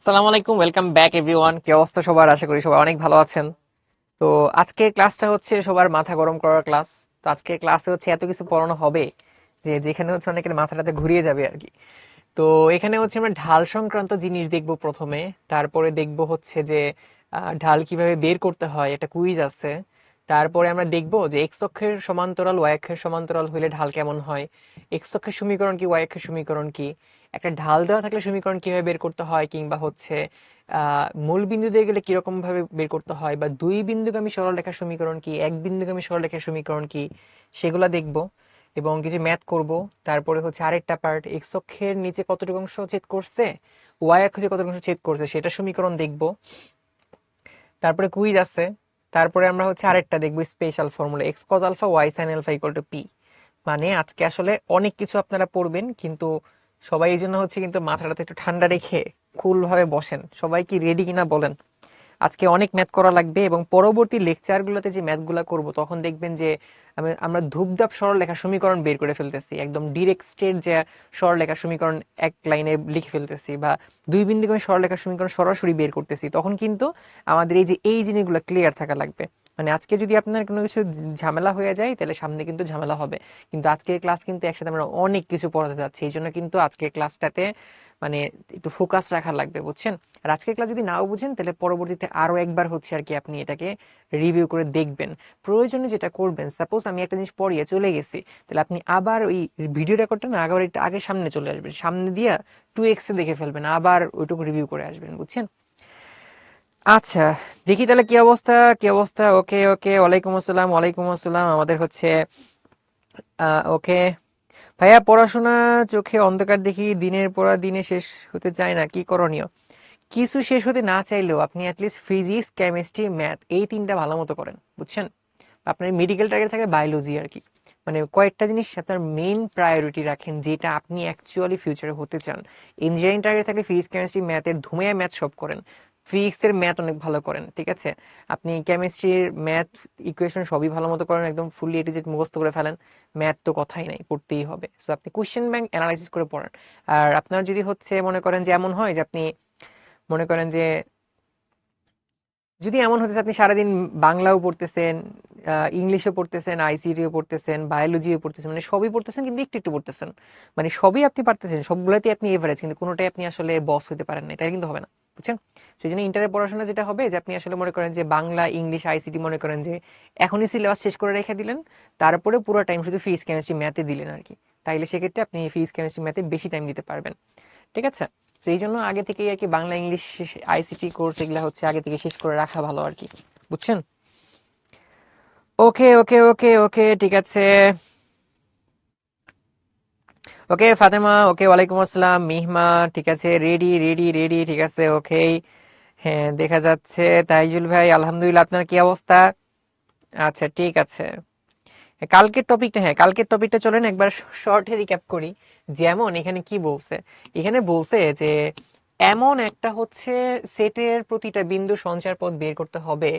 সালাম আলাইকুম, welcome back everyone. কি অবস্থা সবার? আশা করি সবাই অনেক ভালো আছেন। তো আজকের ক্লাসটা হচ্ছে সবার মাথা গরম করার ক্লাস। তো আজকের ক্লাসে হচ্ছে এত কিছু পড়ানো হবে যে যেখানে হচ্ছে অনেকের মাথাটাতে ঘুরিয়ে যাবে আর কি। তো এখানে হচ্ছে আমরা ঢাল সংক্রান্ত জিনিস দেখব প্রথমে, তারপরে দেখব হচ্ছে যে ঢাল কিভাবে বের করতে হয়, একটা কুইজ আছে। তারপরে আমরা দেখব যে এক্স অক্ষের সমান্তরাল ওয়াই অক্ষের সমান্তরাল হইলে ঢাল কেমন হয়, এক্স অক্ষের সমীকরণ কি, ওয়াই অক্ষের সমীকরণ কি, একটা ঢাল দেওয়া থাকলে সমীকরণ কিভাবে বের করতে হয়, কিংবা হচ্ছে মূল বিন্দু দিয়ে গেলে কিরকম ভাবে বের করতে হয়, বা দুই বিন্দুগামী সরলরেখার সমীকরণ কি, এক বিন্দুগামী সরলরেখার সমীকরণ কি, সেগুলা দেখব। এবং কিছু ম্যাথ করব। তারপরে হচ্ছে আরেকটা পার্ট, এক্স অক্ষের নিচে কতটুকু অংশ ছেদ করছে, ওয়াই অক্ষে কতটুকু অংশ ছেদ করছে, সেটা সমীকরণ দেখব। তারপরে কুইজ আছে। তারপরে আমরা হচ্ছে আরেকটা দেখব, special formula, x cos alpha y sine alpha equal to p. মানে আজকে আসলে অনেক কিছু আপনারা পড়বেন, কিন্তু সবাই এই জন্য হচ্ছে কিন্তু মাথাটাতে একটু ঠান্ডা রেখে কুল ভাবে বসেন। সবাই কি রেডি কিনা বলেন? আজকে অনেক ম্যাথ করা লাগবে, এবং পরবর্তী লেকচারগুলোতে যে ম্যাথগুলো করব তখন দেখবেন যে আমরা ধূপধাপ সরলরেখা সমীকরণ বের করে ফেলতেছি, একদম ডিরেক্ট স্ট্রেট যে সরলরেখা সমীকরণ এক লাইনে লিখে ফেলতেছি, বা দুই বিন্দুগামী সরলরেখা সমীকরণ সরাসরি বের করতেছি। তখন কিন্তু আমাদের এই জিনিসগুলো ক্লিয়ার থাকা লাগবে। মানে আজকে যদি আপনার কোনো কিছু ঝামেলা হয়ে যায় তাহলে সামনে কিন্তু ঝামেলা হবে। কিন্তু আজকের ক্লাস কিন্তু একসাথে আমরা অনেক কিছু পড়াতে যাচ্ছি, এই জন্য কিন্তু আজকের ক্লাসটাতে মানে একটু ফোকাস রাখা লাগবে, বুঝছেন? আর আজকের ক্লাস যদি নাও বুঝেন তাহলে পরবর্তীতে আরো একবার হচ্ছে আর কি আপনি এটাকে রিভিউ করে দেখবেন। প্রয়োজনে যেটা করবেন, সাপোজ আমি একটা জিনিস পড়িয়ে চলে গেছি, তাহলে আপনি আবার ওই ভিডিও রেকর্ডটা না আগে একটু আগে সামনে চলে আসবেন, সামনে দিয়ে 2x এ দেখে ফেলবেন, আবার ওইটুকু রিভিউ করে আসবেন, বুঝছেন? আচ্ছা, দেখি তাহলে কি অবস্থা। কি অবস্থা? ওকে ওকে, ওয়ালাইকুম আসসালাম, ওয়ালাইকুম আসসালাম। আমাদের হচ্ছে ওকে ভাইয়া, পড়াশোনা চোখে অন্ধকার দেখি, দিনের পর দিনে শেষ হতে চায় না, কি করণীয়? কিছু শেষ হতে না চাইলেও আপনি অ্যাটলিস্ট ফিজিক্স, কেমিস্ট্রি, ম্যাথ এই তিনটা ভালো মতো করেন, বুঝছেন? আপনার মেডিকেল টার্গেট থাকে বায়োলজি আর কি। মানে কয়েকটা জিনিস আপনার মেইন প্রায়োরিটি রাখেন, যেটা আপনি অ্যাকচুয়ালি ফিউচারে হতে চান। ইঞ্জিনিয়ারিং টার্গেট থাকে ফিজিক্স, কেমিস্ট্রি, ম্যাথের ধুমেয়া ম্যাথ সব করেন। ফিজিক্সের ম্যাথ অনেক ভালো করেন, ঠিক আছে? আপনি কেমিস্ট্রির ম্যাথ ইকুয়েশন সবই ভালো মতো করেন, একদম ফুললি এ টু জেড মুখস্থ করে ফেলেন। ম্যাথ তো কথাই নাই, করতেই হবে। সো আপনি কোশ্চেন ব্যাংক অ্যানালাইসিস করে পড়েন। আর আপনার যদি হচ্ছে মনে করেন যে এমন হয় যে আপনি মনে করেন যে যদি এমন হতেছে আপনি সারাদিন বাংলাও পড়তেছেন, ইংলিশও পড়তেছেন, আইসিটিও পড়তেছেন, বায়োলজিও পড়তেছেন, মানে সবই পড়তেছেন কিন্তু একটু একটু পড়তেছেন, মানে সবই আপনি পারতেছেন, সবগুলোতেই আপনি এভারেজ, কিন্তু কোনোটাই আপনি আসলে বস হতে পারেন না, এটা কিন্তু হবে না, বুঝছেন? সেই জন্য ইন্টারের পড়াশোনা যেটা হবে যে আপনি আসলে মনে করেন যে বাংলা, ইংলিশ, আইসিটি মনে করেন যে এখনই সিলেবাস শেষ করে রেখে দিলেন, তারপরে পুরো টাইম শুধু ফিজিক্স, কেমিস্ট্রি, ম্যাথে দিলেন আর কি। তাইলে সেক্ষেত্রে আপনি ফিজিক্স, কেমিস্ট্রি, ম্যাথে বেশি টাইম দিতে পারবেন, ঠিক আছে? তো এই জন্য আগে থেকেই আর কি বাংলা, ইংলিশ, আইসিটি কোর্স এগুলা হচ্ছে আগে থেকে শেষ করে রাখা ভালো আর কি, বুঝছেন? ওকে ওকে ওকে ওকে, ঠিক আছে। ওকে ফাতেমা, ওকে, ওয়ালাইকুম আসসালাম। মিহমা, ঠিক আছে, রেডি রেডি রেডি, ঠিক আছে, ওকে। হ্যাঁ, দেখা যাচ্ছে। তাইজুল ভাই, আলহামদুলিল্লাহ, আপনার কি অবস্থা? আচ্ছা, ঠিক আছে। কালকের টপিকটা চলেন একবার শর্টে রিক্যাপ করি। যেমন এখানে কি বলছে, এখানে বলছে যে এমন একটা হচ্ছে সেটের প্রতিটা বিন্দু সঞ্চার পথ বের করতে হবে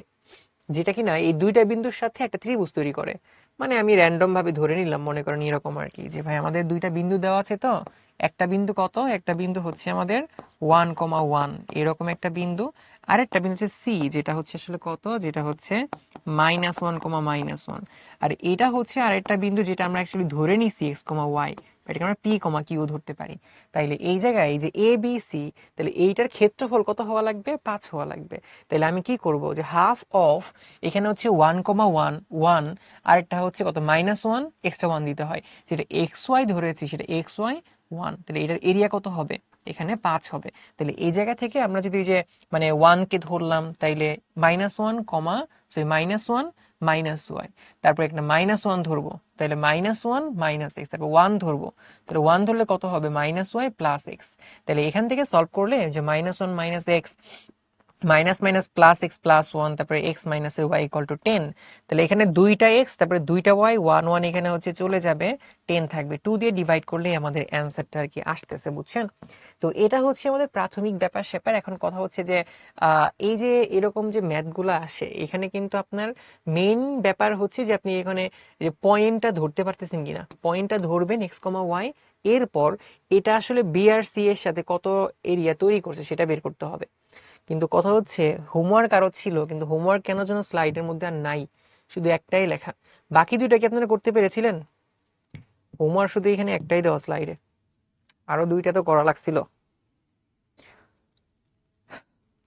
যেটা কিনা এই দুইটা বিন্দুর সাথে একটা ত্রিভুজ তৈরি করে। মানে আমি র্যান্ডম ভাবে ধরে নিলাম, মনে করেন এরকম আর কি, যে ভাই আমাদের দুইটা বিন্দু দেওয়া আছে, তো একটা বিন্দু কত, একটা বিন্দু হচ্ছে আমাদের 1,1, এরকম একটা বিন্দু। আরেকটা বিন্দু হচ্ছে সি, যেটা হচ্ছে আসলে কত, যেটা হচ্ছে -1,-1। আর এটা হচ্ছে আরেকটা বিন্দু যেটা আমরা অ্যাকচুয়ালি ধরে নিছি x,y, এটাকে আমরা p,q ধরতে পারি। তাইলে এই জায়গায় এই যে এ বি সি, তাহলে এইটার ক্ষেত্রফল কত হওয়া লাগবে? 5 হওয়া লাগবে। তাহলে আমি কি করব, যে হাফ অফ, এখানে হচ্ছে 1,1, আর একটা হচ্ছে কত, -1, এক্সট্রা 1 দিতে হয়, যেটা এক্স ওয়াই ধরেছি সেটা xy1, তাহলে এটার এরিয়া কত হবে? এখানে 5 হবে। তাহলে এই জায়গা থেকে আমরা যদি যে মানে 1 কে ধরলাম, তাইলে -1, সরি -1 -y, তারপর একটা -1 ধরবো, তাহলে -1 - x, তারপর 1 ধরবো, তাহলে 1 ধরলে কত হবে? -y + x। তাহলে এখান থেকে সলভ করলে যে -1 - x, minus minus plus x plus one, তারপরে x minus y equal to 10। তাহলে এখানে দুইটা এক্স, তারপরে দুইটা ওয়াই, 1 1 এখানে হচ্ছে চলে যাবে, 10 থাকবে, 2 দিয়ে ডিভাইড করলে আমাদের অ্যান্সারটা আর কি আসতেছে, বুঝছেন? তো এটা হচ্ছে আমাদের প্রাথমিক ব্যাপার স্যাপার। এখন কথা হচ্ছে যে এই যে এরকম যে ম্যাথগুলো আসে, এখানে কিন্তু আপনার মেইন ব্যাপার হচ্ছে যে আপনি এখানে যে পয়েন্টটা ধরতে পারতেছেন কিনা, পয়েন্টটা ধরবেন এক্স কমা ওয়াই, এরপর এটা আসলে বি আর সি এর সাথে কত এরিয়া তৈরি করছে সেটা বের করতে হবে। কিন্তু কথা হচ্ছে হোমওয়ার্ক আরো ছিল, কিন্তু হোমওয়ার্ক কেন যেন স্লাইডের মধ্যে আর নাই, শুধু একটাই লেখা। বাকি দুইটা কি আপনারা করতে পেরেছিলেন? হোমওয়ার্ক শুধু এখানে একটাই দেওয়া স্লাইডে, আরো দুইটা তো করা লাগছিল।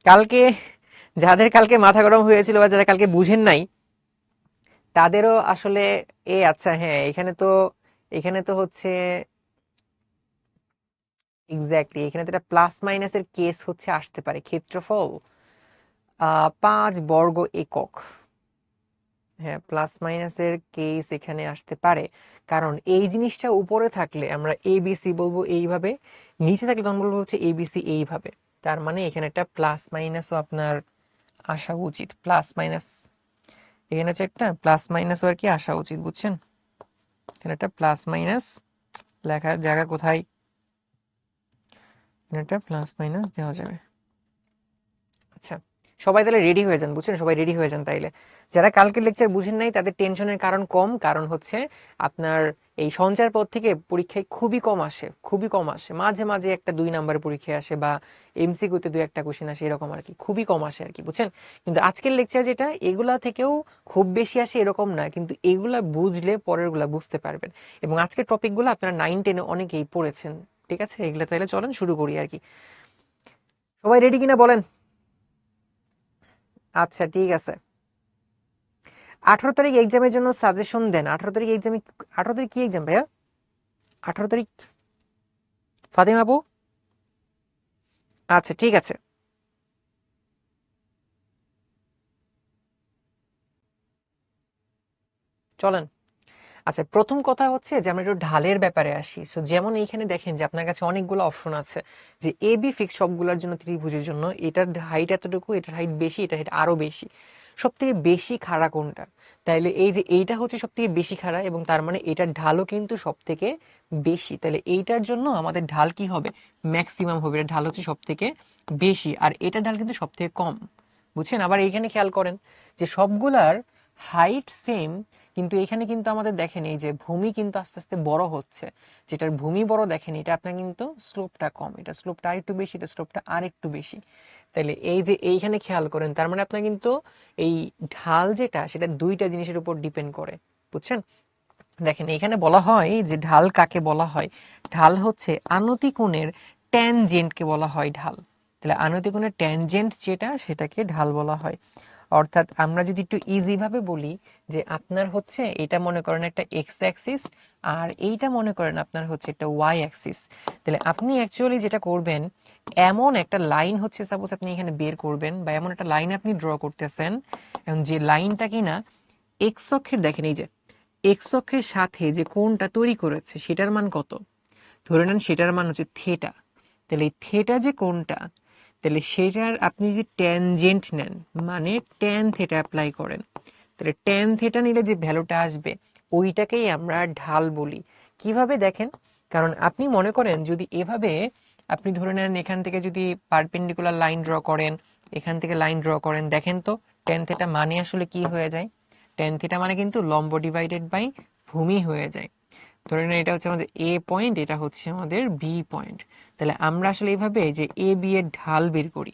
কালকে যাদের কালকে মাথা গরম হয়েছিল বা যারা কালকে বুঝেন নাই তাদেরও আসলে আচ্ছা হ্যাঁ, এখানে তো হচ্ছে এক্স্যাক্টলি এখানে তো একটা প্লাস মাইনাসের কেস হচ্ছে আসতে পারে। ক্ষেত্রফল 5 বর্গ একক, হ্যাঁ প্লাস মাইনাসের কেস এখানে আসতে পারে। কারণ এই জিনিসটা উপরে থাকলে আমরা এবিসি বলবো এইভাবে, নিচে থাকলে তখন বলবো হচ্ছে এবিসি এইভাবে। তার মানে এখানে একটা প্লাস মাইনাসও আপনার আসা উচিত, প্লাস মাইনাস এখানে হচ্ছে একটা প্লাস মাইনাসও আর কি আসা উচিত, বুঝছেন? এখানে একটা প্লাস মাইনাস লেখার জায়গা কোথায়, এখানে একটা প্লাস মাইনাস দেওয়া যাবে। আচ্ছা, সবাই তাহলে রেডি হয়ে যান, বুঝছেন? সবাই রেডি হয়ে যান তাইলে। যারা কালকের লেকচার বুঝেন নাই তাদের টেনশনের কারণ কম, কারণ হচ্ছে আপনার এই সঞ্চয়ের পর থেকে পরীক্ষায় খুবই কম আসে, খুবই কম আসে। মাঝে মাঝে একটা 2 নাম্বারের পরীক্ষায় আসে বা এমসিকিউতে 2-1টা কোশ্চেন আসে, এরকম আর কি, খুবই কম আসে আর কি, বুঝছেন? কিন্তু আজকের লেকচার যেটা, এগুলা থেকেও খুব বেশি আসে এরকম না, কিন্তু এগুলা বুঝলে পরেরগুলা বুঝতে পারবেন। এবং আজকের টপিকগুলো আপনারা 9-10-এ অনেকেই পড়েছেন, ঠিক আছে? এগুলা তাহলে চলেন শুরু করি আর কি। সবাই রেডি কিনা বলেন? আচ্ছা ঠিক আছে। 18 তারিখ এক্সামের জন্য সাজেশন দেন। 18 তারিখ এক্সামে, 18 তারিখ কি এক্সাম ভাইয়া? 18 তারিখ ফাতিমা আপু? আচ্ছা ঠিক আছে, চলেন। আচ্ছা, প্রথম কথা হচ্ছে যে আমরা একটু ঢালের ব্যাপারে আসি। সো যেমন এইখানে দেখেন যে আপনার কাছে অনেকগুলো অপশন আছে, যে এ বি ফিক্স সবগুলোর জন্য ত্রিভুজের জন্য এটার হাইট এতটুকু, এটার হাইট বেশি, এটার হাইট আরো বেশি। সব থেকে বেশি খাড়া কোনটা? তাইলে এই যে এইটা হচ্ছে সব থেকে বেশি খাড়া, এবং তার মানে এটার ঢালও কিন্তু সব থেকে বেশি। তাহলে এইটার জন্য আমাদের ঢাল কি হবে? ম্যাক্সিমাম হবে। এটার ঢাল হচ্ছে সব থেকে বেশি, আর এটার ঢাল কিন্তু সব থেকে কম, বুঝছেন? আবার এইখানে খেয়াল করেন যে সবগুলার হাইট সেম, কিন্তু এখানে কিন্তু আমাদের দেখেন এই যে ভূমি কিন্তু আস্তে আস্তে বড় হচ্ছে। যেটার ভূমি বড় দেখেন, এটা আপনার কিন্তু স্লোপটা কম, এটা স্লোপটা আরেকটু বেশি, এটা স্লোপটা আরেকটু বেশি। তাহলে এই যে এইখানে খেয়াল করেন, তার মানে আপনার কিন্তু এই ঢাল যেটা, সেটা দুইটা জিনিসের উপর ডিপেন্ড করে, বুঝছেন? দেখেন এখানে বলা হয় যে ঢাল কাকে বলা হয়? ঢাল হচ্ছে আনতি কোণের ট্যানজেন্টকে বলা হয় ঢাল। তাহলে আনতি কোণের ট্যানজেন্ট যেটা, সেটাকে ঢাল বলা হয়। অর্থাৎ আমরা যদি একটু ইজি ভাবে বলি, যে আপনার হচ্ছে এটা মনে করেন একটা এক্স অ্যাক্সিস, আর এইটা মনে করেন আপনার হচ্ছে একটা ওয়াই অ্যাক্সিস। তাহলে আপনি অ্যাকচুয়ালি যেটা করবেন, এমন একটা লাইন হচ্ছে সাপোজ আপনি এখানে বের করবেন, বা এমন একটা লাইন আপনি ড্র করতেছেন, এবং যে লাইনটা কিনা এক্স অক্ষের, দেখেন এই যে এক্স অক্ষের সাথে যে কোণটা তৈরি করেছে সেটার মান কত? ধরে নেন সেটার মান হচ্ছে থেটা। তাহলে এই থেটা যে কোণটা, তাহলে সেটার আপনি যদি ট্যানজেন্ট নেন, মানে ট্যান থেটা অ্যাপ্লাই করেন, তাহলে ট্যান থেটা নিলে যে ভ্যালুটা আসবে ওইটাকেই আমরা ঢাল বলি। কিভাবে দেখেন, কারণ আপনি মনে করেন যদি এভাবে আপনি ধরে নেন এখান থেকে যদি পারপেন্ডিকুলার লাইন ড্র করেন, এখান থেকে লাইন ড্র করেন, দেখেন তো ট্যান থেটা মানে আসলে কি হয়ে যায়? ট্যান থিটা মানে কিন্তু লম্ব ডিভাইডেড বাই ভূমি হয়ে যায়। ধরে নেন এটা হচ্ছে আমাদের এ পয়েন্ট, এটা হচ্ছে আমাদের বি পয়েন্ট। তাহলে আমরা আসলে এইভাবে যে এ বি এর ঢাল বের করি,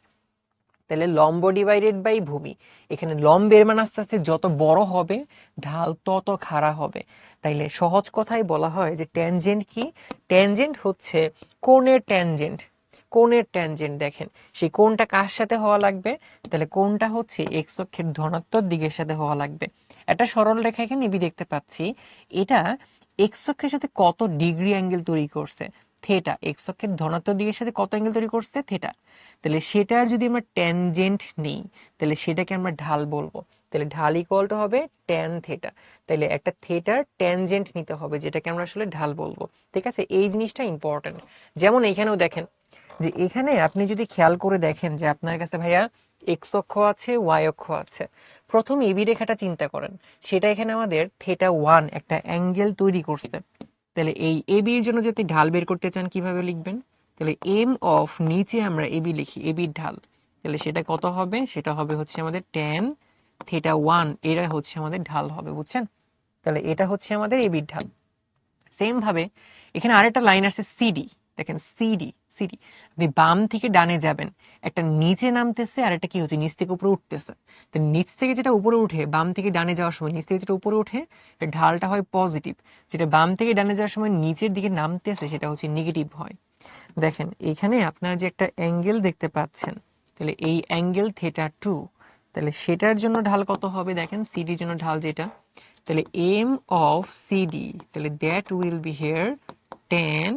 তাহলে লম্ব ডিভাইডেড বাই ভূমি। এখানে লম্বের মান আস্তে আস্তে যত বড় হবে, ঢাল তত খাড়া হবে। তাইলে সহজ কথায় বলা হয় যে ট্যানজেন্ট কি? ট্যানজেন্ট হচ্ছে কোণের ট্যানজেন্ট। কোণের ট্যানজেন্ট দেখেন সেই কোণটা কার সাথে হওয়া লাগবে? তাহলে কোণটা হচ্ছে এক্স অক্ষের ধনাত্মক দিকের সাথে হওয়া লাগবে। একটা সরল রেখা এখানে এবি দেখতে পাচ্ছি, এটা এক্স অক্ষের সাথে কত ডিগ্রি অ্যাঙ্গেল তৈরি করছে? থেটা। এক্স অক্ষের ধনাত্মক দিকের সাথে কত অ্যাঙ্গেল তৈরি করছে? থেটা। তাহলে সেটার যদি আমরা ট্যানজেন্ট নেই, তাহলে সেটাকে আমরা ঢাল বলবো। তাহলে ঢাল ইকুয়াল টু হবে ট্যান থেটা। তাহলে একটা থেটার ট্যানজেন্ট নিতে হবে, যেটাকে আমরা আসলে ঢাল বলবো, ঠিক আছে? এই জিনিসটা ইম্পর্টেন্ট। যেমন এখানেও দেখেন যে এখানে আপনি যদি খেয়াল করে দেখেন যে আপনার কাছে ভাইয়া এক্স অক্ষ আছে, ওয়াই অক্ষ আছে। প্রথম এবি রেখাটা চিন্তা করেন, সেটা এখানে আমাদের থেটা 1 একটা অ্যাঙ্গেল তৈরি করছে। তাহলে এই এবি এর জন্য যদি ঢাল বের করতে চান কিভাবে লিখবেন? তাহলে এম অফ নিচে আমরা এবি লিখি, এবির ঢাল। তাহলে সেটা কত হবে? সেটা হবে হচ্ছে আমাদের ট্যান থেটা 1, এটা হচ্ছে আমাদের ঢাল হবে, বুঝছেন? তাহলে এটা হচ্ছে আমাদের এবির ঢাল। সেম ভাবে এখানে আরেকটা লাইন আছে সিডি, দেখেন সিডি সিডি, আপনি বাম থেকে ডানে যাবেন, একটা নিচে নামতেছে আর একটা কি হচ্ছে নিচ থেকে উপরে উঠতেছে। তো নিচ থেকে যেটা উপরে উঠে বাম থেকে ডানে যাওয়ার সময় নিচ থেকে যেটা উপরে উঠে ঢালটা হয় পজিটিভ, যেটা বাম থেকে ডানে যাওয়ার সময় নিচের দিকে নামতেছে সেটা হচ্ছে নেগেটিভ হয়। দেখেন এখানে আপনার যে একটা অ্যাঙ্গেল দেখতে পাচ্ছেন, তাহলে এই অ্যাঙ্গেল θ2, তাহলে সেটার জন্য ঢাল কত হবে দেখেন, সিডির জন্য ঢাল যেটা, তাহলে এম অফ সিডি, তাহলে that will be here tan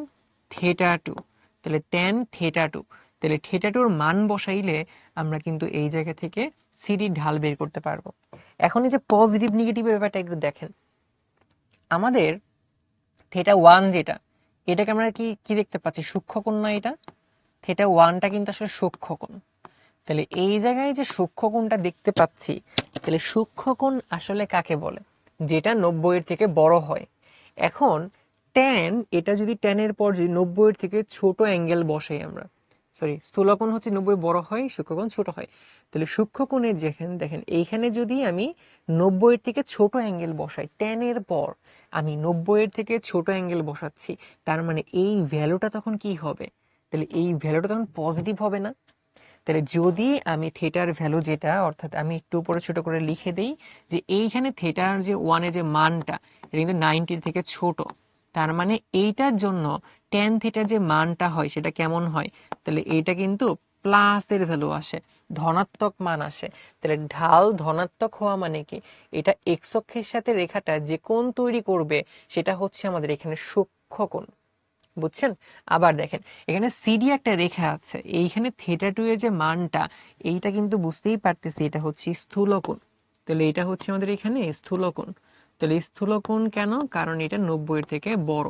θ2, তাহলে tan θ2, তাহলে θ2 মান বসাইলে আমরা কিন্তু এই জায়গা থেকে সিডির ঢাল বের করতে পারবো। এখন এই যে পজিটিভ নেগেটিভের ব্যাপারটা একটু দেখেন, আমাদের θ1 যেটা, এটাকে আমরা কি কি দেখতে পাচ্ছি, সূক্ষ্মকোণ না এটা, θ1টা কিন্তু আসলে সূক্ষ্মকোণ। তাহলে এই জায়গায় যে সূক্ষ্মকোণটা দেখতে পাচ্ছি, তাহলে সূক্ষ্মকোণ আসলে কাকে বলে, যেটা 90 এর থেকে বড় হয়। এখন ট্যান, এটা যদি ট্যানের পর যদি 90 এর থেকে ছোট অ্যাঙ্গেল বসাই আমরা, সরি স্থূলকোণ হচ্ছে 90 বড় হয়, সূক্ষ্মকোণ ছোট হয়, তাহলে সূক্ষ্মকোণে যেখানে দেখেন এইখানে যদি আমি 90 এর থেকে ছোট অ্যাঙ্গেল বসাই, ট্যানের পর আমি 90 এর থেকে ছোট অ্যাঙ্গেল বসাচ্ছি, তার মানে এই ভ্যালুটা তখন কি হবে, তাহলে এই ভ্যালুটা তখন পজিটিভ হবে না। তাহলে যদি আমি থিটার ভ্যালু যেটা, অর্থাৎ আমি একটু উপরে ছোট করে লিখে দেই যে এইখানে থিটার যে ওয়ানের যে মানটা এটা কিন্তু 90 থেকে ছোট, তার মানে এইটার জন্য ট্যান থিটার যে মানটা হয় সেটা কেমন হয়, তাহলে এইটা কিন্তু প্লাসের ভ্যালু আসে, ধনাত্মক মান আসে। তাহলে ঢাল ধনাত্মক হওয়া মানে কি, এটা এক্স অক্ষের সাথে রেখাটা যে কোণ তৈরি করবে সেটা হচ্ছে আমাদের এখানে সূক্ষ্মকোণ, বুঝছেন। আবার দেখেন এখানে সিডি একটা রেখা আছে, এইখানে θ2 এর যে মানটা এইটা কিন্তু বুঝতেই পারতেছি এটা হচ্ছে স্থূলকোণ, তাহলে এটা হচ্ছে আমাদের এখানে স্থূলকোণ। তাহলে স্থূলকোণ কেন, কারণ এটা 90 এর থেকে বড়,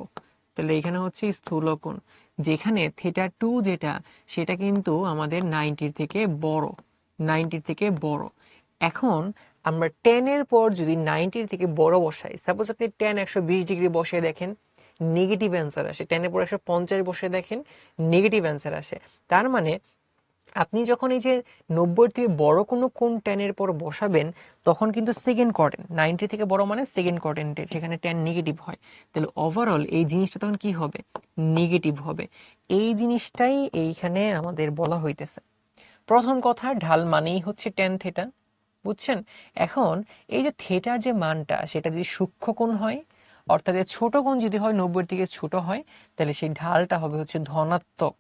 তাহলে এখানে হচ্ছে স্থূলকোণ, যেখানে θ2 যেটা সেটা কিন্তু আমাদের 90 থেকে বড়, 90 থেকে বড়। এখন আমরা 10 এর পর যদি 90 থেকে বড় বসাই, সাপোজ আপনি 10 120 ডিগ্রি বসিয়ে দেখেন নেগেটিভ অ্যান্সার আসে, 10 এর পর 150 বসে দেখেন নেগেটিভ অ্যান্সার আসে। তার মানে আপনি যখন এই যে 90 থেকে বড় কোনো কোণ 10 এর পর বসাবেন তখন কিন্তু সেকেন্ড কোয়াড্রেন্ট, 90 থেকে বড় মানে সেকেন্ড কোয়াড্রেন্টে সেখানে 10 নেগেটিভ হয়, তাহলে ওভারঅল এই জিনিসটা তখন কি হবে, নেগেটিভ হবে। এই জিনিসটাই এইখানে আমাদের বলা হইতেছে। প্রথম কথা, ঢাল মানেই হচ্ছে ট্যান থিটা, বুঝছেন। এখন এই যে থিটার যে মানটা সেটা যদি সূক্ষ্মকোণ হয়, অর্থাৎ ছোট কোণ যদি হয় 90 থেকে ছোট হয়, তাহলে সেই ঢালটা হবে হচ্ছে ধনাত্মক,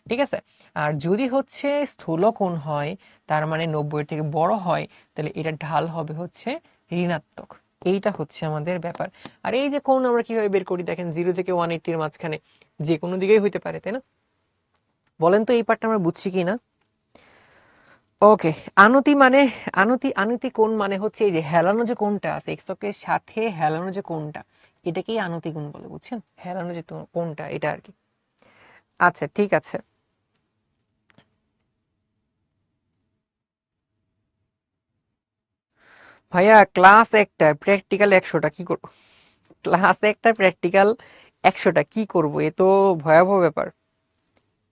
ঠিক আছে। আর যদি হচ্ছে স্থূলকোণ হয়, তার মানে 90 থেকে বড় হয়, তাহলে এটা ঢাল হবে হচ্ছে ঋণাত্মক। এইটা হচ্ছে আমাদের ব্যাপার। আর এই যে কোণ আমরা কিভাবে বের করি দেখেন, 0 থেকে 180 এর মাঝখানে যে কোনো দিকেই হইতে পারে, তাই না। বলেন তো এই পার্টটা আমরা বুঝছি কি না। ওকে, আনতি মানে, আনতি কোণ মানে হচ্ছে এই যে হেলানো যে কোণটা আছে, এক্স অক্ষের সাথে হেলানো যে কোণটা, এটাকেই আনতি কোণ বলে, বুঝছেন, হেলানো যে কোণটা এটা আর কি। আচ্ছা ঠিক আছে, ভাইয়া ক্লাস একটা প্র্যাকটিক্যাল 100টা কি করব, ক্লাস একটা প্র্যাকটিক্যাল 100টা কি করব, এ তো ভয়াবহ ব্যাপার।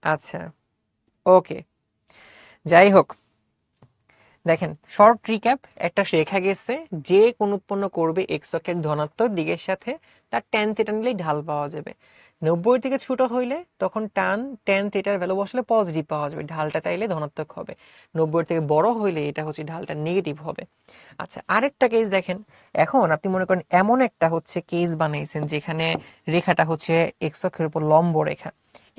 আচ্ছা ওকে, যাই হোক, দেখেন শর্ট রিক্যাপ, একটা রেখা গেছে, যে কোণ উৎপন্ন করবে এক্স অক্ষের ধনাত্মক দিকের সাথে তার ট্যান থিটা নিলেই ঢাল পাওয়া যাবে। 90 থেকে ছোট হইলে তখন ট্যান থিটার ভ্যালু বসলে পজিটিভ পাওয়া যাবে, ঢালটা তাইলে ধনাত্মক হবে। 90 থেকে বড় হইলে এটা হচ্ছে ঢালটা নেগেটিভ হবে। আচ্ছা আরেকটা কেস দেখেন, এখন আপনি মনে করেন এমন একটা হচ্ছে কেস বানাইছেন যেখানে রেখাটা হচ্ছে এক্স অক্ষের উপর লম্ব রেখা,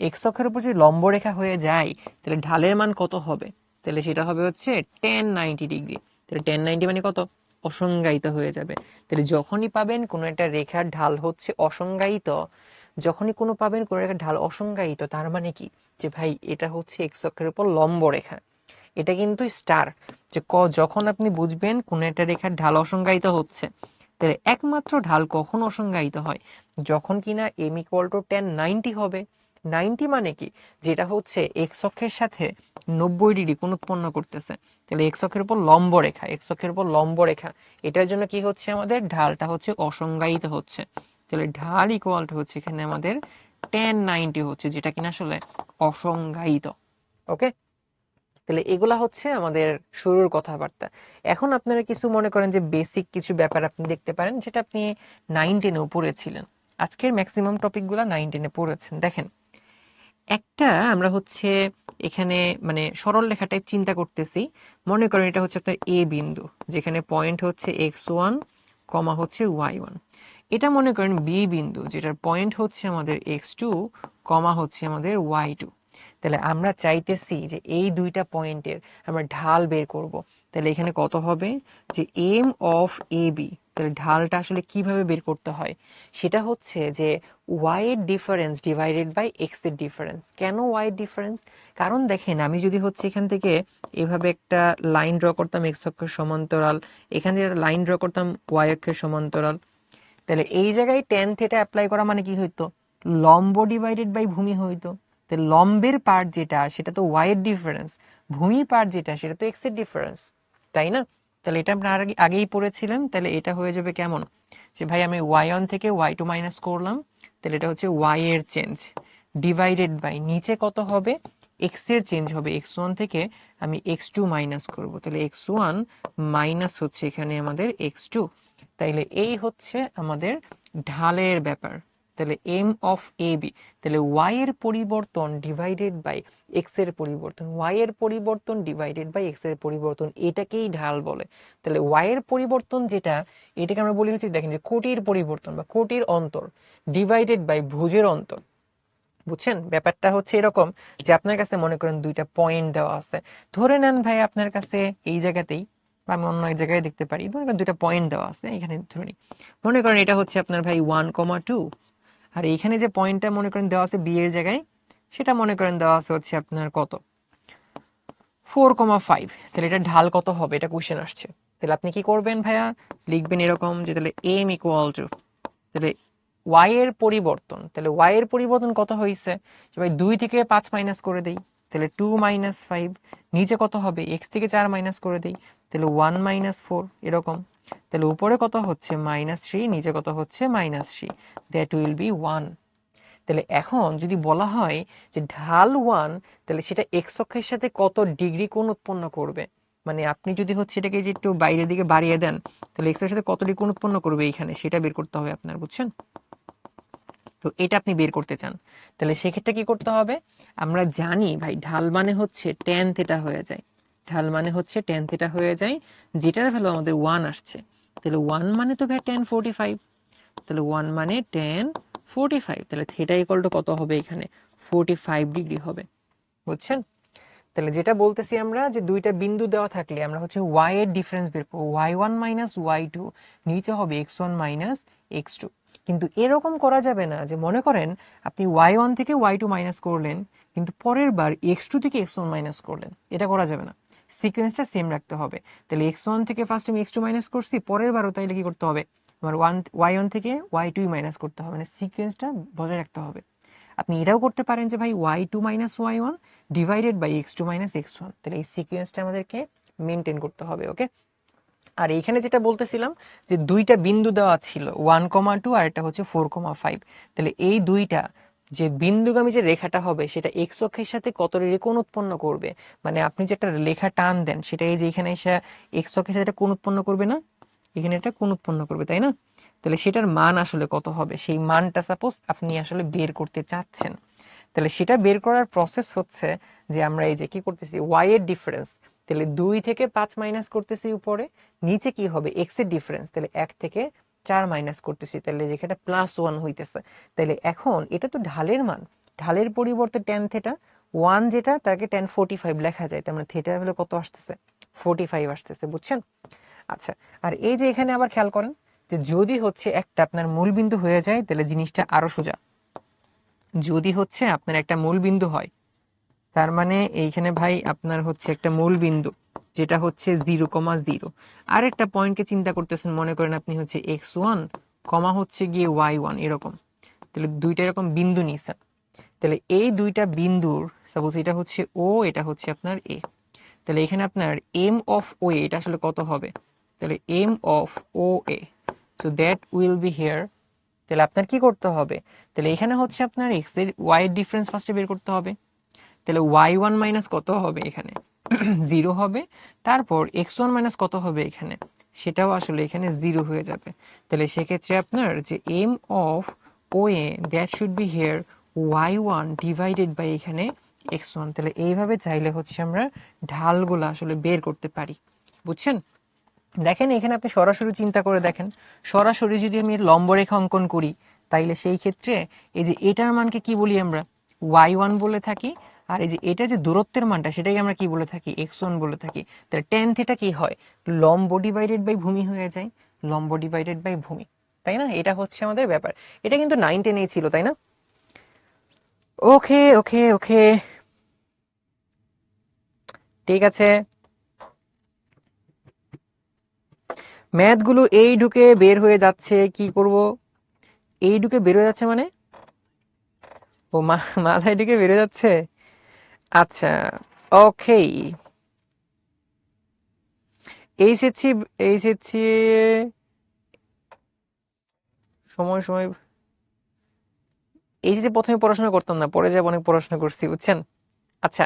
এক্স অক্ষের উপর যদি লম্ব রেখা হয়ে যায় তাহলে ঢালের মান কত হবে, তাহলে সেটা হবে হচ্ছে tan 90 ডিগ্রি। তাহলে tan 90 মানে কত, অসংজ্ঞায়িত হয়ে যাবে। তাহলে যখনই পাবেন কোনো একটা রেখার ঢাল হচ্ছে অসংজ্ঞায়িত, যখনই কোনো পাবেন কোনো রেখার ঢাল অসংজ্ঞায়িত, তার মানে কি, যে ভাই এটা হচ্ছে এক্স অক্ষের উপর লম্ব রেখা, এটা কিন্তু স্টার, যে যখন আপনি বুঝবেন কোন একটা রেখার ঢাল অসংজ্ঞায়িত হচ্ছে, তাহলে একমাত্র ঢাল কখন অসংজ্ঞায়িত হয়, যখন কিনা m ইকুয়াল টু tan 90 হবে। 90 মানে কি, যেটা হচ্ছে এক্স অক্ষের সাথে 90 ডিগ্রি কোণ উৎপন্ন করতেছে, তাহলে এক্স অক্ষের উপর লম্ব রেখা, এক্স অক্ষের উপর লম্ব রেখা, এটার জন্য কি হচ্ছে, আমাদের ঢালটা হচ্ছে অসংজ্ঞায়িত হচ্ছে। তাহলে ঢাল ইকুয়াল টু হচ্ছে এখানে আমাদের tan 90 হচ্ছে, যেটা কিনা আসলে অসংজ্ঞায়িত। ওকে, তাহলে এগুলা হচ্ছে আমাদের শুরুর কথাবার্তা। এখন আপনারা কিছু মনে করেন যে বেসিক কিছু ব্যাপার আপনি দেখতে পারেন যেটা আপনি 9 10-এও পড়েছিলেন। আজকের ম্যাক্সিমাম টপিকগুলো 9-10-এ পড়েছেন। দেখেন একটা আমরা হচ্ছে এখানে মানে সরল রেখা টাইপ চিন্তা করতেছি। মনে করেন এটা হচ্ছে আপনার এ বিন্দু, যেখানে পয়েন্ট হচ্ছে x1 কমা হচ্ছে y1। এটা মনে করেন বি বিন্দু, যেটার পয়েন্ট হচ্ছে আমাদের x2 কমা হচ্ছে আমাদের y2। তাহলে আমরা চাইতেছি যে এই দুইটা পয়েন্টের আমরা ঢাল বের করব। তাহলে এখানে কত হবে যে এম অফ এ বি, তাহলে ঢালটা আসলে কিভাবে বের করতে হয় সেটা হচ্ছে যে y এর ডিফারেন্স ডিভাইডেড বাই x এর ডিফারেন্স। কেন y এর ডিফারেন্স? কারণ দেখেন আমি যদি হচ্ছে এখান থেকে এভাবে একটা লাইন ড্র করতাম x অক্ষের সমান্তরাল, এখান থেকে একটা লাইন ড্র করতাম y অক্ষের সমান্তরাল, তাহলে এই জায়গায় ট্যান থিটা অ্যাপ্লাই করা মানে কি হইতো? লম্ব ডিভাইডেড বাই ভূমি হইতো। তো লম্বের পার্ট যেটা সেটা তো y এর ডিফারেন্স, ভূমির পার্ট যেটা সেটা তো x এর ডিফারেন্স, তাই না? তাহলে এটা আপনারা আগেই পড়েছিলেন। তাহলে এটা হয়ে যাবে কেমন, যে ভাই আমি y1 থেকে y2 মাইনাস করলাম, তাহলে এটা হচ্ছে y এর চেঞ্জ ডিভাইডেড বাই নিচে কত হবে, x এর চেঞ্জ হবে, x1 থেকে আমি x2 মাইনাস করব, তাহলে x1 মাইনাস হচ্ছে এখানে আমাদের x2। তাইলে এই হচ্ছে আমাদের ঢালের ব্যাপার। তাহলে এম অফ এ বি, তাহলে y এর পরিবর্তন ডিভাইডেড বাই x এর পরিবর্তন, y এর পরিবর্তন ডিভাইডেড বাই x এর পরিবর্তন, এটাকেই ঢাল বলে। তাহলে y এর পরিবর্তন যেটা, এটাকে আমরা বলি হচ্ছে দেখেন যে কোটির পরিবর্তন বা কোটির অন্তর ডিভাইডেড বাই ভুজের অন্তর। বুঝছেন ব্যাপারটা হচ্ছে এরকম যে আপনার কাছে মনে করেন দুইটা পয়েন্ট দেওয়া আছে, ধরে নেন ভাই আপনার কাছে এই জায়গাতেই বা আমি অন্য এক জায়গায় দেখতে পারি, ধরে নেন দুইটা পয়েন্ট দেওয়া আছে এখানে, ধরে নিই মনে করেন এটা হচ্ছে আপনার ভাই 1,2, আর এইখানে যে পয়েন্টটা মনে করেন দেওয়া আছে বি এর জায়গায়, সেটা মনে করেন দেওয়া আছে হচ্ছে আপনার কত 4,5। তাহলে এটা ঢাল কত হবে, এটা কোশ্চেন আসছে। তাহলে আপনি কি করবেন ভাইয়া, লিখবেন এরকম যে তাহলে এম ইকুয়াল টু, তাহলে y এর পরিবর্তন, তাহলে y এর পরিবর্তন কত হয়েছে যে ভাই 2 থেকে 5 মাইনাস করে দেই, তাহলে 2 মাইনাস 5, নিচে কত হবে x থেকে 4 মাইনাস করে দেই, তাহলে 1 মাইনাস 4 এরকম, তাহলে উপরে কত হচ্ছে -3, নিচে কত হচ্ছে -3, দ্যাট উইল বি 1। তাহলে এখন যদি বলা হয় যে ঢাল 1, তাহলে সেটা x অক্ষের সাথে কত ডিগ্রি কোণ উৎপন্ন করবে, মানে আপনি যদি হচ্ছে এটাকে যে একটু বাইরের দিকে বাড়িয়ে দেন, তাহলে x এর সাথে কত ডিগ্রি কোণ উৎপন্ন করবে এইখানে, সেটা বের করতে হবে আপনার, বুঝছেন? তো এটা আপনি বের করতে চান, তাহলে সেক্ষেত্রে কি করতে হবে, আমরা জানি ভাই ঢাল মানে হচ্ছে ট্যান থিটা হয়ে যায়, ঢাল মানে হচ্ছে ট্যান থিটা হয়ে যায়, যেটার ভ্যালু আমাদের 1 আসছে। তাহলে 1 মানে তো ভাই tan 45, তাহলে 1 মানে tan 45, তাহলে থিটা ইকুয়াল টু কত হবে এখানে 45 ডিগ্রি হবে, বুঝছেন? তাহলে যেটা বলতেছি আমরা যে দুইটা বিন্দু দেওয়া থাকলে আমরা হচ্ছে y এর ডিফারেন্স বের করব, y1 মাইনাস y2, নিচে হবে x1 মাইনাস x2। কিন্তু এরকম করা যাবে না যে মনে করেন আপনি y1 থেকে y2 মাইনাস করলেন, কিন্তু পরের বার x2 থেকে x1 মাইনাস করলেন, এটা করা যাবে না, সিকোয়েন্সটা সেম রাখতে হবে। তাহলে x1 থেকে ফার্স্ট আমি x2 মাইনাস করছি, পরের বারও তাইলে কি করতে হবে, আমার y1 থেকে y2 মাইনাস করতে হবে, মানে সিকোয়েন্সটা বজায় রাখতে হবে। আপনি এটাও করতে পারেন যে ভাই y2 minus y1 divided by x2 minus x1, তাহলে এই সিকোয়েন্সটা আমাদেরকে মেনটেন করতে হবে, ওকে? আর এইখানে যেটা বলতেছিলাম যে দুইটা বিন্দু দেওয়া ছিল 1,2 আর এটা হচ্ছে 4,5, তাহলে এই দুইটা যে বিন্দুগামী যে রেখাটা হবে সেটা x অক্ষের সাথে কত ডিগ্রি কোণ উৎপন্ন করবে, মানে আপনি যে একটা রেখা টান দেন সেটা এই যে এখানে এসে x অক্ষের সাথে কোণ উৎপন্ন করবে না, এখানে এটা কোণ উৎপন্ন করবে, তাই না? তাহলে সেটার মান আসলে কত হবে, সেই মানটা সাপোজ আপনি আসলে বের করতে চাচ্ছেন। তাহলে সেটা বের করার প্রসেস হচ্ছে যে আমরা এই যে কি করতেছি y এর ডিফারেন্স, তাহলে 2 থেকে 5 মাইনাস করতেছি উপরে, নিচে কি হবে x এর ডিফারেন্স, তাহলে 1 থেকে 4 মাইনাস করতেছি, তাহলে যেখানে +1 হইতেছে। তাহলে এখন এটা তো ঢালের মান, ঢালের পরিবর্তে tan থিটা 1 যেটা তাকে tan 45 লেখা যায়, তার মানে থিটা হলো কত আসতেছে 45 আসতেছে, বুঝছেন? আচ্ছা, আর এই যে এখানে আবার খেয়াল করেন যে যদি হচ্ছে একটা আপনার মূল বিন্দু হয়ে যায় তাহলে জিনিসটা আরো সোজা। যদি হচ্ছে আপনার একটা মূল বিন্দু হয়, তার মানে এইখানে ভাই আপনার হচ্ছে একটা মূল বিন্দু যেটা হচ্ছে 0,0, আর একটা পয়েন্টকে চিন্তা করতেছেন, মনে করেন আপনি হচ্ছে x1 কমা হচ্ছে গিয়ে y1 এরকম, তাহলে দুইটা এরকম বিন্দু নিছেন। তাহলে এই দুইটা বিন্দুর সাপোজ এটা হচ্ছে ও, এটা হচ্ছে আপনার এ, তাহলে এখানে আপনার এম অফ ও এ এটা আসলে কত হবে, তাহলে m of O A, so that will be here. তাহলে আপনার কি করতে হবে, তাহলে এখানে হচ্ছে আপনার এক্স এর ওয়াই এর ডিফারেন্স ফার্স্টে বের করতে হবে, তাহলে y1 মাইনাস কত হবে এখানে 0 হবে, তারপর x1 মাইনাস কত হবে এখানে, সেটাও আসলে এখানে 0 হয়ে যাবে। তাহলে সেক্ষেত্রে আপনার যে m of OA that should be here y1 divided by এখানে x1। তাহলে এইভাবে চাইলে হচ্ছে আমরা ঢালগুলো আসলে বের করতে পারি, বুঝছেন? দেখেন এখানে আপনি সরাসরি চিন্তা করে দেখেন, সরাসরি যদি আমি লম্ব রেখা অঙ্কন করি তাইলে সেই ক্ষেত্রে এই যে এটার মানকে কি বলি আমরা, y1 বলে থাকি, আর এই যে এটা যে দূরত্বের মানটা সেটাকে আমরা কি বলে থাকি, x1 বলে থাকি। তাহলে tan থিটা কি হয়, লম্ব ডিভাইডেড বাই ভূমি হয়ে যায়, লম্ব ডিভাইডেড বাই ভূমি, তাই না? এটা হচ্ছে আমাদের ব্যাপার। এটা কিন্তু 9 10 ছিল, তাই না? ওকে ওকে ওকে, ঠিক আছে। ম্যাথগুলো এই ঢুকে বের হয়ে যাচ্ছে, কি করব? এই ঢুকে বের হয়ে যাচ্ছে মানে ও মাথায় ঢুকে বের হয়ে যাচ্ছে। আচ্ছা, ওকে। এইচএসসি এইচএসসি সময় সময় এইচএসসি প্রথমে পড়াশোনা করতাম না, পরে যাব অনেক পড়াশোনা করছি, বুঝছেন? আচ্ছা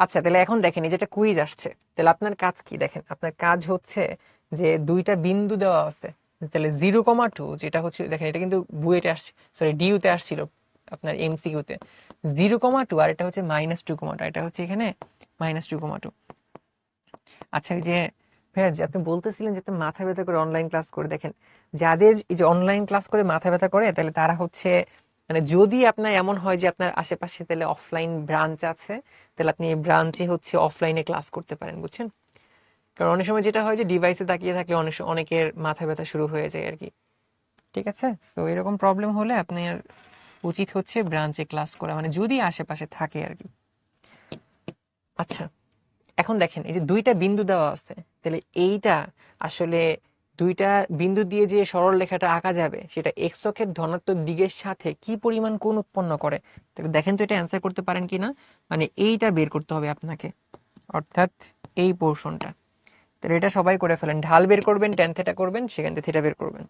আচ্ছা, তাহলে এখন দেখেন এই যেটা কুইজ আসছে, তাহলে আপনার কাজ কি দেখেন, আপনার কাজ হচ্ছে যে দুইটা বিন্দু দেওয়া আছে, তাহলে 0,2 যেটা হচ্ছে, দেখেন এটা কিন্তু বুয়েটে আসছে, সরি ডিইউতে আসছিল আপনার এমসিকিউতে, 0,2, আর এটা হচ্ছে -2,2, এটা হচ্ছে এখানে -2,2। আচ্ছা, এই যে ভাইয়া যে আপনি বলতেছিলেন যে আপনি মাথা ব্যথা করে অনলাইন ক্লাস করে, দেখেন যাদের এই যে অনলাইন ক্লাস করে মাথা ব্যথা করে তাহলে তারা হচ্ছে, মানে যদি আপনার এমন হয় যে আপনার আশেপাশে তাহলে অফলাইন ব্রাঞ্চ আছে, তাহলে আপনি এই ব্রাঞ্চে হচ্ছে অফলাইনে ক্লাস করতে পারেন, বুঝছেন? কারণ অনেক সময় যেটা হয় যে ডিভাইসে তাকিয়ে থাকলে অনেকের মাথা ব্যথা শুরু হয়ে যায় আর কি। ঠিক আছে, তো এরকম প্রবলেম হলে আপনার উচিত হচ্ছে ব্রাঞ্চে ক্লাস করা, মানে যদি আশেপাশে থাকে আর কি। আচ্ছা, এখন দেখেন এই যে দুইটা বিন্দু দেওয়া আছে, তাহলে এইটা আসলে দুইটা বিন্দু দিয়ে যে সরল রেখাটা আঁকা যাবে সেটা এক্স অক্ষের ধনাত্মক দিকের সাথে কি পরিমাণ কোণ উৎপন্ন করে। তাহলে দেখেন তো এটা অ্যান্সার করতে পারেন কিনা, মানে এইটা বের করতে হবে আপনাকে, অর্থাৎ এই পোর্শনটা। তাহলে এটা সবাই করে ফেলেন, ঢাল বের করবেন, ট্যান থিটা করবেন, সেখান থেকে থিটা বের করবেন।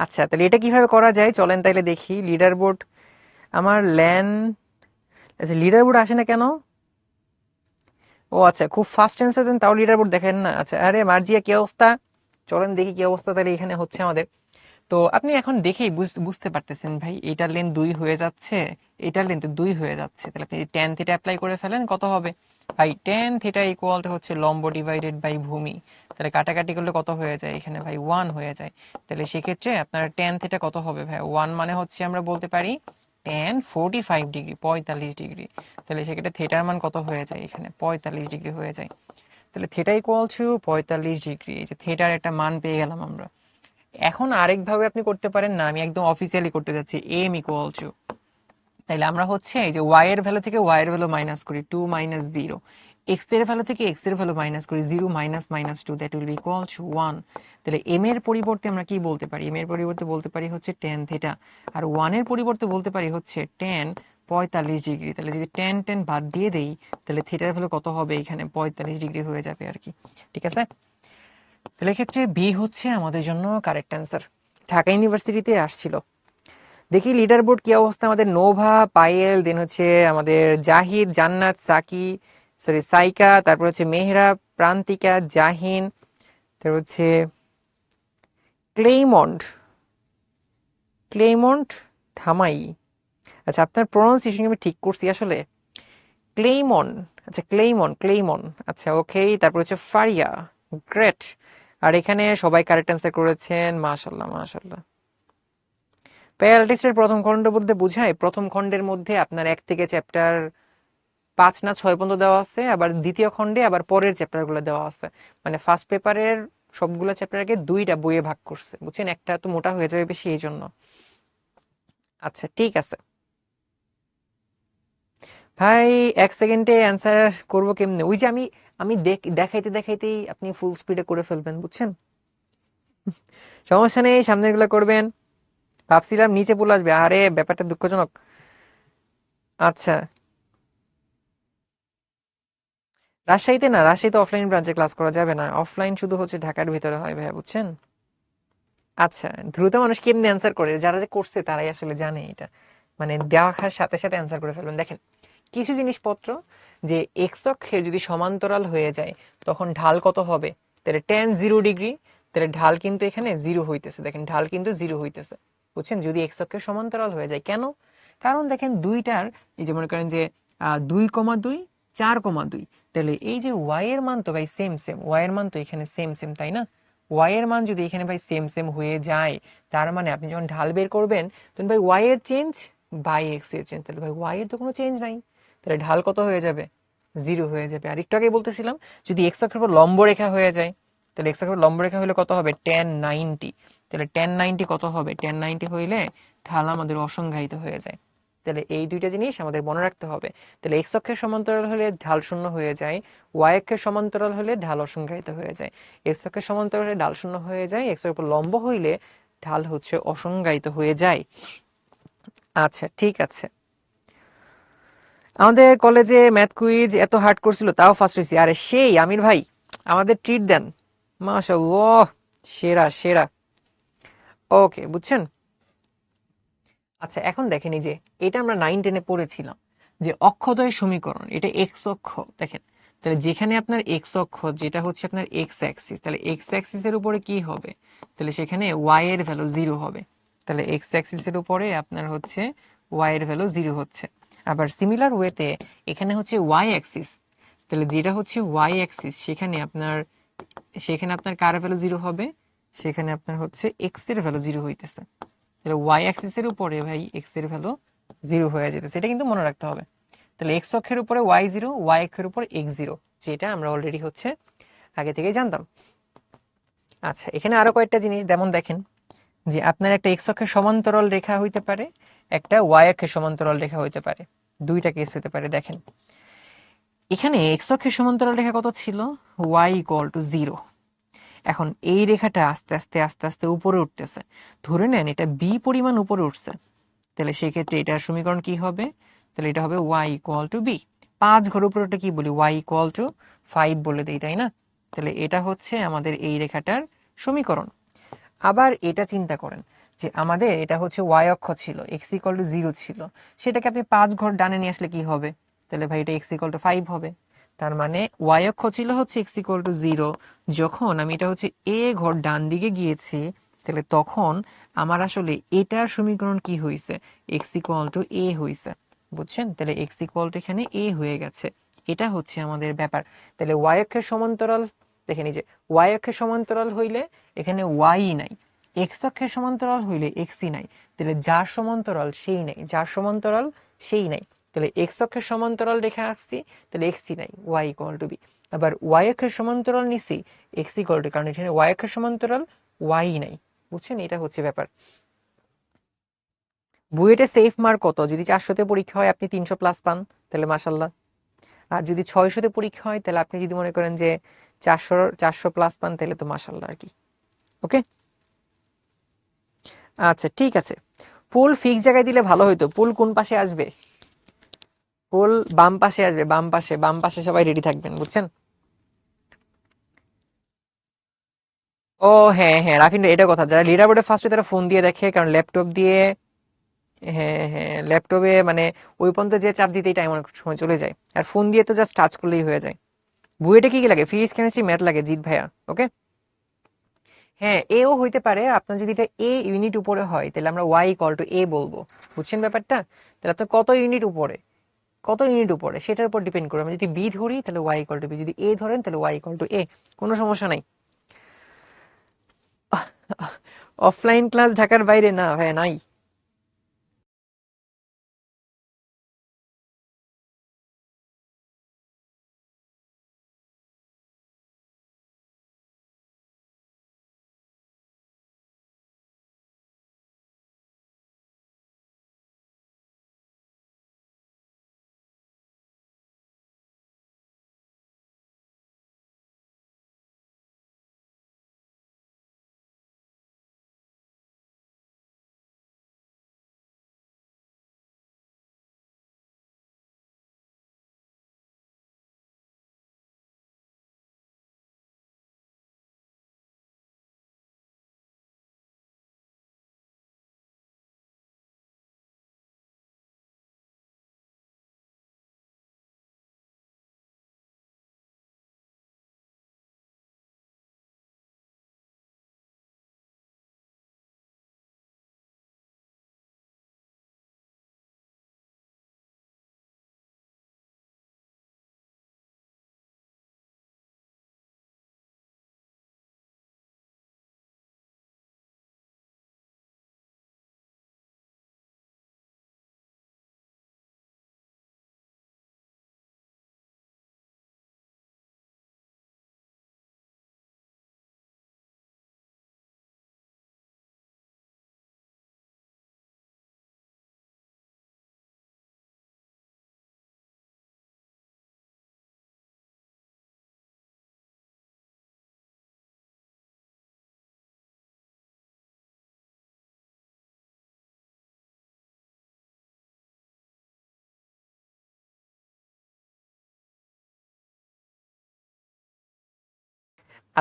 আচ্ছা, তাহলে এটা কিভাবে করা যায় চলেন তাইলে দেখি। লিডার বোর্ড আমার ল্যান, আচ্ছা লিডার বোর্ড আসে না কেন? ও আচ্ছা, খুব ফাস্ট অ্যান্সার দেন তাও লিডার বোর্ড দেখেন না। আচ্ছা, আরে মার্জিয়া কি অবস্থা, চলেন দেখি কি অবস্থা তাহলে এখানে হচ্ছে আমাদের। তো আপনি এখন দেখেই বুঝতে পারতেছেন ভাই, এটার লেন্থ 2 হয়ে যাচ্ছে, এটার লেন্থ 2 হয়ে যাচ্ছে, তাহলে আপনি ট্যান থিটা অ্যাপ্লাই করে ফেলেন, কত হবে ভাই, ট্যান থিটা ইকুয়াল টু হচ্ছে লম্ব ডিভাইডেড বাই ভূমি। তাহলে কাটাকাটি করলে কত হয়ে যায় এখানে ভাই, 1 হয়ে যায়। তাহলে সেক্ষেত্রে আপনার ট্যান থিটা কত হবে ভাই, 1 মানে হচ্ছে আমরা বলতে পারি ট্যান 45 ডিগ্রি, 45 ডিগ্রি। তাহলে সেক্ষেত্রে থিটার মান কত হয়ে যায় এখানে, 45 ডিগ্রি হয়ে যায়। তাহলে থিটা ইকুয়াল টু 45 ডিগ্রি, এই যে থিটার একটা মান পেয়ে গেলাম আমরা। এখন আরেকভাবে আপনি করতে পারেন, না আমি একদম অফিসিয়ালি করতে যাচ্ছি, এম ইকুয়াল টু, তাইলে আমরা হচ্ছে এই যে ওয়াই এর ভ্যালু থেকে ওয়াই এর ভ্যালু মাইনাস করি, 2 - 0, এক্স এর ভ্যালু থেকে এক্স এর ভ্যালু মাইনাস করি, 0 - -2, that will be equal to 1। তাহলে এম এর পরিবর্তে আমরা কি বলতে পারি, এম এর পরিবর্তে বলতে পারি হচ্ছে tan থিটা, আর 1 এর পরিবর্তে বলতে পারি হচ্ছে tan 45 ডিগ্রি। তাহলে যদি টেন টেন বাদ দিয়ে দেই তাহলে থিটার ভ্যালু কত হবে, এখানে 45 ডিগ্রি হয়ে যাবে আর কি। ঠিক আছে, তাহলে এক্ষেত্রে বি হচ্ছে আমাদের জন্য কারেক্ট অ্যান্সার। ঢাকা ইউনিভার্সিটিতে আসছিল। দেখি লিডার বোর্ড কি অবস্থা। আমাদের নোভা, পায়েল, দেন হচ্ছে আমাদের জাহিদ, জান্নাত, সাকি, সরি সাইকা, তারপর হচ্ছে মেহরা, প্রান্তিকা, জাহিন, তারপর হচ্ছে ক্লেইমন্ড, ক্লেইমন্ড ধামাই। আচ্ছা, আপনার প্রনাউন্সিয়েশন আমি ঠিক করছি আসলে? ক্লেইমন, আচ্ছা ক্লেইমন, ক্লেইমন, আচ্ছা ওকে। তারপর হচ্ছে ফারিয়া, গ্রেট। আর এখানে সবাই কারেক্ট অ্যান্সার করেছেন, মাশাল্লাহ মাশাল্লাহ। প্যারালাইসিসের প্রথম খণ্ড বলতে বোঝায় প্রথম খণ্ডের মধ্যে আপনার 1 থেকে চ্যাপ্টার 5 না 6 পর্যন্ত দেওয়া আছে, আবার দ্বিতীয় খণ্ডে আবার পরের চ্যাপ্টারগুলো দেওয়া আছে। মানে ফার্স্ট পেপারের সবগুলো চ্যাপ্টারকে 2টা বইয়ে ভাগ করছে, বুঝছেন? একটা তো মোটা হয়ে যাবে বেশি, এই জন্য। আচ্ছা ঠিক আছে ভাই, 1 সেকেন্ডে অ্যান্সার করবো কেমনে? ওই যে আমি আমি দেখাইতে দেখাইতেই আপনি ফুল স্পিডে করে ফেলবেন, বুঝছেন? সমস্যা নেই, সামনের গুলো করবেন। ভাবছিলাম নিচে পুল আসবে, আরে ব্যাপারটা দুঃখজনক। আচ্ছা, রাজশাহীতে না, রাজশাহীতে অফলাইন ব্রাঞ্চে ক্লাস করা যাবে না, অফলাইন শুধু হচ্ছে ঢাকার ভিতরে হয় ভাইয়া, বুঝছেন? আচ্ছা, দ্রুত মানুষ কেমনি অ্যান্সার করে, যারা যে করছে তারাই আসলে জানে এটা। মানে দেখার সাথে সাথে অ্যান্সার করে ফেলবেন। দেখেন, কিছু জিনিসপত্র যে এক্স অক্ষের যদি সমান্তরাল হয়ে যায় তখন ঢাল কত হবে? তাহলে টেন 0 ডিগ্রি, তাহলে ঢাল কিন্তু এখানে 0 হইতেছে। দেখেন ঢাল কিন্তু 0 হইতেছে, বুঝছেন? যদি এক্স অক্ষের সমান্তরাল হয়ে যায়। কেন? কারণ দেখেন দুইটার, এই যে মনে করেন যে 2,2, 4,2, তাহলে এই যে ওয়াই এর মান তো ভাই সেম সেম, ওয়াই এর মান তো এখানে সেম সেম, তাই না? ওয়াই এর মান যদি এখানে ভাই সেম সেম হয়ে যায়, তার মানে আপনি যখন ঢাল বের করবেন তখন ভাই ওয়াই এর চেঞ্জ বাই এক্স এর চেঞ্জ, তাহলে ভাই ওয়াই এর তো কোনো চেঞ্জ নাই, তাহলে ঢাল কত হয়ে যাবে? 0 হয়ে যাবে। আর একটু আগে বলতেছিলাম যদি এক্স অক্ষের উপর লম্ব রেখা হয়ে যায়, তাহলে এক্স অক্ষের উপর লম্ব রেখা হলে কত হবে? tan 90। তাহলে tan 90 কত হবে? tan 90 হইলে ঢাল আমাদের অসংজ্ঞায়িত হয়ে যায়। তাহলে এই দুইটা জিনিস আমাদের মনে রাখতে হবে। তাহলে এক্স অক্ষের সমান্তরাল হলে ঢাল শূন্য হয়ে যায়, ওয়াই অক্ষের সমান্তরাল হলে ঢাল অসংজ্ঞায়িত হয়ে যায়। এক্স অক্ষের সমান্তরাল হলে ঢাল শূন্য হয়ে যায়, এক্স এর উপর লম্ব হইলে ঢাল হচ্ছে অসংজ্ঞায়িত হয়ে যায়। আচ্ছা ঠিক আছে, আমাদের কলেজে ম্যাথ কুইজ এত হার্ড করছিল তাও ফার্স্ট হয়েছি। আরে সেই আমির ভাই, আমাদের ট্রিট দেন, মাশাআল্লাহ, সেরা সেরা। ওকে, বুঝছেন? আচ্ছা এখন দেখেন, এই যে এটা আমরা 9-10-এ পড়েছিলাম যে অক্ষদ্বয় সমীকরণ, এটা এক্স অক্ষ। দেখেন, তাহলে যেখানে আপনার এক্স অক্ষ যেটা হচ্ছে আপনার এক্স অ্যাক্সিস, তাহলে এক্স অ্যাক্সিসের উপরে কি হবে? তাহলে সেখানে ওয়াই এর ভ্যালু 0 হবে। তাহলে এক্স অ্যাক্সিসের উপরে আপনার হচ্ছে ওয়াই এর ভ্যালু 0 হচ্ছে। আবার সিমিলার ওয়েতে এখানে হচ্ছে ওয়াই অ্যাক্সিস, তাহলে যেটা হচ্ছে ওয়াই অ্যাক্সিস সেখানে আপনার কার ভ্যালু 0 হবে? সেখানে আপনার হচ্ছে এক্স এর ভ্যালু 0 হইতেছে। তাহলে ওয়াই অ্যাক্সিসের উপরে ভাই এক্স এর ভ্যালু 0 হয়ে যেতেছে, এটা কিন্তু মনে রাখতে হবে। তাহলে এক্স অক্ষের উপরে ওয়াই 0, ওয়াই অক্ষের উপর এক্স 0, যেটা আমরা অলরেডি হচ্ছে আগে থেকেই জানতাম। আচ্ছা, এখানে আরো কয়েকটা জিনিস যেমন দেখেন যে আপনার একটা এক্স অক্ষের সমান্তরাল রেখা হইতে পারে, একটা ওয়াই অক্ষের সমান্তরাল রেখা হইতে পারে, দুইটা কেস হইতে পারে। দেখেন এখানে এক্স অক্ষের সমান্তরাল রেখা কত ছিল? y = 0। এখন এই রেখাটা আস্তে আস্তে আস্তে আস্তে উপরে উঠতেছে, ধরে নেন এটা বি পরিমাণ উপরে উঠছে, তাহলে সেক্ষেত্রে এটার সমীকরণ কি হবে? তাহলে এটা হবে y = b। 5 ঘর উপরে ওটা কি বলি? y = 5 বলে দেই, তাই না? তাহলে এটা হচ্ছে আমাদের এই রেখাটার সমীকরণ। আবার এটা চিন্তা করেন যে আমাদের এটা হচ্ছে y অক্ষ ছিল, x = 0 ছিল, সেটাকে আপনি 5 ঘর ডানে নিয়ে আসলে কি হবে? তাহলে ভাই এটা x = 5 হবে। তার মানে y অক্ষ ছিল হচ্ছে x = 0, যখন আমি এটা হচ্ছে a ঘর ডান দিকে গিয়েছি, তাহলে তখন আমার আসলে এটার সমীকরণ কি হইছে? x = a হইছে, বুঝছেন? তাহলে এখানে a হয়ে গেছে। এটা হচ্ছে আমাদের ব্যাপার। তাহলে y অক্ষের সমান্তরাল, দেখেন এই যে y অক্ষের সমান্তরাল হইলে এখানে y নাই, x অক্ষের সমান্তরাল হইলে x নাই, তাহলে যার সমান্তরাল সেই নাই, যার সমান্তরাল সেই নাই। তাহলে x অক্ষের সমান্তরাল রেখা আসছি, তাহলে x নাই, y = b। আবার y অক্ষের সমান্তরাল নিছি, x = কারণ এখানে y অক্ষের সমান্তরাল y নাই, বুঝছেন? এটা হচ্ছে ব্যাপার। বুয়েটে সেফ মার্ক কত? যদি 400-তে পরীক্ষা হয় আপনি 300+ পান, তাহলে মাশাল্লাহ। আর যদি 600-তে পরীক্ষা হয়, তাহলে আপনি যদি মনে করেন যে 400+ পান, তাহলে তো মাশাল্লাহ আর কি। ওকে, আচ্ছা ঠিক আছে। পুল ফিক্স জায়গায় দিলে ভালো হইতো। পুল কোন পাশে আসবে? ফুল বাম পাশে আসবে, বাম পাশে, বাম পাশে সবাই রেডি থাকবেন, বুঝছেন? ও হ্যাঁ হ্যাঁ, রাফিন এটা কথা, যারা লিডার বোর্ডে ফার্স্টে তারা ফোন দিয়ে দেখে, কারণ ল্যাপটপ দিয়ে, হ্যাঁ হ্যাঁ, ল্যাপটপে মানে ওই পর্যন্ত যে চাপ দিতেই টাইম অনেক সময় চলে যায়, আর ফোন দিয়ে তো জাস্ট টাচ করলেই হয়ে যায়। বুয়েটে কি কি লাগে? ফিজিক্স, কেমিস্ট্রি, ম্যাথ লাগে জিৎ ভাইয়া। ওকে, হ্যাঁ এও হইতে পারে। আপনার যদি এটা এ ইউনিট উপরে হয় তাহলে আমরা ওয়াই ইকুয়াল টু এ বলবো, বুঝছেন ব্যাপারটা? তাহলে আপনার কত ইউনিট উপরে, কত ইউনিট উপরে সেটার উপর ডিপেন্ড করে। আমি যদি বি ধরি তাহলে ওয়াই ইকুয়াল টু বি, যদি এ ধরেন তাহলে ওয়াই ইকুয়াল টু এ, কোনো সমস্যা নাই। অফলাইন ক্লাস ঢাকার বাইরে না ভাই, নাই।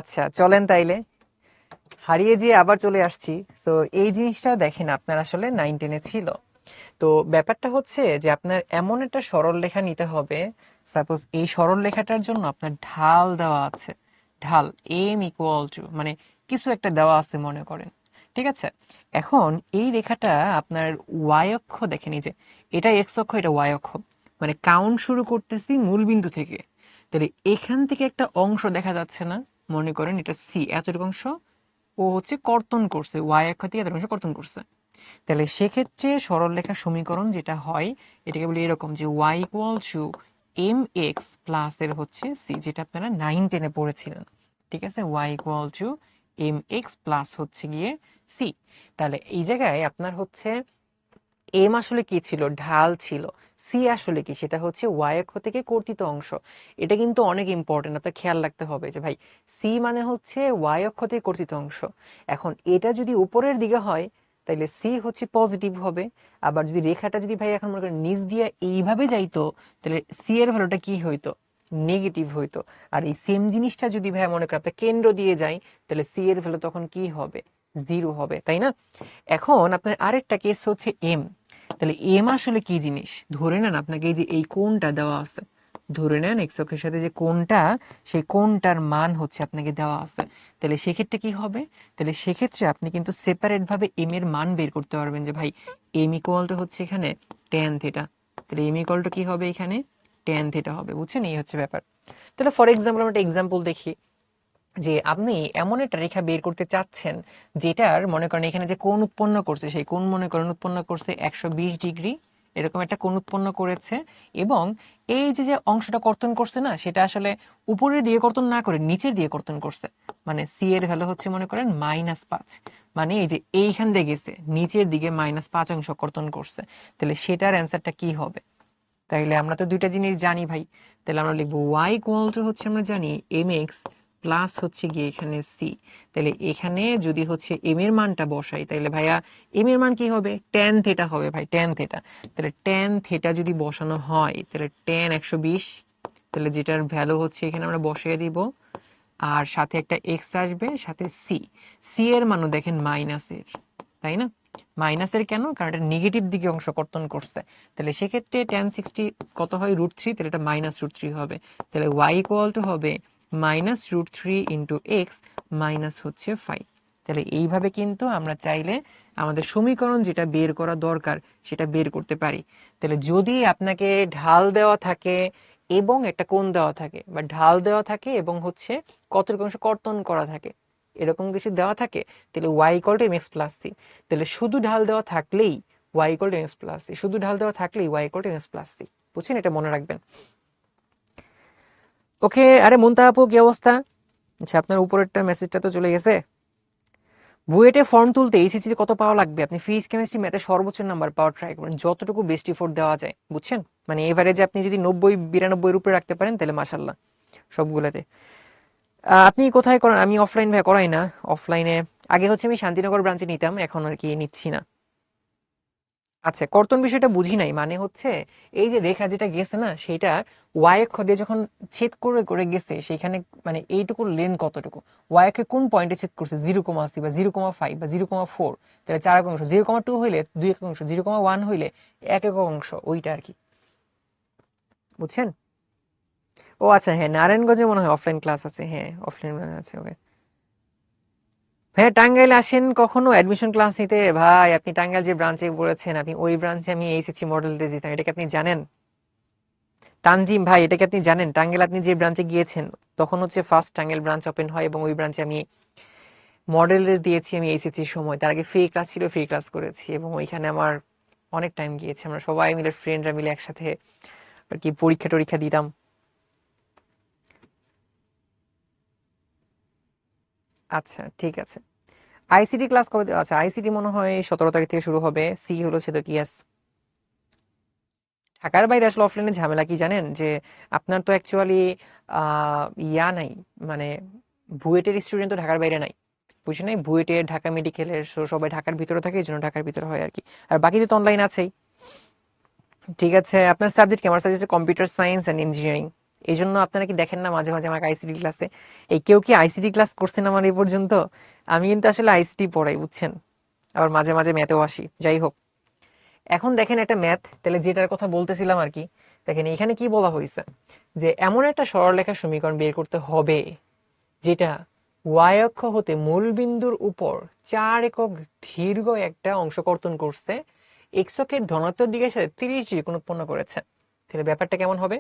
আচ্ছা চলেন তাইলে, হারিয়ে যেয়ে আবার চলে আসছি। তো এই জিনিসটা দেখেন আপনার আসলে 9-10-এ ছিল। তো ব্যাপারটা হচ্ছে যে আপনার এমন একটা সরল রেখা নিতে হবে। সাপোজ এই সরল রেখাটার জন্য আপনার ঢাল দেওয়া আছে, ঢাল এম ইকুয়াল টু মানে কিছু একটা দেওয়া আছে মনে করেন, ঠিক আছে? এখন এই রেখাটা আপনার ওয়াই অক্ষ দেখেন, এই যে এটা এক্স অক্ষ, এটা ওয়াই অক্ষ, মানে কাউন্ট শুরু করতেছি মূল বিন্দু থেকে। তাহলে এখান থেকে একটা অংশ দেখা যাচ্ছে না, মনে করেন এটা সি, এতটুকু অংশ ও হচ্ছে কর্তন করছে, ওয়াই অক্ষ থেকে এতটুকু অংশ কর্তন করছে। তাহলে সেক্ষেত্রে সরলরেখার সমীকরণ যেটা হয় এটাকে বলি এরকম, যে Y equal to M x plus এর হচ্ছে সি, যেটা আপনারা 9-10-এ পড়েছিলেন, ঠিক আছে? Y equal to M x plus হচ্ছে গিয়ে সি। তাহলে এই জায়গায় আপনার হচ্ছে এম আসলে কি ছিল? ঢাল ছিল। সি আসলে কি? সেটা হচ্ছে ওয়াই অক্ষ থেকে কর্তিত অংশ। এটা কিন্তু অনেক ইম্পর্টেন্ট, আপনার খেয়াল রাখতে হবে যে ভাই সি মানে হচ্ছে ওয়াই অক্ষ থেকে কর্তিত অংশ। এখন এটা যদি উপরের দিকে হয় তাহলে সি হচ্ছে পজিটিভ হবে। আবার যদি রেখাটা যদি ভাই এখন মনে করেন নিচ দিয়ে এইভাবে যাইতো তাহলে সি এর ভ্যালুটা কি হইতো? নেগেটিভ হইতো। আর এই সেম জিনিসটা যদি ভাই মনে করেন আপনার কেন্দ্র দিয়ে যায় তাহলে সি এর ভ্যালু তখন কি হবে? জিরো হবে, তাই না? এখন আপনার আরেকটা কেস হচ্ছে এম। তাহলে এম আসলে কি জিনিস? ধরে নেন আপনাকে এই যে এই কোণটা দেওয়া আছে, ধরে নেন এক্স অক্ষের সাথে যে কোণটা, সেই কোণটার মান হচ্ছে আপনাকে দেওয়া আছে। তাহলে সেক্ষেত্রে কি হবে? তাহলে সেক্ষেত্রে আপনি কিন্তু সেপারেট ভাবে এম এর মান বের করতে পারবেন, যে ভাই এম ইকুয়াল টু হচ্ছে এখানে ট্যান থিটা। তাহলে এম ইকুয়াল টু কি হবে এখানে? ট্যান থিটা হবে, বুঝছেন? এই হচ্ছে ব্যাপার। তাহলে ফর এক্সাম্পল আমরা একটা এক্সাম্পল দেখি, যে আপনি এমন একটা রেখা বের করতে চাচ্ছেন যেটার মনে করেন এখানে যে কোণ উৎপন্ন করছে সেই কোণ মনে করেন উৎপন্ন করছে 120 ডিগ্রি, এরকম একটা কোণ উৎপন্ন করেছে। এবং এই যে যে অংশটা কর্তন করছে না, সেটা আসলে উপরের দিকে কর্তন না করে নিচের দিকে কর্তন করছে। মানে সি এর ভ্যালু হচ্ছে মনে করেন -5, মানে এই যে এইখান দিয়ে গেছে নিচের দিকে -5 অংশ কর্তন করছে। তাহলে সেটার অ্যান্সারটা কি হবে? তাইলে আমরা তো দুইটা জিনিস জানি ভাই। তাহলে আমরা লিখবো ওয়াই ইকুয়াল টু হচ্ছে আমরা জানি এম এক্স প্লাস হচ্ছে গিয়ে এখানে সি। তাহলে এখানে যদি হচ্ছে এম এর মানটা বসাই তাহলে ভাইয়া এম এর মান কি হবে, ট্যান থেটা হবে ভাই, ট্যান থেটা। তাহলে ট্যান থেটা যদি বসানো হয় তাহলে ট্যান 120, তাহলে যেটার ভ্যালু হচ্ছে এখানে আমরা বসিয়ে দিব, আর সাথে একটা এক্স আসবে, সাথে সি। সি এর মানও দেখেন মাইনাসের, তাই না? মাইনাসের কেন, কারণ এটা নেগেটিভ দিকে অংশ কর্তন করছে। তাহলে সেক্ষেত্রে ট্যান 60 কত হয়, √3, তাহলে এটা -√3 হবে। তাহলে ওয়াই ইকুয়াল টু হবে -√3 ইন্টু এক্স মাইনাস হচ্ছে 5। তাহলে এইভাবে কিন্তু আমরা চাইলে আমাদের সমীকরণ যেটা বের করা দরকার সেটা বের করতে পারি। তাহলে যদি আপনাকে ঢাল দেওয়া থাকে এবং একটা কোণ দেওয়া থাকে, বা ঢাল দেওয়া থাকে এবং হচ্ছে কতটুকু অংশ কর্তন করা থাকে, এরকম কিছু দেওয়া থাকে, তাহলে y equal to mx plus c. তাহলে শুধু ঢাল দেওয়া থাকলেই y equal to mx plus c, শুধু ঢাল দেওয়া থাকলেই y equal to mx plus c. বুঝছেন, এটা মনে রাখবেন। ওকে, আরে মুনতাহা আপু কি অবস্থা? আচ্ছা, আপনার উপরেরটা মেসেজটা তো চলে গেছে। বুয়েটে ফর্ম তুলতে এইচএসসি কত পাওয়া লাগবে? আপনি ফিজিক্স কেমিস্ট্রি ম্যাথে সর্বোচ্চ নাম্বার পাওয়ার ট্রাই করবেন, যতটুকু বেস্ট এফোর্ট দেওয়া যায়, বুঝছেন? মানে এভারেজে আপনি যদি 90-92 উপরে রাখতে পারেন তাহলে মাশাল্লাহ সবগুলোতে। আপনি কোথায় করেন? আমি অফলাইন ভাই করাই না। অফলাইনে আগে হচ্ছে আমি শান্তিনগর ব্রাঞ্চে নিতাম, এখন আর কি নিচ্ছি না। আচ্ছা, কর্তন বিষয়টা বুঝি নাই, মানে হচ্ছে এই যে রেখা যেটা গেছে না, সেটা ওয়াই অক্ষ দিয়ে যখন ছেদ করে করে গেছে সেখানে, মানে এইটুকু লেন কতটুকু, ওয়াই অক্ষে কোন পয়েন্টে ছেদ করছে, 0,80 বা 0,5 বা 0,4, তাহলে 4 একক অংশ, 0,2 হইলে 2 একক অংশ, 0,1 হইলে 1 একক অংশ, ওইটা আর কি। বুঝছেন? ও আচ্ছা, হ্যাঁ নারায়ণগঞ্জে মনে হয় অফলাইন ক্লাস আছে, হ্যাঁ অফলাইন আছে, ওকে। হ্যাঁ, টাঙ্গাইলে আসেন কখনো অ্যাডমিশন ক্লাস নিতে। ভাই আপনি টাঙ্গাইল যে ব্রাঞ্চে পড়েছেন, আপনি ওই ব্রাঞ্চে আমি এসেছি মডেল টেস্ট দিতাম, এটা কি আপনি জানেন? তানজিম ভাই, এটা কি আপনি জানেন? টাঙ্গাইল আপনি যে ব্রাঞ্চে গিয়েছেন তখন হচ্ছে ফার্স্ট টাঙ্গাইল ব্রাঞ্চ ওপেন হয়, এবং ওই ব্রাঞ্চে আমি মডেল টেস্ট দিয়েছি আমি এসেছি সময়। তার আগে ফ্রি ক্লাস ছিল, ফ্রি ক্লাস করেছি, এবং ওইখানে আমার অনেক টাইম গিয়েছে। আমরা সবাই মিলে, ফ্রেন্ডরা মিলে একসাথে আর কি পরীক্ষা টরীক্ষা দিতাম। আচ্ছা ঠিক আছে। আইসিটি ক্লাস কবে আচ্ছা, আইসিটি মনে হয় 17 তারিখ থেকে শুরু হবে। সি হলো ছেদকিয়াস। ঢাকার বাইরে আসলে অফলাইনে ঝামেলা কি জানেন, যে আপনার তো অ্যাকচুয়ালি ইয়া নাই, মানে বুয়েটের স্টুডেন্ট তো ঢাকার বাইরে নাই, বুঝছেন? নাই বুয়েটের, ঢাকা মেডিকেলের, সবাই ঢাকার ভিতরে থাকে, এই জন্য ঢাকার ভিতরে হয় আর কি। আর বাকি তো অনলাইন আছেই। ঠিক আছে, আপনার সাবজেক্ট কি? আমার subject computer science and engineering. এই জন্য আপনারা কি দেখেন না মাঝে মাঝে আমাকে আইসিটি ক্লাসে? এই কেউ কি আইসিটি ক্লাস করছেন আমার এই পর্যন্ত? আমি কিন্তু আসলে আইসিটি পড়াই, বুঝছেন? আবার মাঝে মাঝে ম্যাথেও আসি, যাই হোক। এখন দেখেন একটা ম্যাথ, তাহলে যেটার কথা বলতেছিলাম আর কি। দেখেন এখানে কি বলা হয়েছে, যে এমন একটা সরলরেখা সমীকরণ বের করতে হবে যেটা ওয়াই অক্ষ হতে মূল বিন্দুর উপর 4 একক দীর্ঘ একটা অংশ কর্তন করছে, এক্স অক্ষের ধনাত্মক দিকের সাথে 30 ডিগ্রি কোণ উৎপন্ন করেছে। তাহলে ব্যাপারটা কেমন হবে?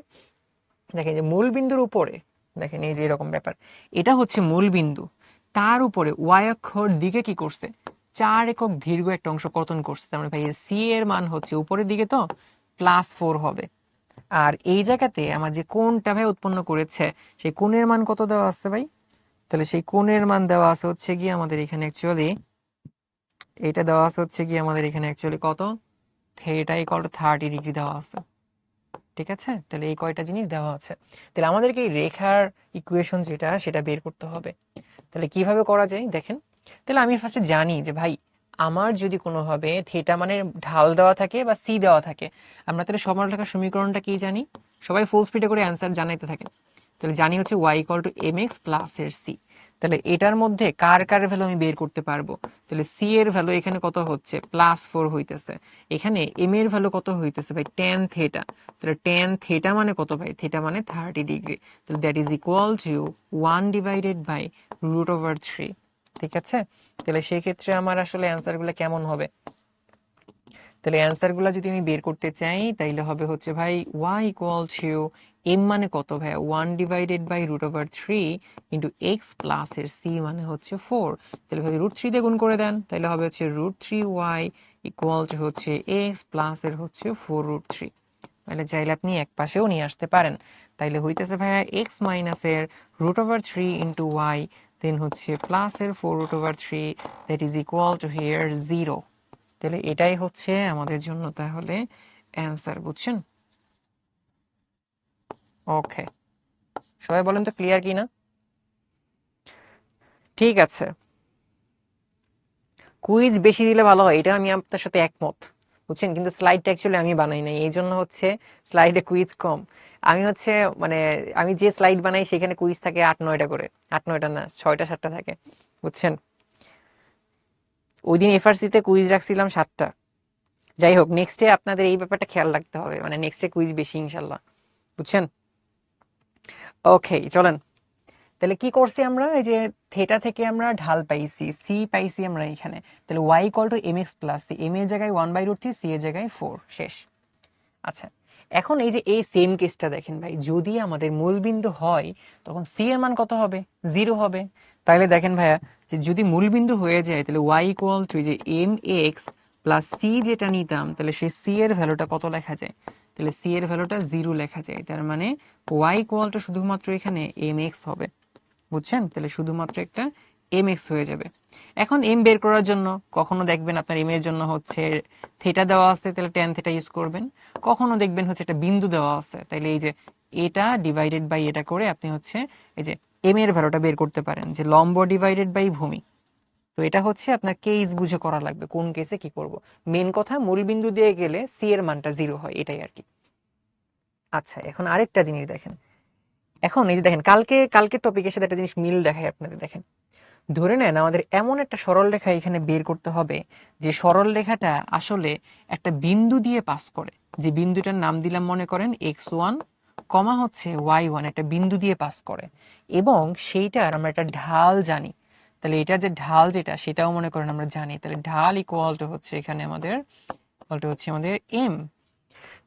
দেখেন যে মূল বিন্দুর উপরে, দেখেন এই যে এরকম ব্যাপার, এটা হচ্ছে মূল বিন্দু, তার উপরে ওয়াই অক্ষর দিকে কি করছে, 4 একক দীর্ঘ একটা অংশ কর্তন করছে। তার মানে ভাই সি এর মান হচ্ছে উপরের দিকে তো +4 হবে। আর এই জায়গাতে আমার যে কোণটা ভাই উৎপন্ন করেছে, সেই কোণের মান কত দেওয়া আছে ভাই? তাহলে সেই কোণের মান দেওয়া আছে হচ্ছে গিয়ে আমাদের এখানে অ্যাকচুয়ালি, এটা দেওয়া আছে হচ্ছে গিয়ে আমাদের এখানে অ্যাকচুয়ালি কত, থিটা ইকুয়াল টু 30 ডিগ্রি দেওয়া আছে। ঠিক আছে, তাহলে এই কয়টা জিনিস দেওয়া আছে। তাহলে আমাদেরকে এই রেখার ইকুয়েশন যেটা, সেটা বের করতে হবে। তাহলে কিভাবে করা যায় দেখেন। তাহলে আমি ফার্স্টে জানি যে ভাই আমার যদি কোনোভাবে থিটা মানে ঢাল দেওয়া থাকে বা সি দেওয়া থাকে, আমরা তাহলে সরলরেখার সমীকরণটা কি জানি? সবাই ফুল স্পিডে করে অ্যান্সার জানাইতে থাকে। তাহলে জানি হচ্ছে y equal to M x plus এর সি। তাহলে এটার মধ্যে কার কার ভ্যালু আমি বের করতে পারবো? তাহলে সি এর ভ্যালু এখানে কত হচ্ছে, +4 হইতেছে। এখানে এম এর ভ্যালু কত হইতেছে ভাই, ট্যান থেটা। তাহলে ট্যান থেটা মানে কত ভাই? থেটা মানে 30 ডিগ্রি। তাহলে দ্যাট ইজ ইকুয়াল টু 1/√3। ঠিক আছে, তাহলে সেই ক্ষেত্রে আমার আসলে অ্যান্সার গুলো কেমন হবে? তাহলে অ্যান্সার গুলা যদি আমি বের করতে চাই তাইলে হবে হচ্ছে ভাই y ইকুয়াল টু এম মানে কত ভাই, 1/√3 ইন্টু এক্স প্লাস এর সি মানে হচ্ছে 4। তাহলে ভাই √3 দিয়ে গুণ করে দেন, তাহলে হবে হচ্ছে √3y ইকুয়াল টু হচ্ছে এক্স প্লাস এর হচ্ছে 4√3। তাহলে চাইলে আপনি এক পাশেও নিয়ে আসতে পারেন। তাইলে হইতেছে ভাইয়া এক্স মাইনাস এর √3 ইন্টু ওয়াই, দেন হচ্ছে প্লাস এর 4√3, that is equal to here 0। তাহলে এটাই হচ্ছে আমাদের জন্য তাহলে অ্যান্সার, বুঝছেন? ওকে, সবাই বলেন তো ক্লিয়ার কি না? ঠিক আছে, কুইজ বেশি দিলে ভালো হয়, এটা আমি আপনার সাথে একমত, বুঝছেন, কিন্তু স্লাইডটা অ্যাকচুয়ালি আমি বানাই নাই, এই জন্য হচ্ছে স্লাইডে কুইজ কম। আমি হচ্ছে মানে আমি যে স্লাইড বানাই সেখানে কুইজ থাকে 8-9টা করে, 8-9টা না, 6টা-7টা থাকে, বুঝছেন। ওই দিন এফআরসিতে কুইজ রাখছিলাম 7টা। যাই হোক, নেক্সটে আপনাদের এই ব্যাপারটা খেয়াল রাখতে হবে, মানে নেক্সটে কুইজ বেশি ইনশাল্লাহ, বুঝছেন। ওকে চলেন, তাহলে কি করছি আমরা, এই যে থেটা থেকে আমরা ঢাল পাইছি, সি পাইছি আমরা এখানে, তাহলে y equal to M x plus c, m এর জায়গায় 1/√3, সি এর জায়গায় 4, শেষ। আচ্ছা, এখন এই যে এই সেম কেসটা দেখেন ভাই, যদি আমাদের মূলবিন্দু হয় তখন সি এর মান কত হবে, 0 হবে। তাহলে দেখেন ভাইয়া, যে যদি মূলবিন্দু হয়ে যায় তাহলে ওয়াই ইকুয়াল টু যে এম এক্স প্লাস সি যেটা নিতাম, তাহলে সেই সি এর ভ্যালুটা কত লেখা যায়, তাহলে সি এর ভ্যালুটা 0 লেখা যায়। তার মানে ওয়াই ইকুয়াল টু শুধুমাত্র এখানে এম এক্স হবে, বুঝছেন, তাহলে শুধুমাত্র একটা এম এক্স হয়ে যাবে। এখন এম বের করার জন্য কখনো দেখবেন আপনার এম এর জন্য হচ্ছে থেটা দেওয়া আছে, তাহলে ট্যান থেটা ইউজ করবেন। কখনো দেখবেন হচ্ছে একটা বিন্দু দেওয়া আছে, তাইলে এই যে এটা ডিভাইডেড বাই এটা করে আপনি হচ্ছে এই যে এম এর ভ্যালুটা বের করতে পারেন, যে লম্ব ডিভাইডেড বাই ভূমি। তো এটা হচ্ছে আপনার কেস বুঝে করা লাগবে, কোন কেসে কি করব। মেন কথা, মূল বিন্দু দিয়ে গেলে সি এর মানটা 0 হয়, এটাই আর কি। আচ্ছা, এখন আরেকটা জিনিস দেখেন, এখন এই যে দেখেন কালকে টপিকের সাথে একটা জিনিস মিল দেখায় আপনাদের, দেখেন, ধরে নেন আমাদের এমন একটা সরল রেখা এখানে বের করতে হবে, যে সরল রেখাটা আসলে একটা বিন্দু দিয়ে পাস করে, যে বিন্দুটার নাম দিলাম মনে করেন x1, কমা হচ্ছে y1, একটা বিন্দু দিয়ে পাস করে, এবং সেইটার আমরা একটা ঢাল জানি। তাহলে এটার যে ঢাল যেটা সেটাও মনে করেন আমরা জানি, তাহলে ঢাল ইকুয়াল টু হচ্ছে এখানে আমাদের m।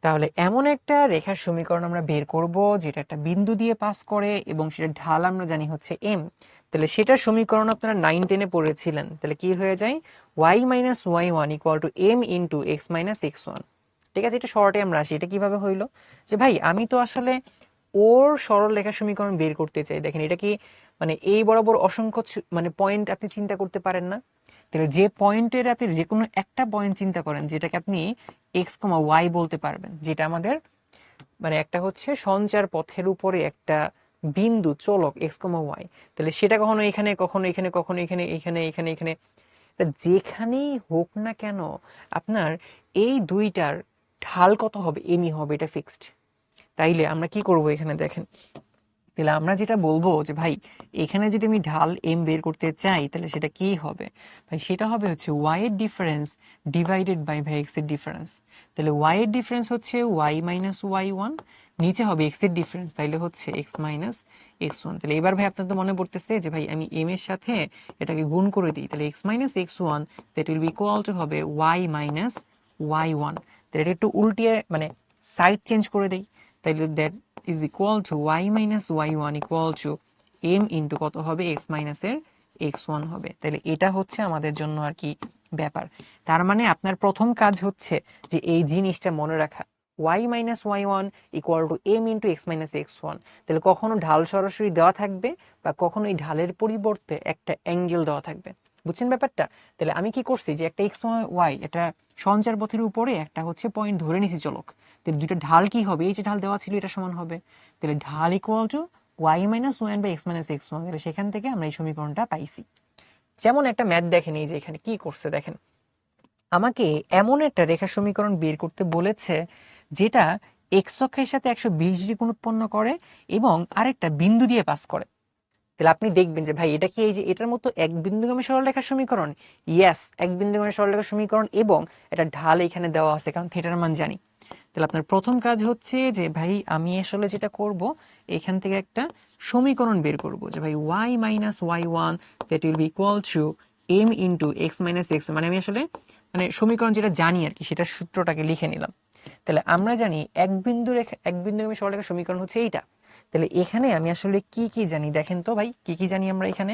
তাহলে এমন একটা রেখার সমীকরণ আমরা বের করব যেটা একটা বিন্দু দিয়ে পাস করে এবং সেটা ঢাল আমরা জানি হচ্ছে m। তাহলে সেটার সমীকরণ আপনারা 9-10-এ পড়েছিলেন, তাহলে কি হয়ে যায়, y minus y one equal to m into x minus x one. ঠিক আছে, এটা শর্টে আমরা আসি, এটা কিভাবে হইলো, যে ভাই আমি তো আসলে ওর সরল রেখার সমীকরণ বের করতে চাই। দেখেন এটা কি, মানে এই বরাবর অসংখ্য মানে পয়েন্ট আপনি চিন্তা করতে পারেন না, তাহলে যে পয়েন্টের আপনি যে কোনো একটা পয়েন্ট চিন্তা করেন যেটাকে আপনি এক্স কমা ওয়াই বলতে পারবেন, যেটা আমাদের মানে একটা হচ্ছে সঞ্চার পথের উপরে একটা বিন্দু চলক এক্স কমা ওয়াই, তাহলে সেটা কখনো এখানে, কখনো এখানে, কখনো এখানে, এখানে এখানে এখানে, যেখানেই হোক না কেন আপনার এই দুইটার ঢাল কত হবে, এমই হবে, এটা ফিক্সড। তাইলে আমরা কি করব এখানে দেখেন, তাহলে আমরা যেটা বলবো যে ভাই এখানে যদি আমি ঢাল এম বের করতে চাই তাহলে সেটা কি হবে, ভাই সেটা হবে হচ্ছে ওয়াই এর ডিফারেন্স ডিভাইডেড বাই ভাই এক্স এর ডিফারেন্স। তাহলে ওয়াই এর ডিফারেন্স হচ্ছে ওয়াই মাইনাস ওয়াই ওয়ান, নিচে হবে এক্স এর ডিফারেন্স, তাইলে হচ্ছে এক্স মাইনাস এক্স ওয়ান। তাহলে এবার ভাই আপনার তো মনে পড়তেছে যে ভাই আমি এম এর সাথে এটাকে গুণ করে দিই, তাহলে x minus x one that will be equal two হবে ওয়াই মাইনাস ওয়াই ওয়ান। তাহলে এটা একটু উল্টিয়ে মানে সাইড চেঞ্জ করে দেই, তাইলে that is equal to y minus y1 equal to m into কত হবে x minus এর x1 হবে। তাহলে এটা হচ্ছে আমাদের জন্য আর কি ব্যাপার। তার মানে আপনার প্রথম কাজ হচ্ছে যে এই জিনিসটা মনে রাখা, y minus y1 equal to m into x minus x1। তাহলে কখনো ঢাল সরাসরি দেওয়া থাকবে বা কখনো এই ঢালের পরিবর্তে একটা অ্যাঙ্গেল দেওয়া থাকবে, বুঝছেন ব্যাপারটা। তাহলে আমি কি করছি যে একটা x y এটা সঞ্চার পথের উপরে একটা হচ্ছে পয়েন্ট ধরে নিছি চলক, তাহলে দুইটা ঢাল কি হবে, এই যে ঢাল দেওয়া ছিল এটা সমান হবে, তাহলে ঢাল equal to y minus one by x minus x one. তাহলে সেখান থেকে আমরা এই সমীকরণটা পাইছি। যেমন একটা ম্যাথ দেখেন, এই যে এখানে কি করছে দেখেন, আমাকে এমন একটা রেখা সমীকরণ বের করতে বলেছে যেটা এক্স অক্ষের সাথে 120 ডিগ্রি কোণ উৎপন্ন করে এবং আরেকটা বিন্দু দিয়ে পাস করে। তাহলে আপনি দেখবেন যে ভাই এটা কি এই যে এটার মতো এক বিন্দুগামী সরলরেখার সমীকরণ, ইয়েস এক বিন্দুগামী সরলরেখার সমীকরণ, এবং এটা ঢাল এখানে দেওয়া আছে কারণ থিটার মান জানি। তাহলে আপনার প্রথম কাজ হচ্ছে যে ভাই আমি আসলে যেটা করব এখান থেকে একটা সমীকরণ বের করব, যে ভাই y minus y one that will be equal to m into x minus x, মানে আমি আসলে মানে সমীকরণ যেটা জানি আর কি সেটার সূত্রটাকে লিখে নিলাম। তাহলে আমরা জানি এক বিন্দুগামী সরলরেখার সমীকরণ হচ্ছে এইটা। তাহলে এখানে আমি আসলে কি কি জানি দেখেন তো ভাই, কি কি জানি আমরা এখানে,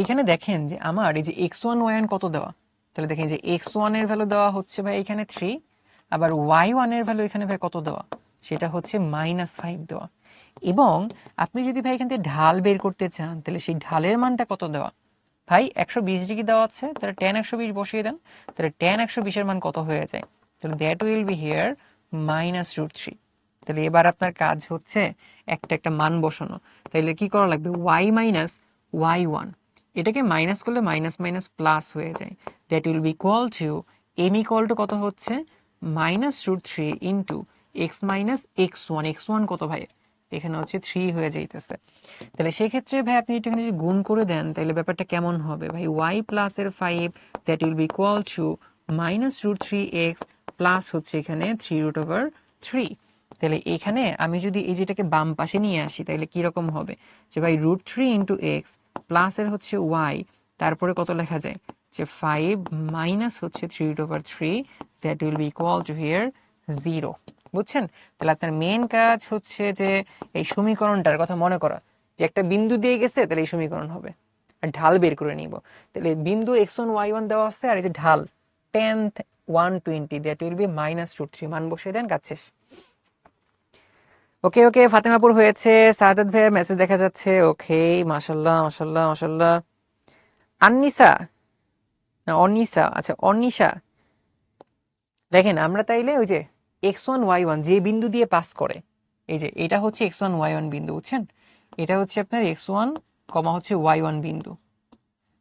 এখানে দেখেন যে আমার এই যে x1 y1 কত দেওয়া, তাহলে দেখেন যে x1 এর ভ্যালু দেওয়া হচ্ছে ভাই এখানে 3, আবার y1 এর ভ্যালু এখানে ভাই কত দেওয়া, সেটা হচ্ছে -5 দেওয়া। এবং আপনি যদি ভাই এখান থেকে ঢাল বের করতে চান তাহলে সেই ঢালের মানটা কত দেওয়া, ভাই 120 ডিগ্রি দেওয়া আছে, তাহলে tan 120 বসিয়ে দেন, তাহলে tan 120 এর মান কত হয়ে যায়, তাহলে দ্যাট উইল বি হিয়ার -√3। তাহলে এবার আপনার কাজ হচ্ছে একটা একটা মান বসানো, তাহলে কি করা লাগবে, y মাইনাস y1, এটাকে মাইনাস করলে মাইনাস মাইনাস প্লাস হয়ে যায়, that will be equal to m equal to কত হচ্ছে -√3 into x minus x one কত ভাই, এখানে হচ্ছে 3 হয়ে যাইতেছে। তাহলে সেক্ষেত্রে ভাই আপনি এটা যদি গুণ করে দেন তাহলে ব্যাপারটা কেমন হবে ভাই, y প্লাস এর 5 that will be equal two -√3x plus হচ্ছে এখানে 3√3। তাহলে এখানে আমি যদি এই যেটাকে বাম পাশে নিয়ে আসি তাহলে কি রকম হবে, যে ভাই √3 ইন্টু এক্স প্লাস এর হচ্ছে y, তারপরে কত লেখা যায় যে 5 মাইনাস হচ্ছে 3/3 that will be equal to here 0। বুঝছেন? তাহলে আপনার মেন কাজ হচ্ছে যে এই সমীকরণটার কথা মনে করা, যে একটা বিন্দু দিয়ে গেছে তাহলে এই সমীকরণ হবে, আর ঢাল বের করে নিব। তাহলে বিন্দু x1 y1 দেওয়া আছে, আর এই যে ঢাল 10 120 দ্যাট উইল বি -√3, মান বসিয়ে দেন, কাজ শেষ। ওকে ওকে, ফাতেমাপুর হয়েছে, সাদাত ভাইয়ের মেসেজ দেখা যাচ্ছে, ওকে মাশাআল্লাহ মাশাআল্লাহ মাশাআল্লাহ। আননিসা না অনিসা, আচ্ছা অনিশা, দেখেন আমরা তাইলে ওই যে x1 y1 যে বিন্দু দিয়ে পাস করে, এই যে এটা হচ্ছে x1 y1 বিন্দু, বুঝছেন? এটা হচ্ছে আপনার x1 কমা হচ্ছে y1 বিন্দু,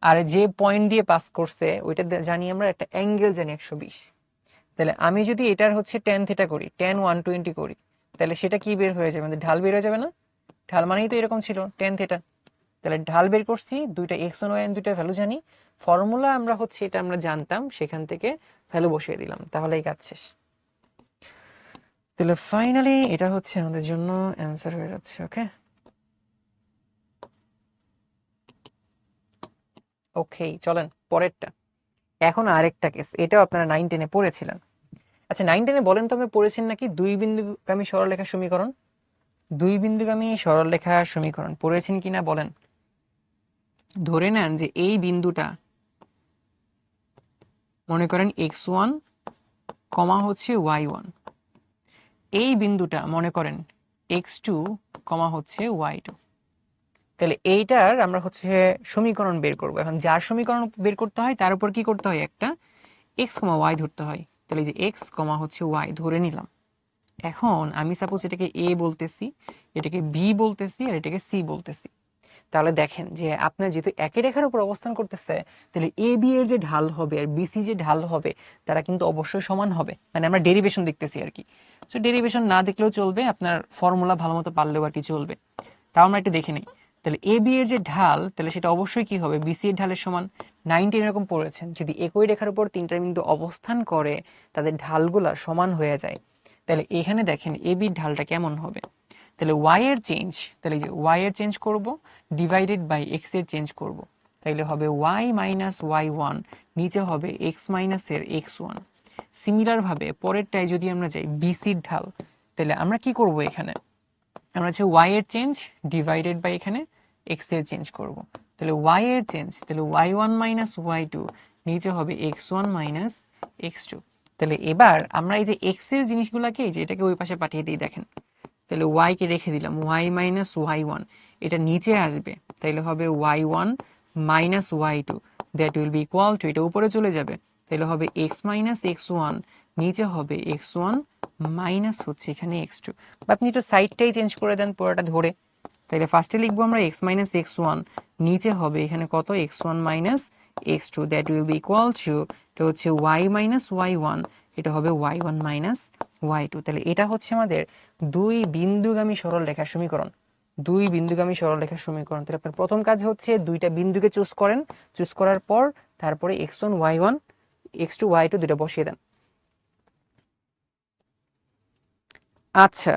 আর যে পয়েন্ট দিয়ে পাস করছে ওইটা জানি আমরা একটা অ্যাঙ্গেল জানি 120। তাহলে আমি যদি এটার হচ্ছে tan থিটা করি, tan 120 করি, তাহলে সেটা কি বের হয়ে যাবে, আমাদের ঢাল বের হয়ে যাবে না? ঢাল মানেই তো এরকম ছিল tan থিটা। তাহলে ঢাল বের করছি, দুইটা x1 y1 দুইটা ভ্যালু জানি, ফর্মুলা আমরা হচ্ছে এটা আমরা জানতাম, সেখান থেকে ভ্যালু বসিয়ে দিলাম, তাহলে এই কাজ শেষ। তাহলে ফাইনালি এটা হচ্ছে আমাদের জন্য অ্যান্সার হয়ে যাচ্ছে। ওকে ওকে, চলেন পরেরটা। এখন আরেকটা কেস, এটাও আপনারা 9-10-এ পড়েছিলেন। আচ্ছা 9-10-এ বলেন তো আমরা পড়েছেন নাকি দুই বিন্দুগামী সরলরেখা সমীকরণ? দুই বিন্দুগামী সরলরেখা সমীকরণ পড়েছেন কিনা বলেন। ধরে নেন যে এই বিন্দুটা মনে করেন x1 কমা হচ্ছে y1, এই বিন্দুটা মনে করেন x2 কমা হচ্ছে y2। তাহলে এইটার আমরা হচ্ছে সমীকরণ বের করব। এখন যার সমীকরণ বের করতে হয় তার উপর কি করতে হয়, একটা x, y ধরতে হয়। তাহলে যে x, হচ্ছে y ধরে নিলাম। এখন আমি সাপোজ এটাকে a বলতেছি, এটাকে b বলতেছি, আর এটাকে c বলতেছি। তাহলে দেখেন যে আপনার যেহেতু একই রেখার উপর অবস্থান করতেছে, তাহলে এ বি এর যে ঢাল হবে আর বিসি যে ঢাল হবে তারা কিন্তু অবশ্যই সমান হবে। মানে আমরা ডেরিভেশন দেখতেছি আর কি, সো ডেরিভেশন না দেখলেও চলবে, আপনার ফর্মুলা ভালো মতো পারলেও আর কি চলবে। তাও আমরা একটু দেখে নিই। তাহলে এ বি এর যে ঢাল, তাহলে সেটা অবশ্যই কি হবে, বিসি এর ঢালের সমান। 90 এরকম পড়েছেন, যদি একই রেখার উপর তিনটা বিন্দু অবস্থান করে তাদের ঢালগুলা সমান হয়ে যায়, তাহলে এখানে দেখেন এ বির ঢালটা কেমন হবে। তাহলে y এর চেঞ্জ, তাহলে যে y এর চেঞ্জ করব ডিভাইডেড বাই x এর চেঞ্জ করব, তাইলে হবে y মাইনাস y1, নিচে হবে x মাইনাস এর x1। সিমিলার ভাবে পরেরটায় যদি আমরা যাই বিসির ঢাল, তাহলে আমরা কি করব, এখানে আমরা হচ্ছে y এর চেঞ্জ ডিভাইডেড বাই এখানে x এর চেঞ্জ করব। তাহলে y এর চেঞ্জ, তাহলে y1 মাইনাস y2, নিচে হবে x1 মাইনাস x2। তাহলে এবার আমরা এই যে x এর জিনিসগুলোকে, যে এটাকে ওই পাশে পাঠিয়ে দিই, দেখেন তাহলে y কে রেখে দিলাম, y মাইনাস y1 এটা নিচে আসবে, তাহলে হবে y1 minus y2 that will be equal to, এটা উপরে চলে যাবে, তাহলে হবে x মাইনাস x1, নিচে হবে x1 মাইনাস হচ্ছে এখানে x2। বা আপনি একটু সাইডটাই চেঞ্জ করে দেন পুরোটা ধরে, তাহলে ফার্স্টে লিখবো আমরা x মাইনাস x1, নিচে হবে এখানে কত x1 minus x2 that will be equal to, এটা হচ্ছে y মাইনাস y1, এটা হবে y1 মাইনাস y2। তাহলে এটা হচ্ছে আমাদের দুই বিন্দুগামী সরলরেখার সমীকরণ। দুই বিন্দুগামী সরলরেখার সমীকরণ। তাহলে আপনার প্রথম কাজ হচ্ছে দুইটা বিন্দুকে চুজ করেন, চুজ করার পর তারপরে x1 y1 x2 y2 দুটো বসিয়ে দেন। আচ্ছা,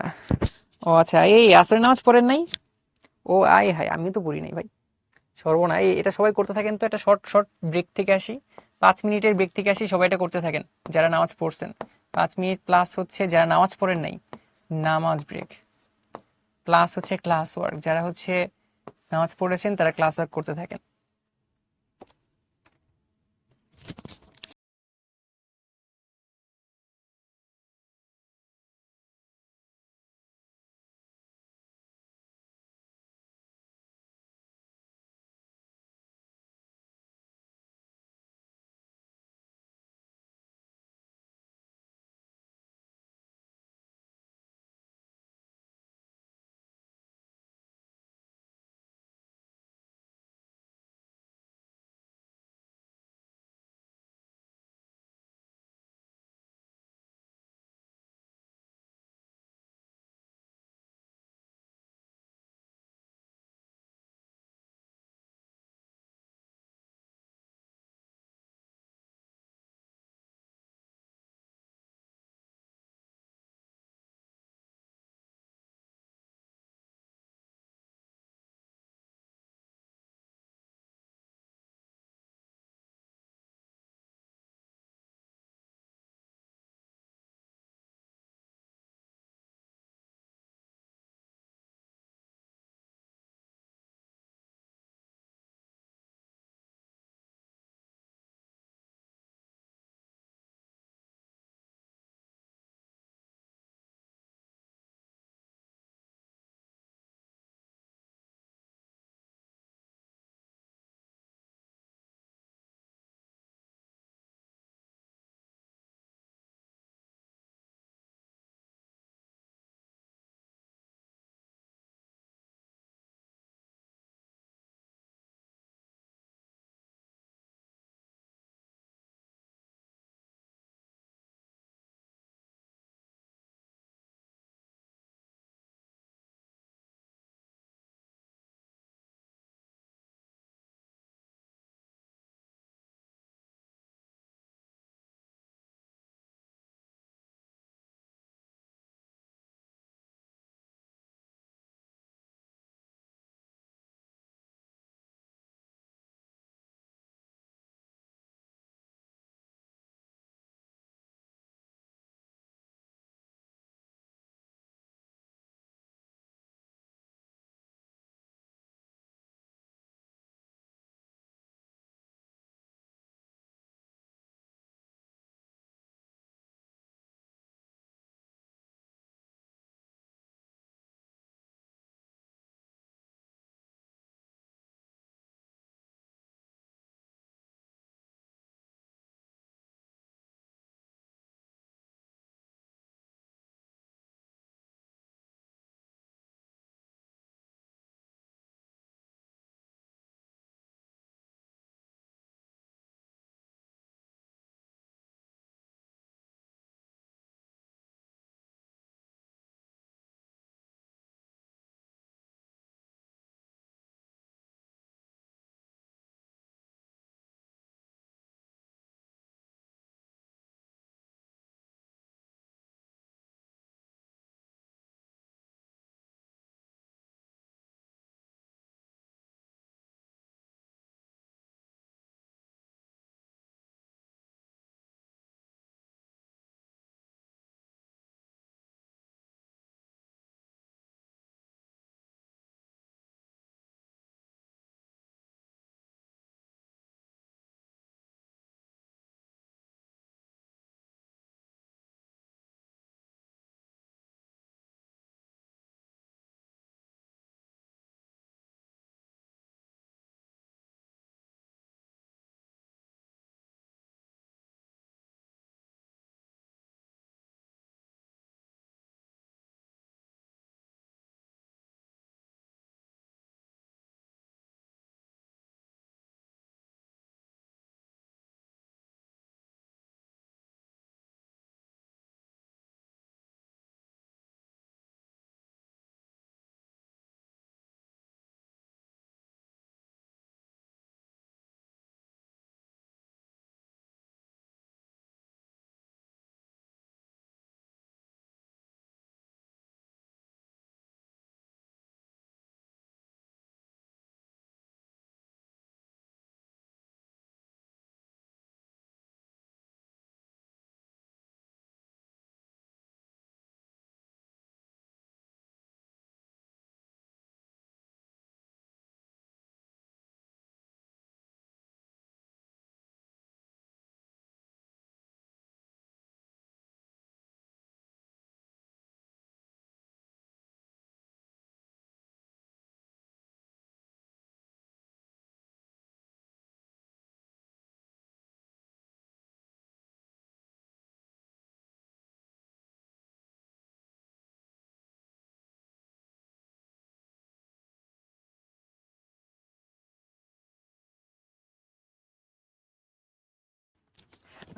ও আচ্ছা, এই আসরের নামাজ পড়েন নাই? ও আয় হায়, আমি তো পড়ি নাই ভাই, সর্বনা। এটা সবাই করতে থাকেন তো, একটা শর্ট শর্ট ব্রেক থেকে আসি, 5 মিনিটের ব্রেক থেকে আসি, সবাই এটা করতে থাকেন যারা নামাজ পড়ছেন। 5 মিনিট প্লাস হচ্ছে যারা নামাজ পড়েন নাই, নামাজ ব্রেক, প্লাস হচ্ছে ক্লাস ওয়ার্ক, যারা হচ্ছে নামাজ পড়েছেন তারা ক্লাস ওয়ার্ক করতে থাকেন।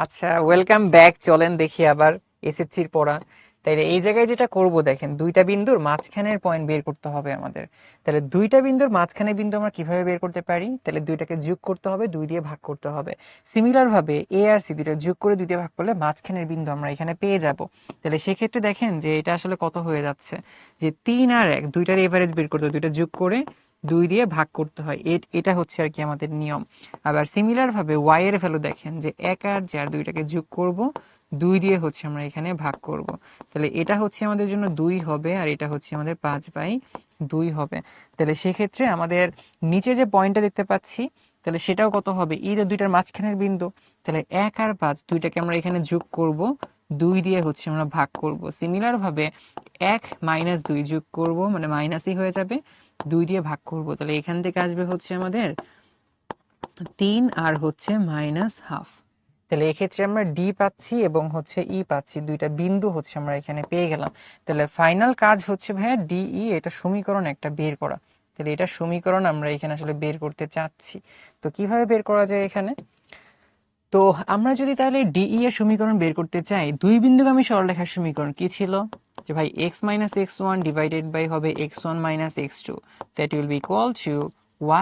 আচ্ছা, ওয়েলকাম ব্যাক। চলেন দেখি আবার এসএসসির পড়া। তাইলে এই জায়গায় যেটা করব দেখেন, দুইটা বিন্দুর মাঝখানের পয়েন্ট বের করতে হবে আমাদের। তাহলে দুইটা বিন্দুর মাঝখানে বিন্দু আমরা কিভাবে বের করতে পারি? তাহলে দুইটাকে যোগ করতে হবে, দুই দিয়ে ভাগ করতে হবে। সিমিলার ভাবে এ আর সি দুইটা যোগ করে দুই দিয়ে ভাগ করলে মাঝখানের বিন্দু আমরা এখানে পেয়ে যাব। তাহলে সেক্ষেত্রে দেখেন যে এটা আসলে কত হয়ে যাচ্ছে, যে 3 আর 1 দুইটার এভারেজ বের করতে হয়, দুইটা যোগ করে দুই দিয়ে ভাগ করতে হয়। এটা হচ্ছে আর কি আমাদের নিয়ম। আবার সিমিলার ভাবে ওয়াই এর ভ্যালু দেখেন, যে 1 আর 4 দুইটাকে যোগ করব, দুই দিয়ে হচ্ছে আমরা এখানে ভাগ করব। তাহলে এটা হচ্ছে আমাদের জন্য 2 হবে, আর এটা হচ্ছে আমাদের 5/2 হবে। তাহলে সেক্ষেত্রে আমাদের নিচে যে পয়েন্টটা দেখতে পাচ্ছি, তাহলে সেটাও কত হবে? এই যে দুইটার মাঝখানের বিন্দু। তাহলে 1 আর 5 দুইটাকে আমরা এখানে যোগ করব, দুই দিয়ে হচ্ছে আমরা ভাগ করব। সিমিলার ভাবে 1 - 2 যোগ করব, মানে মাইনাসই হয়ে যাবে, দুই দিয়ে ভাগ করব। তাহলে এখান থেকে আসবে হচ্ছে আমাদের 3 আর হচ্ছে -1/2। তাহলে এক্ষেত্রে আমরা ডি পাচ্ছি এবং হচ্ছে ই পাচ্ছি, দুইটা বিন্দু হচ্ছে আমরা এখানে পেয়ে গেলাম। তাহলে ফাইনাল কাজ হচ্ছে ভাইয়া ডিই, এটা সমীকরণ একটা বের করা। তাহলে এটা সমীকরণ আমরা এখানে আসলে বের করতে চাচ্ছি। তো কিভাবে বের করা যায় এখানে? তো আমরা যদি তাহলে ডিই এর সমীকরণ বের করতে চাই, দুই বিন্দুগামী সরলরেখার সমীকরণ কি ছিল? যে ভাই x - x1 ডিভাইডেড বাই হবে x1 - x2, that will be equal to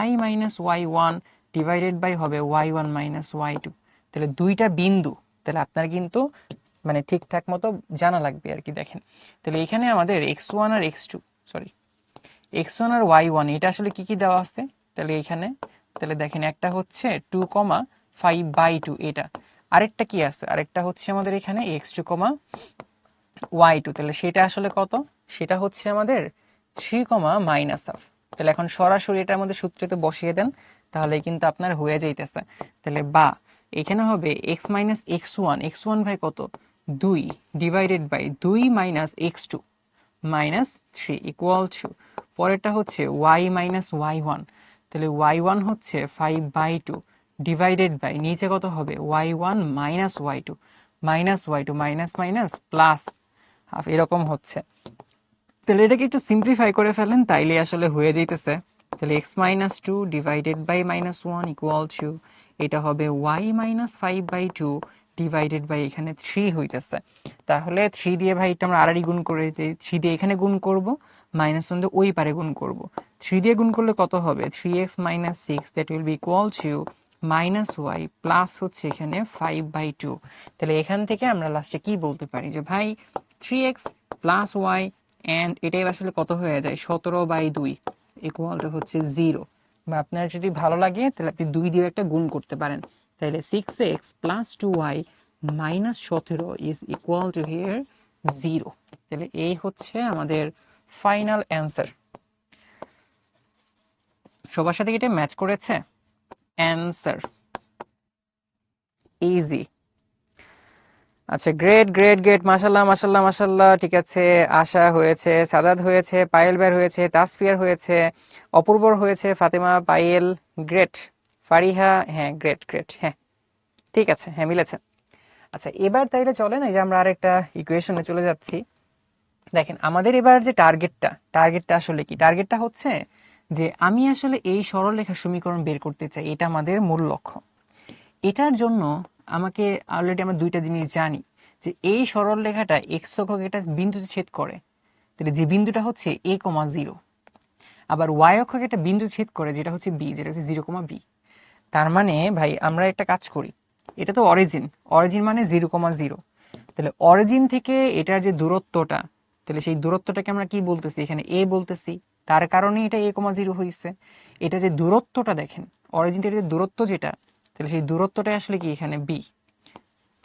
y - y1 divided by হবে y1 - y2। তাহলে দুইটা বিন্দু, তাহলে আপনার কিন্তু মানে ঠিকঠাক মতো জানা লাগবে আর কি। দেখেন, তাহলে এখানে আমাদের x1 আর x2, সরি x1 আর y1 এটা আসলে কি কি দেওয়া আছে? তাহলে এখানে, তাহলে দেখেন একটা হচ্ছে 2,5/2 এটা, আরেকটা কি আছে? আরেকটা হচ্ছে আমাদের এখানে x2, y2। তাহলে সেটা আসলে কত? সেটা হচ্ছে আমাদের 3, -1/2। তাহলে এখন সরাসরি এটা আমাদের সূত্রতে বসিয়ে দেন, তাহলে কিন্তু আপনার হয়ে যাইতেছে। তাহলে বা এখানে হবে x - x1, x1 ভাই কত? 2 divided by 2 - x2 -3 equal to, পরেরটা হচ্ছে y - y1। তাহলে y1 হচ্ছে 5/2 ডিভাইডেড বাই নিচে কত হবে? y1 - y2, -y2 minus minus plus half, এরকম হচ্ছে। তাহলে এটাকে একটু সিম্পলিফাই করে ফেলেন, তাইলে আসলে হয়ে যাইতেছে। তাহলে x - 2 divided by -1 equal to, এটা হবে y - 5/2 ডিভাইডেড বাই এখানে 3 হইতেছে। তাহলে 3 দিয়ে ভাই এটা আমরা আড়াআড়ি গুণ করে দিই, 3 দিয়ে এখানে গুণ করব, -1 দিয়ে ওই পারে গুণ করব। 3 দিয়ে গুণ করলে কত হবে? 3x - 6, that will be equal to -y plus হচ্ছে এখানে 5/2। তাহলে এখান থেকে আমরা লাস্টে কি বলতে পারি? যে ভাই 3x প্লাস y অ্যান্ড এটাই আসলে কত হয়ে যায়? 17/2 ইকুয়াল টু হচ্ছে 0। বা আপনার যদি ভালো লাগে তাহলে আপনি 2 দিয়ে একটা গুণ করতে পারেন। তাহলে 6x plus 2y minus 17 is equal to here 0। তাহলে এই হচ্ছে আমাদের ফাইনাল অ্যান্সার। সবার সাথে এটা ম্যাচ করেছে? Answer easy. আচ্ছা, গ্রেট গ্রেট গ্রেট, মাশাল্লাহ মাশাল্লাহ মাশাল্লাহ। ঠিক আছে, আশা হয়েছে, সাদাত হয়েছে, পায়েল বের হয়েছে, তাসফিয়ার হয়েছে, অপূর্বর হয়েছে, ফাতেমা, পায়েল, গ্রেট, ফারিহা, হ্যাঁ গ্রেট গ্রেট, হ্যাঁ ঠিক আছে, হ্যাঁ মিলেছে। আচ্ছা, এবার তাইলে চলেন এই যে আমরা আরেকটা ইকুয়েশনে চলে যাচ্ছি। দেখেন আমাদের এবার যে টার্গেটটা আসলে কি? টার্গেটটা হচ্ছে যে আমি আসলে এই সরলরেখার সমীকরণ বের করতে চাই, এটা আমাদের মূল লক্ষ্য। এটার জন্য আমাকে অলরেডি আমরা দুইটা জিনিস জানি, যে এই সরল রেখাটা এক্স অক্ষকে একটা বিন্দুতে ছেদ করে, তাহলে যে বিন্দুটা হচ্ছে a,0, আবার ওয়াই অক্ষকে একটা বিন্দু ছেদ করে যেটা হচ্ছে বি, যেটা হচ্ছে 0,b। তার মানে ভাই আমরা একটা কাজ করি, এটা তো অরিজিন, অরিজিন মানে 0,0। তাহলে অরিজিন থেকে এটার যে দূরত্বটা, তাহলে সেই দূরত্বটাকে আমরা কি বলতেছি? এখানে এ বলতেছি, তার কারণে এটা a,0 হয়েছে। এটা যে দূরত্বটা দেখেন, অরিজিন থেকে যে দূরত্ব যেটা, তাহলে সেই দূরত্বটাই আসলে কি এখানে বি।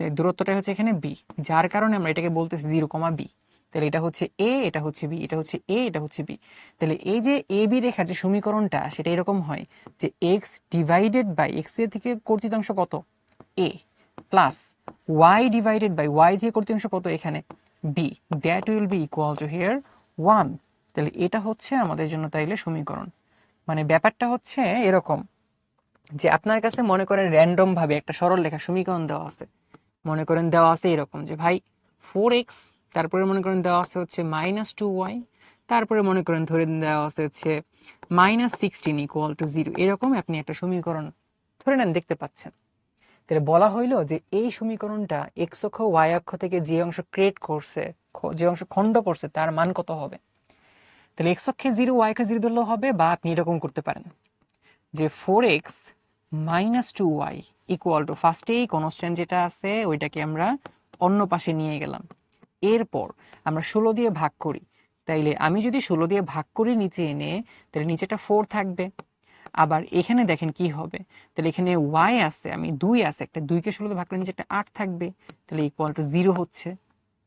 দূরত্বটা হচ্ছে এখানে বি, যার কারণে আমরা এটাকে বলতেছি 0,b। তাহলে এটা হচ্ছে এ, এটা হচ্ছে বি, এটা হচ্ছে এ, এটা হচ্ছে বি। তাহলে এই যে এ বি রেখার যে সমীকরণটা সেটা এরকম হয় যে এক্স ডিভাইডেড বাই এক্স এর থেকে কর্তৃত্বাংশ কত? A, plus y divided by y থেকে কর্তৃত্বাংশ কত? এখানে b, that will be equal to here 1। তাহলে এটা হচ্ছে আমাদের জন্য তাইলে সমীকরণ। মানে ব্যাপারটা হচ্ছে এরকম যে আপনার কাছে মনে করেন র্যান্ডম ভাবে একটা সরল রেখার সমীকরণ দেওয়া আছে, মনে করেন দেওয়া আছে এরকম যে ভাই 4x, তারপরে মনে করেন দেওয়া আছে হচ্ছে -2y, তারপরে মনে করেন ধরে দেওয়া আছে হচ্ছে -16 ইকুয়াল টু 0। এরকম আপনি একটা সমীকরণ ধরে নেন দেখতে পাচ্ছেন। তাহলে বলা হইলো যে এই সমীকরণটা এক্স অক্ষ ওয়াই অক্ষ থেকে যে অংশ ক্রিয়েট করছে, যে অংশ খণ্ড করছে, তার মান কত হবে। তাহলে এক্স অক্ষে 0 ওয়াই অক্ষে 0 ধরলেও হবে, বা আপনি এরকম করতে পারেন যে 4x minus 2y equal to, ফার্স্টে এই কনস্ট্যান্ট যেটা আছে ওইটাকে আমরা অন্য পাশে নিয়ে গেলাম, এরপর আমরা 16 দিয়ে ভাগ করি। তাইলে আমি যদি 16 দিয়ে ভাগ করি নিচে এনে, তাহলে নিচেটা 4 থাকবে। আবার এখানে দেখেন কি হবে, তাহলে এখানে y আছে, আমি 2 আছে, একটা 2কে 16 দিয়ে ভাগ করে নিচে একটা 8 থাকবে, তাহলে ইকুয়াল টু 0 হচ্ছে।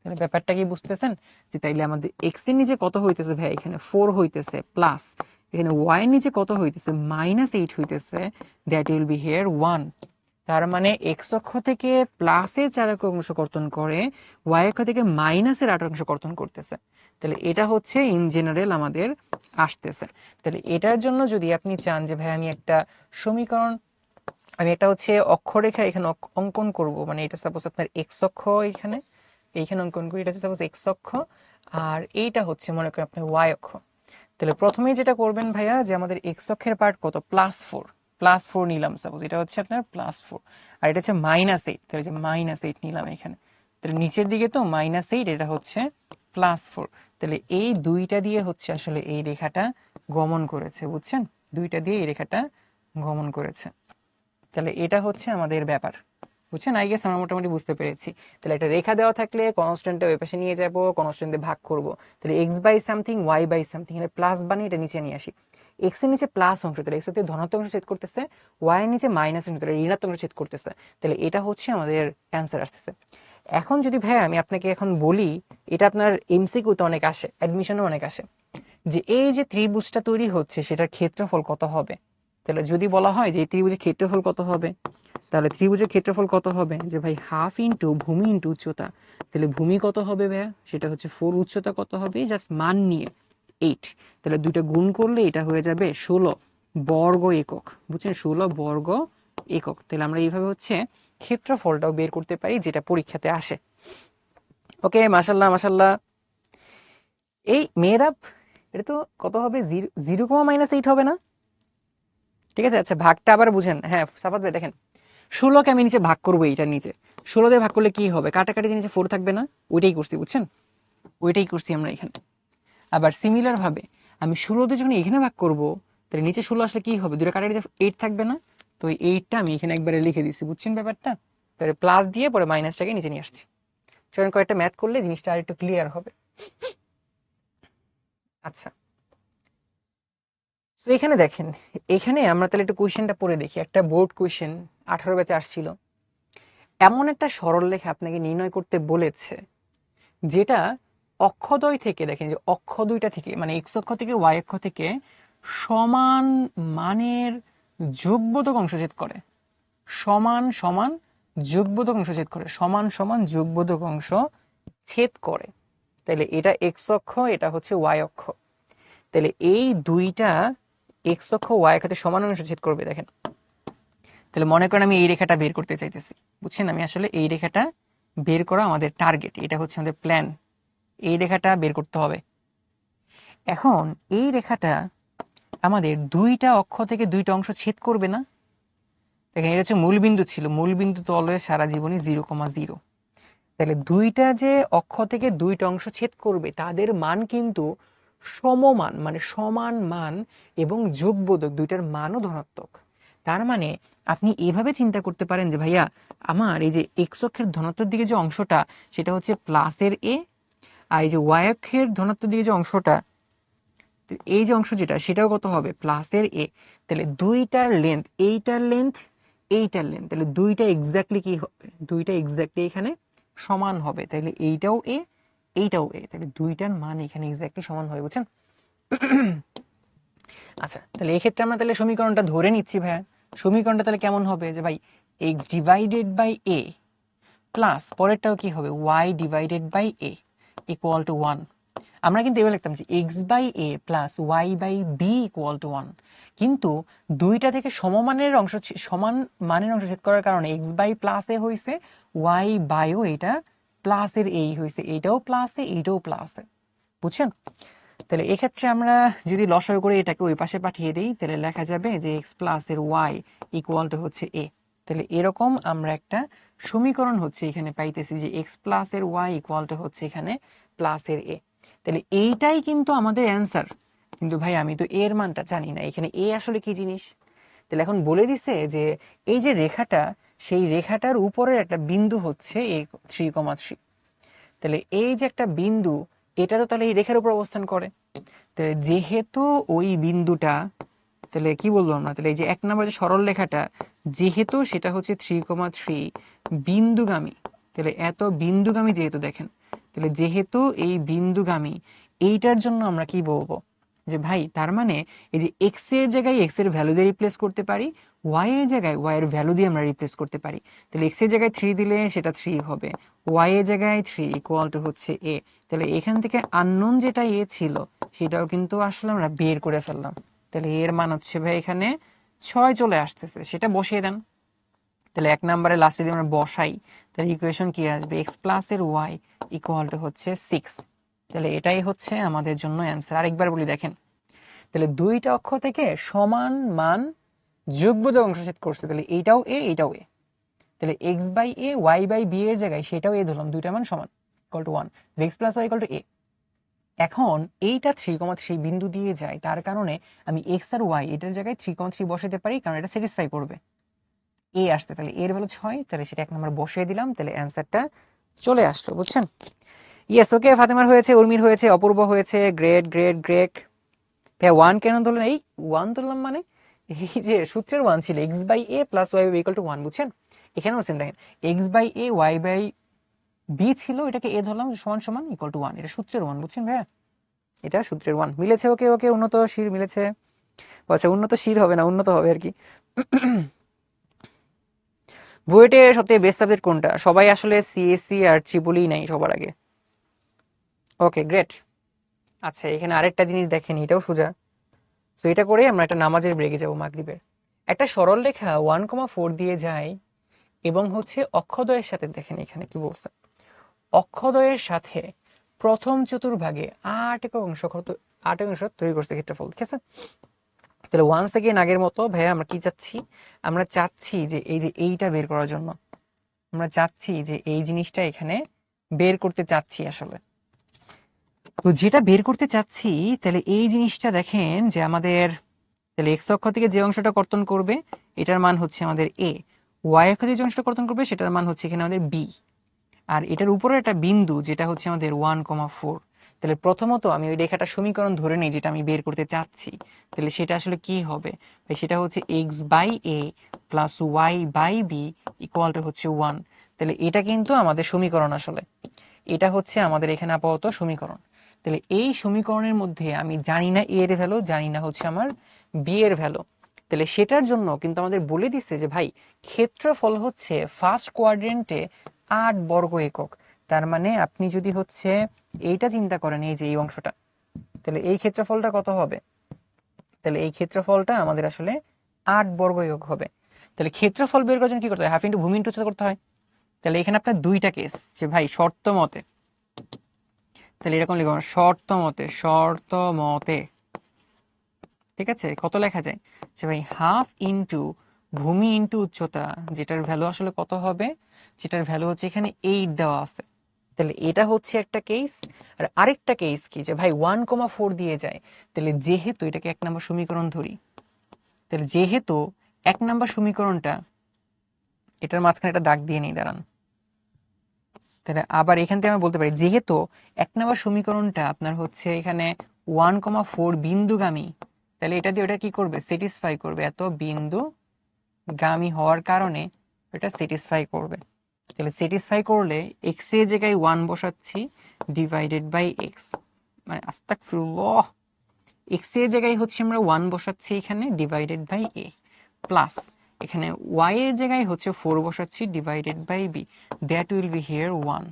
তাহলে ব্যাপারটা কি বুঝতেছেন, যে তাইলে আমাদের x এর নিচে কত হইতেছে ভাই, এখানে 4 হইতেছে, প্লাস এখানে y এর নিচে কত হইতেছে, -8 হইতেছে, দ্যাট উইল বি হিয়ার 1। তার মানে এক্স অক্ষ থেকে প্লাসের 4 অংশ কর্তন করে, ওয়াই অক্ষ থেকে মাইনাসের 8 অংশ কর্তন করতেছে। তাহলে এটা হচ্ছে ইন জেনারেল আমাদের আসতেছে। তাহলে এটার জন্য যদি আপনি চান যে ভাই আমি একটা সমীকরণ, আমি একটা হচ্ছে অক্ষরেখা এখানে অঙ্কন করব, মানে এটা সাপোজ আপনার এক্স অক্ষ, এইখানে অঙ্কন করি, এটা হচ্ছে সাপোজ এক্স অক্ষ, আর এইটা হচ্ছে মনে করেন আপনার ওয়াই অক্ষ। তাহলে প্রথমেই যেটা করবেন ভাইয়া, যে আমাদের এক্স অক্ষের পার্ট কত, +4 নিলাম সাপোজ, এটা হচ্ছে আপনার +4, আর এটা হচ্ছে -8, তাহলে যে -8 নিলাম এখানে। তাহলে নিচের দিকে তো -8, এটা হচ্ছে +4। তাহলে এই দুইটা দিয়ে হচ্ছে আসলে এই রেখাটা গমন করেছে, বুঝছেন, দুইটা দিয়ে এই রেখাটা গমন করেছে। তাহলে এটা হচ্ছে আমাদের ব্যাপার, বুঝছেন, আই গেস আমরা মোটামুটি বুঝতে পেরেছি। তাহলে একটা রেখা দেওয়া থাকলে কনস্ট্যান্টটা ওই পাশে নিয়ে যাব, কনস্ট্যান্ট দিয়ে ভাগ করব। তাহলে x by something y by something, এখানে প্লাস বানিয়ে এটা নিচে নিয়ে আসি। এক্স এর নিচে প্লাস অংশ, তাহলে এক্স এর ধনাত্মক অংশ ছেদ করতেছে, ওয়াই এর নিচে মাইনাস অংশ, তাহলে ঋণাত্মক অংশ ছেদ করতেছে। তাহলে এটা হচ্ছে আমাদের অ্যান্সার আসতেছে। এখন যদি ভাই আমি আপনাকে এখন বলি, এটা আপনার এমসিকিউতে অনেক আসে, অ্যাডমিশনে অনেক আসে, যে এই যে ত্রিভুজটা তৈরি হচ্ছে সেটার ক্ষেত্রফল কত হবে। তাহলে যদি বলা হয় যে এই ত্রিভুজের ক্ষেত্রফল কত হবে, তাহলে ত্রিভুজের ক্ষেত্রফল কত হবে, যে ভাই হাফ ইন্টু ভূমি ইন্টু উচ্চতা। তাহলে ভূমি কত হবে ভাইয়া, সেটা হচ্ছে 4, উচ্চতা কত হবে, জাস্ট মান নিয়ে 8, তাহলে দুইটা গুণ করলে এটা হয়ে যাবে 16 বর্গ একক, বুঝছেন, 16 বর্গ একক। তাহলে আমরা এইভাবে হচ্ছে ক্ষেত্রফলটাও বের করতে পারি, যেটা পরীক্ষাতে আসে। ওকে, মাশাল্লাহ মাশাল্লাহ। এই মেয়েরা, এটা তো কত হবে, 0,-8 হবে না, ঠিক আছে। আচ্ছা ভাগটা আবার বুঝেন, হ্যাঁ সাফাত ভাই দেখেন, 16কে আমি নিচে ভাগ করবো, এইটার নিচে 16 দিয়ে ভাগ করলে কি হবে, কাটাকাটি নিচে 4 থাকবে না, ওইটাই করছি, বুঝছেন, ওইটাই করছি আমরা এখানে। আবার সিমিলার ভাবে আমি 16 দিয়ে যখন এখানে ভাগ করব, তাহলে নিচে 16 আসলে কি হবে, দুটো কাটাকাটি 8 থাকবে না, তো এই 8টা আমি এখানে একবারে লিখে দিচ্ছি, বুঝছেন ব্যাপারটা। তাহলে প্লাস দিয়ে পরে মাইনাসটাকে নিচে নিয়ে আসছি। চলেন কয়েকটা ম্যাথ করলে জিনিসটা আর একটু ক্লিয়ার হবে। আচ্ছা, তো এখানে দেখেন, এখানে আমরা তাহলে একটু কোয়েশ্চেনটা পড়ে দেখি, একটা বোর্ড কোয়েশ্চেন 18 ব্যাচে আসছিল। এমন একটা সরলরেখা আপনাকে নির্ণয় করতে বলেছে, যেটা অক্ষদ্বয় থেকে, দেখেন যে অক্ষ দুইটা থেকে, মানে এক্স অক্ষ থেকে ওয়াই অক্ষ থেকে সমান মানের যোগবোধক অংশ ছেদ করে, সমান সমান যোগবোধক অংশ ছেদ করে, সমান সমান যোগবোধক অংশ ছেদ করে। তাহলে এটা এক্স অক্ষ, এটা হচ্ছে ওয়াই অক্ষ। তাহলে এই দুইটা এক্স অক্ষ ওয়াই অক্ষতে সমান অংশ ছেদ করবে, দেখেন। তাহলে মনে করেন আমি এই রেখাটা বের করতে চাইতেছি, বুঝছেন, আমি আসলে এই রেখাটা বের করা আমাদের টার্গেট, এটা হচ্ছে আমাদের প্ল্যান, এই রেখাটা বের করতে হবে। এখন এই রেখাটা আমাদের দুইটা অক্ষ থেকে দুইটা অংশ ছেদ করবে না, দেখেন এটা হচ্ছে মূলবিন্দু ছিল, মূলবিন্দু তো অলওয়েজ সারা জীবনই 0,0। তাহলে দুইটা যে অক্ষ থেকে দুইটা অংশ ছেদ করবে তাদের মান কিন্তু সমমান, মানে সমান মান, এবং যোগবোধক দুইটার মানও ধনাত্মক। তার মানে আপনি এভাবে চিন্তা করতে পারেন যে ভাইয়া আমার এই যে এক্স অক্ষের ধনাত্মক দিকে যে অংশটা সেটা হচ্ছে প্লাসের এ, আর এই যে ওয়াই অক্ষের ধনাত্মক দিকে যে অংশটা, এই যে অংশ যেটা, সেটাও কত হবে, প্লাসের এ। তাহলে দুইটার লেন্থ, এইটার লেন্থ এইটার লেন্থ, তাহলে দুইটা এক্স্যাক্টলি কি হবে, দুইটা এক্স্যাক্টলি এখানে সমান হবে। তাহলে এইটাও এ, এইটাও এ, তাহলে দুইটার মান এখানে এক্স্যাক্টলি সমান হবে, বুঝছেন। আচ্ছা, তাহলে এই ক্ষেত্রে আমরা তাহলে সমীকরণটা ধরে নিচ্ছি ভাইয়া। সমীকরণটা তাহলে কেমন হবে, যে ভাই x divided by a plus পরেরটাও কি হবে, y divided by a equal to 1। আমরা কিন্তু এবার লিখতাম যে x by a plus y by b equal to 1, কিন্তু দুইটা থেকে সমমানের অংশ, সমান মানের অংশ ছেদ করার কারণে এক্স বাই প্লাস এ হয়েছে, ওয়াই বাইও এটা প্লাসের এই হয়েছে, এইটাও প্লাসে এইটাও প্লাসে, বুঝছেন। তাহলে এক্ষেত্রে আমরা যদি লসাগু করে এটাকে ওই পাশে পাঠিয়ে দিই, তাহলে লেখা যাবে যে এক্স প্লাস এর ওয়াই ইকুয়াল টু হচ্ছে এ। তাহলে এরকম আমরা একটা সমীকরণ হচ্ছে এখানে পাইতেছি যে এক্স প্লাস এর ওয়াই ইকুয়াল টু হচ্ছে এখানে প্লাস এর এ। তাহলে এইটাই কিন্তু আমাদের অ্যান্সার। কিন্তু ভাই আমি তো এর মানটা জানি না, এখানে এ আসলে কি জিনিস। তাহলে এখন বলে দিছে যে এই যে রেখাটা, সেই রেখাটার উপরের একটা বিন্দু হচ্ছে এ 3,3। তাহলে এই যে একটা বিন্দু, এটা তো তাহলে এই রেখার উপর অবস্থান করে। তাহলে যেহেতু ওই বিন্দুটা, তাহলে কি বলবো আমরা, তাহলে এই যে 1 নম্বর যে সরল রেখাটা, যেহেতু সেটা হচ্ছে 3,3 বিন্দুগামী, তাহলে এত বিন্দুগামী যেহেতু, দেখেন তাহলে যেহেতু এই বিন্দুগামী, এইটার জন্য আমরা কি বলবো যে ভাই তার মানে এই যে এক্স এর জায়গায় এক্স এর ভ্যালু দিয়ে রিপ্লেস করতে পারি, ওয়াই এর জায়গায় ওয়াই এর ভ্যালু দিয়ে আমরা রিপ্লেস করতে পারি। তাহলে এক্স এর জায়গায় 3 দিলে সেটা 3 হবে, ওয়াই এর জায়গায় 3 ইকুয়াল টু হচ্ছে এ। তাহলে এখান থেকে আননোন যেটা এ ছিল সেটাও কিন্তু আসলে আমরা বের করে ফেললাম। তাহলে এর মান হচ্ছে ভাই এখানে 6 চলে আসতেছে, সেটা বসিয়ে দেন। তাহলে 1 নম্বরে লাস্টে যদি আমরা বসাই, তাহলে ইকুয়েশন কি আসবে, এক্স প্লাস এর ওয়াই ইকুয়াল টু হচ্ছে 6। তাহলে এটাই হচ্ছে আমাদের জন্য অ্যান্সার। আরেকবার বলি দেখেন, তাহলে দুইটা অক্ষ থেকে সমান মান যোগবোধক অংশ ছেদ করছে, তাহলে এইটাও এ এইটাও এ। তাহলে x by a y by b এর জায়গায় সেটাও এ ধরলাম, দুইটা মান সমান equal to 1, x plus y equal to a. এখন এইটা 3,3 বিন্দু দিয়ে যায়, তার কারণে আমি এক্স আর ওয়াই এটার জায়গায় 3,3 বসাতে পারি, কারণ এটা স্যাটিসফাই করবে এ আসতে। তাহলে এর ভ্যালু 6, তাহলে সেটা 1 নম্বর বসিয়ে দিলাম, তাহলে অ্যান্সারটা চলে আসলো, বুঝছেন? ইয়েস, ওকে, ফাতেমার হয়েছে, উর্মির হয়েছে, অপূর্ব হয়েছে, গ্রেট গ্রেট গ্রেট। ভাই 1 কেন ধরলেন? এই 1 ধরলাম মানে এই যে সূত্রের 1 ছিল x by a plus y by equal to 1, বুঝছেন? এখানেও সেম, দেখেন x by a y by b ছিল, এটাকে এ ধরলাম সমান সমান ইকুয়াল টু 1, এটা সূত্রের 1, বুঝছেন ভাইয়া? এটা সূত্রের 1 মিলেছে। ওকে ওকে, উন্নত শির মিলেছে। আচ্ছা, উন্নত শির হবে না, উন্নত হবে আর কি। বুয়েটে সবথেকে বেস্ট সাবজেক্ট কোনটা? সবাই আসলে সিএসসি আর ট্রিপলই নাই সবার আগে। Okay great. আচ্ছা, এখানে আরেকটা জিনিস দেখেন, এটাও সোজা। সো এটা করে আমরা একটা নামাজের ব্রেকে যাবো, মাগরিবের। একটা সরল রেখা 1,4 দিয়ে যায় এবং হচ্ছে অক্ষদ্বয়ের সাথে, দেখেন এখানে কি বলছে, অক্ষদ্বয়ের সাথে প্রথম চতুর্ভাগে 8 একক অংশ 8 অংশ তৈরি করছে ক্ষেত্রফল, ঠিক আছে? তাহলে ওয়ান্স এগেইন আগের মতো ভাইয়া আমরা কি চাচ্ছি, আমরা চাচ্ছি যে এই যে এইটা বের করার জন্য, আমরা চাচ্ছি যে এই জিনিসটা এখানে বের করতে চাচ্ছি আসলে। তো যেটা বের করতে চাচ্ছি, তাহলে এই জিনিসটা দেখেন যে আমাদের, তাহলে এক্স অক্ষ থেকে যে অংশটা কর্তন করবে এটার মান হচ্ছে আমাদের এ, ওয়াই অক্ষ থেকে যে অংশটা কর্তন করবে সেটার মান হচ্ছে এখানে আমাদের বি, আর এটার উপরে একটা বিন্দু যেটা হচ্ছে আমাদের 1,4। তাহলে প্রথমত আমি ওই রেখাটা সমীকরণ ধরে নিই যেটা আমি বের করতে চাচ্ছি, তাহলে সেটা আসলে কি হবে, সেটা হচ্ছে x by a plus y by b equal to হচ্ছে 1। তাহলে এটা কিন্তু আমাদের সমীকরণ আসলে, এটা হচ্ছে আমাদের এখানে আপাতত সমীকরণ। তাহলে এই সমীকরণের মধ্যে আমি জানি না এ এর ভ্যালু, জানি না হচ্ছে আমার বি এর ভ্যালু। তাহলে সেটার জন্য কিন্তু আমাদের বলে দিচ্ছে যে ভাই ক্ষেত্রফল হচ্ছে ফার্স্ট কোয়াড্রেন্টে 8 বর্গ একক। তার মানে আপনি যদি হচ্ছে এইটা চিন্তা করেন, এই যে এই অংশটা, তাহলে এই ক্ষেত্রফলটা কত হবে? তাহলে এই ক্ষেত্রফলটা আমাদের আসলে 8 বর্গ একক হবে। তাহলে ক্ষেত্রফল বের করার জন্য কি করতে হয়? হাফ ইন্টু ভূমি ইন্টু উচ্চতা করতে হয়। তাহলে এখানে আপনার দুইটা কেস, যে ভাই শর্ত মতে, তাহলে এরকম লিখব, শর্ত মতে, শর্ত মতে, ঠিক আছে? কত লেখা যায় যে ভাই হাফ ইন্টু ভূমি ইন্টু উচ্চতা, যেটার ভ্যালু আসলে কত হবে, যেটার ভ্যালু হচ্ছে এখানে 8 দেওয়া আছে। তাহলে এটা হচ্ছে একটা কেস। আর আরেকটা কেস কি, যে ভাই 1,4 দিয়ে যায়, তাহলে যেহেতু এটাকে 1 নম্বর সমীকরণ ধরি, তাহলে যেহেতু 1 নম্বর সমীকরণটা, এটার মাঝখানে একটা দাগ দিয়ে নেই, দাঁড়ান। তাহলে আবার এখান থেকে আমরা বলতে পারি যেহেতু 1 নম্বর সমীকরণটা আপনার হচ্ছে এখানে 1,4 বিন্দুগামী, তাহলে এটা দিয়ে ওটা কি করবে, স্যাটিসফাই করবে, এত বিন্দুগামী হওয়ার কারণে এটা স্যাটিসফাই করবে। তাহলে স্যাটিসফাই করলে এক্স এর জায়গায় 1 বসাচ্ছি ডিভাইডেড বাই এক্স, মানে আস্তাগফিরুল্লাহ, এক্স এর জায়গায় হচ্ছে আমরা 1 বসাচ্ছি এখানে ডিভাইডেড বাই এ, প্লাস এখানে ওয়াই এর জায়গায় হচ্ছে 4 বসাচ্ছি divided by b, that will be here 1।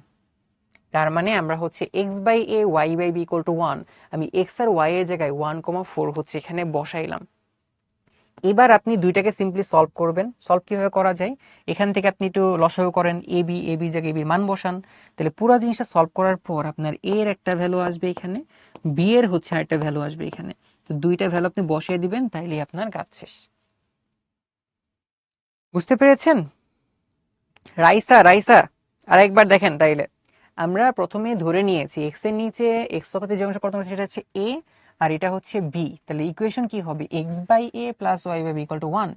তার মানে আমরা হচ্ছে x by a y by b equal to 1, আমি এক্স আর ওয়াই এর জায়গায় 1,4 হচ্ছে এখানে বসাইলাম। এবার আপনি দুইটাকে সিম্পলি সলভ করবেন। সলভ কিভাবে করা যায়, এখান থেকে আপনি একটু লসাগু করেন, এ বি, এ বি জায়গায় এবির মান বসান। তাহলে পুরো জিনিসটা সলভ করার পর আপনার এ এর একটা ভ্যালু আসবে এখানে, বি এর হচ্ছে আরেকটা ভ্যালু আসবে এখানে। তো দুইটা ভ্যালু আপনি বসিয়ে দিবেন, তাইলে আপনার কাজ শেষ। বুঝতে পেরেছেন? রাইসা রাইসা আরেকবার দেখেন তাইলে। আমরা প্রথমে ধরে নিয়েছি এক্স এর নিচে এক্স অক্ষাংশে যে অংশ কত হচ্ছে সেটা হচ্ছে এ, আর এটা হচ্ছে বি। তাহলে ইকুয়েশন কি হবে? X by a plus y by b equal to 1।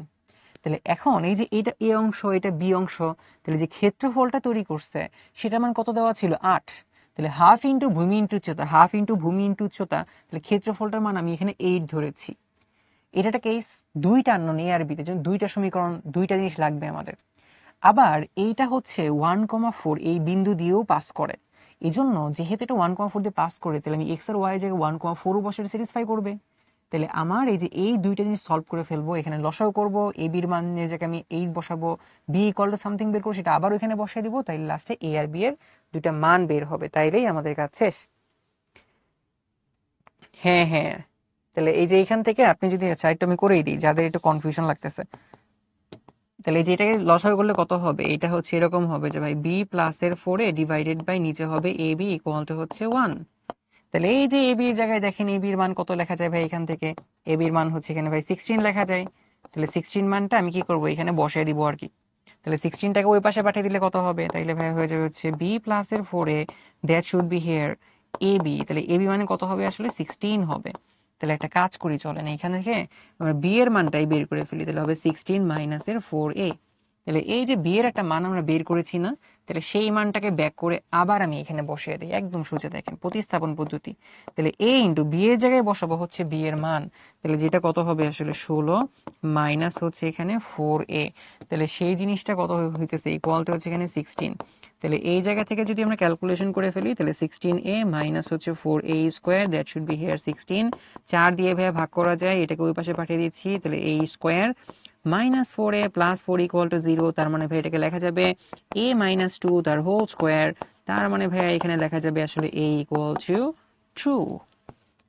তাহলে এখন এই যে এটা এ অংশ এটা বি অংশ, তাহলে যে ক্ষেত্রফলটা তৈরি করছে সেটার মান কত দেওয়া ছিল? 8। তাহলে হাফ ইন্টু ভূমি ইন্টু উচ্চতা, হাফ ইন্টু ভূমি ইন্টু উচ্চতা, তাহলে ক্ষেত্রফলটার মান আমি এখানে 8 ধরেছি। এটা একটা কেস, দুইটা আননোন এ আর বিতে, দুইটা সমীকরণ, দুইটা জিনিস লাগবে আমাদের। আবার এইটা হচ্ছে 1,4 এই বিন্দু দিয়েও পাস করে। এই জন্য যেহেতু এটা 1,4 দিয়ে পাস করে, তাহলে আমি এক্স আর ওয়াই এর জায়গায় 1,4 বসে স্যাটিসফাই করবে। তাহলে আমার এই যে এই দুইটা জিনিস সলভ করে ফেলবো, এখানে লসাগু করব, এ বির মানের জায়গায় আমি 8 বসাবো, বি ইকুয়াল টু সামথিং বের করবো, সেটা আবার ওইখানে বসাই দিব, তাইলে লাস্টে এ আর বি এর দুইটা মান বের হবে, তাইলেই আমাদের কাজ শেষ। হ্যাঁ হ্যাঁ, তাহলে এই যে এখান থেকে আপনি যদি চাইটা আমি করেই দিই যাদের একটু কনফিউশন লাগতেছে, তাহলে এই যে এটাকে লসাগু করলে কত হবে? এটা হচ্ছে এরকম হবে যে ভাই বি প্লাস এর 4 এ ডিভাইডেড বাই নিচে হবে এ বি ইকুয়াল টু হচ্ছে 1। তাহলে এই যে এ বি এর জায়গায় দেখেন এ বির মান কত লেখা যায় ভাই? এখান থেকে এ বির মান হচ্ছে এখানে ভাই 16 লেখা যায়। তাহলে 16 মানটা আমি কি করব? এখানে বসায় দিব আর কি। তাহলে 16টাকে ওই পাশে পাঠিয়ে দিলে কত হবে? তাইলে ভাই হয়ে যাবে হচ্ছে বি প্লাস এর 4 a that should be here a b. তাহলে এ বি মানে কত হবে? আসলে 16 হবে। তাহলে একটা কাজ করি চলেন, এখানে থেকে আমরা বি এর মানটাই বের করে ফেলি। তাহলে হবে 16 মাইনাস এর 4a। তাহলে এই যে বি এর একটা মান আমরা বের করেছি না, তাহলে সেই মানটাকে ব্যাক করে আবার আমি এখানে বসিয়ে দিই, একদম সোজা দেখেন প্রতিস্থাপন পদ্ধতি। তাহলে এ ইন্টু বি এর জায়গায় বসাবো হচ্ছে বি এর মান, তাহলে যেটা কত হবে আসলে 16 মাইনাস হচ্ছে এখানে 4a। তাহলে সেই জিনিসটা কত হইতেছে? ইকুয়ালটা হচ্ছে এখানে 16। তাহলে এই জায়গা থেকে যদি আমরা ক্যালকুলেশন করে ফেলি, তাহলে 16a মাইনাস হচ্ছে 4a square that should be here 16। 4 দিয়ে ভাইয়া ভাগ করা যায়, এটাকে ওই পাশে পাঠিয়ে দিচ্ছি। তাহলে a square minus 4a plus 4 equal to 0। তার মানে ভাই এটাকে লেখা যাবে a মাইনাস 2 তার হোল স্কোয়ার। তার মানে ভাইয়া এখানে লেখা যাবে আসলে a ইকুয়াল টু 2।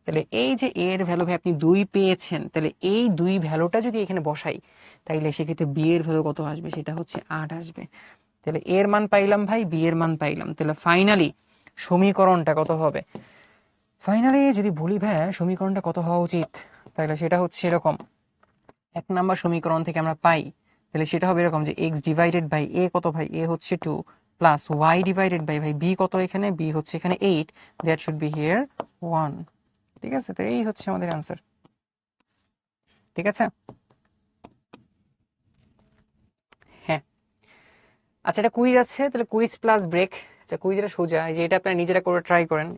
তাহলে এই যে a এর ভ্যালু ভাই আপনি 2 পেয়েছেন, তাহলে এই 2 ভ্যালুটা যদি এখানে বসাই, তাইলে সেক্ষেত্রে b এর ভ্যালু কত আসবে? সেটা হচ্ছে 8 আসবে। তাহলে এর মান পাইলাম ভাই, বি এর মান পাইলাম। তাহলে ফাইনালি সমীকরণটা কত হবে? ফাইনালি যদি বলি ভাই সমীকরণটা কত হওয়া উচিত, তাহলে সেটা হচ্ছে এরকম। 1 নম্বর সমীকরণ থেকে আমরা পাই, তাহলে সেটা হবে এরকম যে এক্স ডিভাইডেড বাই এ কত ভাই? এ হচ্ছে 2 প্লাস ওয়াই ডিভাইডেড বাই ভাই বি কত? এখানে বি হচ্ছে এখানে 8, দ্যাট শুড বি হিয়ার 1। ঠিক আছে, তো এই হচ্ছে আমাদের অ্যান্সার। ঠিক আছে, হ্যাঁ। আচ্ছা, এটা কুইজ আছে, তাহলে কুইজ প্লাস ব্রেক। আচ্ছা, কুইজ এটা সোজা, এই যে এটা আপনারা নিজেরা করে ট্রাই করেন।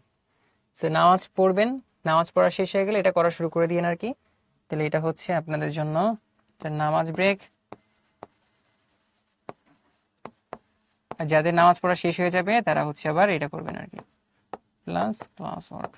সো নামাজ পড়বেন, নামাজ পড়া শেষ হয়ে গেলে এটা করা শুরু করে দিন আর কি। তাহলে এটা হচ্ছে আপনাদের জন্য নামাজ ব্রেক। আর যাদের নামাজ পড়া শেষ হয়ে যাবে তারা হচ্ছে আবার এটা করবেন আর কি, প্লাস ক্লাস ওয়ার্ক।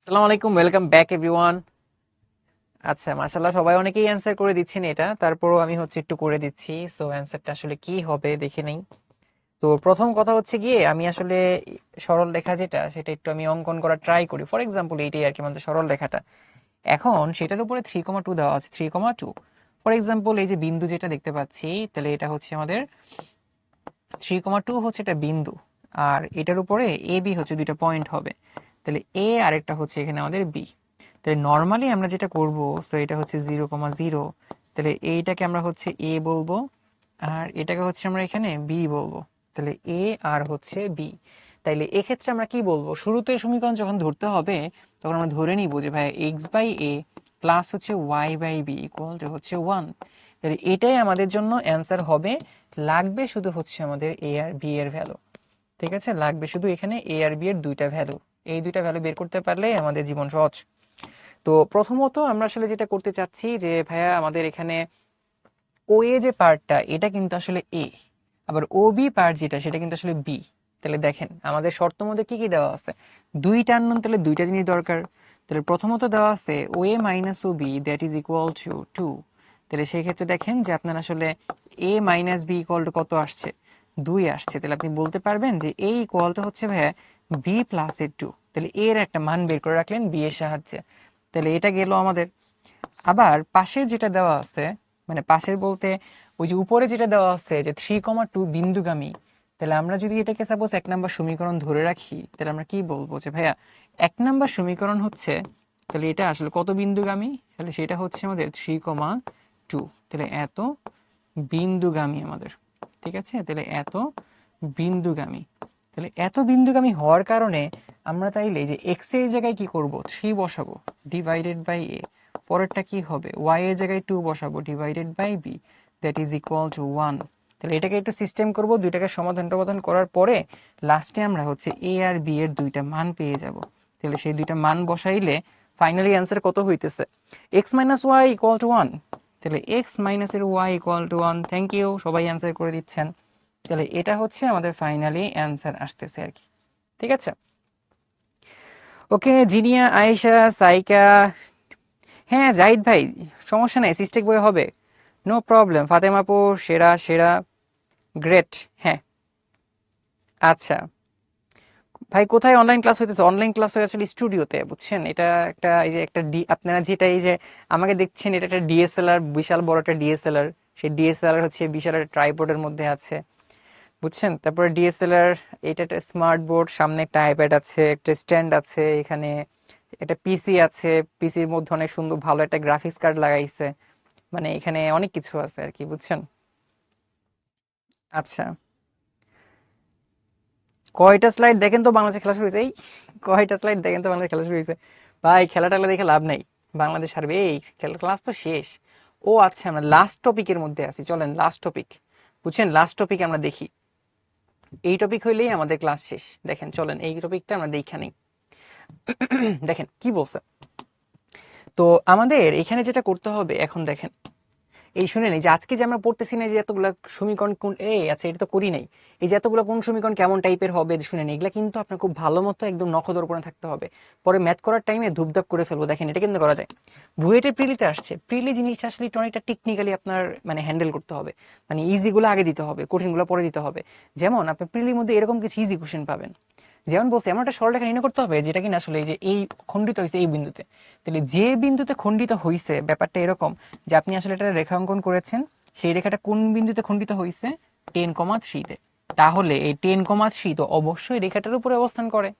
আসসালামু আলাইকুম, ওয়েলকাম ব্যাক এভরিওয়ান। আচ্ছা, মাশাআল্লাহ সবাই অনেকেই অ্যান্সার করে দিচ্ছেন এটা, তারপরও আমি হচ্ছে একটু করে দিচ্ছি। সো অ্যান্সারটা আসলে কি হবে দেখে নেই। তো প্রথম কথা হচ্ছে গিয়ে আমি আসলে সরল রেখা যেটা সেটা একটু আমি অঙ্কন করার ট্রাই করি। ফর এক্সাম্পল এইটাই আর কি, আমাদের সরল রেখাটা এখন সেটার উপরে 3,2 দেওয়া আছে, 3,2। ফর এক্সাম্পল এই যে বিন্দু যেটা দেখতে পাচ্ছি, তাহলে এটা হচ্ছে আমাদের 3,2 হচ্ছে এটা বিন্দু, আর এটার উপরে এ বি হচ্ছে দুইটা পয়েন্ট হবে। তাহলে এ আর একটা হচ্ছে এখানে আমাদের বি। তাহলে নর্মালি আমরা যেটা করব, সো এটা হচ্ছে 0,0, তাহলে এইটাকে আমরা হচ্ছে এ বলবো, আর এটাকে হচ্ছে আমরা এখানে বি বলবো। তাহলে এ আর হচ্ছে বি। তাইলে এক্ষেত্রে আমরা কি বলবো, শুরুতে সমীকরণ যখন ধরতে হবে তখন আমরা ধরে নিব যে ভাই এক্স বাই এ প্লাস হচ্ছে y by b equal to হচ্ছে 1। তাহলে এটাই আমাদের জন্য অ্যান্সার হবে। লাগবে শুধু হচ্ছে আমাদের এ আর বি এর ভ্যালু। ঠিক আছে, লাগবে শুধু এখানে এ আর বি এর দুইটা ভ্যালু। এই দুইটা ভ্যালু বের করতে পারলে আমাদের জীবন সহজ। তো প্রথমত আমরা আসলে যেটা করতে চাচ্ছি যে ভাইয়া আমাদের এখানে ও এ যে পার্টটা এটা কিন্তু আসলে এ, আবার ও বি পার্ট যেটা সেটা কিন্তু আসলে বি। তাহলে দেখেন আমাদের শর্ত মধ্যে কি কি দেওয়া আছে, দুইটা আননোন, তাহলে দুইটা জিনিস দরকার। তাহলে প্রথমত দেওয়া আছে O A minus O B that is equal to 2। তাহলে সেই ক্ষেত্রে দেখেন যে আপনার আসলে A minus B equal to কত আসছে, 2 আসছে। তাহলে আপনি বলতে পারবেন যে এ ইকুয়াল টু হচ্ছে ভাইয়া বি প্লাস এর 2। তাহলে এর একটা মান বের করে রাখলেন বি এর সাহায্যে। তাহলে এটা গেল আমাদের। আবার পাশের যেটা দেওয়া আছে, মানে পাশের বলতে ওই যে উপরে যেটা দেওয়া আছে যে 3,2 বিন্দুগামী, তাহলে আমরা যদি এটাকে সাপোজ 1 নম্বর সমীকরণ ধরে রাখি, তাহলে আমরা কি বলবো যে ভাইয়া 1 নম্বর সমীকরণ হচ্ছে, তাহলে এটা আসলে কত বিন্দুগামী, তাহলে সেটা হচ্ছে আমাদের 3,2। তাহলে এত বিন্দুগামী আমাদের। ঠিক আছে, তাহলে এত বিন্দুগামী। তাহলে এত বিন্দুগামী হওয়ার কারণে আমরা তাইলে যে এক্স এর জায়গায় কি করব, 3 বসাবো ডিভাইডেড বাই এ। পরেরটা কি হবে, ওয়াই এর জায়গায় 2 বসাবো divided by b that is equal to 1। তাহলে এটাকে একটু সিস্টেম করব, দুইটাকে সমাধান টমাধান করার পরে লাস্টে আমরা হচ্ছে এ আর বি এর দুইটা মান পেয়ে যাব। তাহলে সেই দুইটা মান বসাইলে ফাইনালি অ্যান্সার কত হইতেছে, x minus y equal to 1। তাহলে এক্স মাইনাস এর y equal to 1। Thank you, সবাই অ্যান্সার করে দিচ্ছেন। তাহলে এটা হচ্ছে আমাদের ফাইনালি অ্যান্সার আসতেছে আর কি। ঠিক আছে, ওকে জিনিয়া, আয়েশা, সাইকা, হ্যাঁ জাহিদ ভাই, সমস্যা নাই, সিস্টেক বই হবে, নো প্রবলেম। ফাতেমাপুর সেরা সেরা, গ্রেট। হ্যাঁ, আচ্ছা ভাই, কোথায় অনলাইন ক্লাস হইতেছে? অনলাইন ক্লাস হয়ে আসলে স্টুডিওতে, বুঝছেন? এটা একটা এই যে একটা আপনারা যেটা এই যে আমাকে দেখছেন, এটা একটা ডিএসএলআর, বিশাল বড় একটা ডিএসএলআর। সেই ডিএসএলআর হচ্ছে বিশাল একটা ট্রাইপডের মধ্যে আছে, বুঝছেন? তারপরে ডিএসএলআর, এটা একটা স্মার্ট বোর্ড, সামনে একটা আইপ্যাড আছে, একটা স্ট্যান্ড আছে, এখানে একটা পিসি আছে, পিসির মধ্যে অনেক সুন্দর ভালো একটা গ্রাফিক্স কার্ড লাগাইছে, মানে এখানে অনেক কিছু আছে আর কি, বুঝছেন? আচ্ছা, কয়টা স্লাইড দেখেন তো বাংলাদেশে খেলা শুরু হয়েছে, এই কয়টা স্লাইড দেখেন তো বাংলাদেশে খেলা শুরু হয়েছে। ভাই খেলা টেলা দেখে লাভ নাই, বাংলাদেশ হারবে, এই খেলা ক্লাস তো শেষ। ও আচ্ছা, আমরা লাস্ট টপিকের মধ্যে আছি, চলেন লাস্ট টপিক, বুঝছেন? লাস্ট টপিক আমরা দেখি, এই টপিক হইলেই আমাদের ক্লাস শেষ। দেখেন চলেন এই টপিকটা আমরা দেখা নেই। দেখেন কি বলছে। তো আমাদের এখানে যেটা করতে হবে এখন, দেখেন এই শুনে নেই যে আজকে যে আমরা পড়তেছি না যে এতগুলা সমীকরণ কোন, এই আচ্ছা এটা তো করি নাই, এই যে এতগুলো কোন সমীকরণ কেমন টাইপের হবে শুনে নেই, এগুলা কিন্তু আপনার খুব ভালো মতো একদম নখদর্পণে থাকতে হবে। পরে ম্যাথ করার টাইমে ধুপধাপ করে ফেলবো। দেখেন এটা কিন্তু করা যায়, বুয়েটের প্রিলিতে আসছে, প্রিলি জিনিসটা আসলে একটু অনেকটা টেকনিক্যালি আপনার মানে হ্যান্ডেল করতে হবে, মানে ইজিগুলো আগে দিতে হবে, কঠিনগুলো পরে দিতে হবে। যেমন আপনি প্রিলির মধ্যে এরকম কিছু ইজি কোশ্চেন পাবেন, যেমন বলছি এমন একটা সরলরেখা নির্ণয় করতে হবে যেটা কিনা আসলে এই যে এই খণ্ডিত হয়েছে এই বিন্দুতে। তাহলে যে বিন্দুতে খণ্ডিত হয়েছে ব্যাপারটা এরকম যে আপনি আসলে এটা রেখা অঙ্কন করেছেন, সেই রেখাটা কোন বিন্দুতে খণ্ডিত হয়েছে, 10,3-তে। তাহলে এই 10,3 তো অবশ্যই রেখাটার উপরে অবস্থান করে।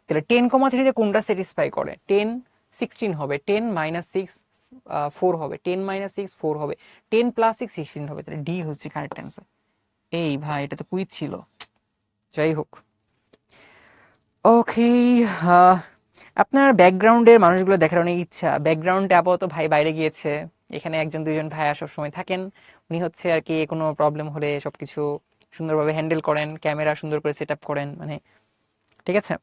তাহলে 10,3-তে কোনটা স্যাটিসফাই করে, 10 16 হবে, 10 মাইনাস 6 4 হবে, 10 মাইনাস 6 4 হবে, 10 প্লাস 6 16 হবে। তাহলে ডি হচ্ছে কারেক্ট অ্যান্সার। এই ভাই এটা তো কুইজ ছিল, যাই হোক। ওকে, আপনার ব্যাকগ্রাউন্ডের মানুষগুলো দেখার অনেক ইচ্ছা। ব্যাকগ্রাউন্ডে আপাতত ভাই বাইরে গিয়েছে, এখানে একজন দুইজন ভাইয়া সবসময় থাকেন। উনি হচ্ছে আর কি কোনো প্রবলেম হলে সবকিছু সুন্দরভাবে হ্যান্ডেল করেন, ক্যামেরা সুন্দর করে সেট আপ করেন, মানে ঠিক আছে,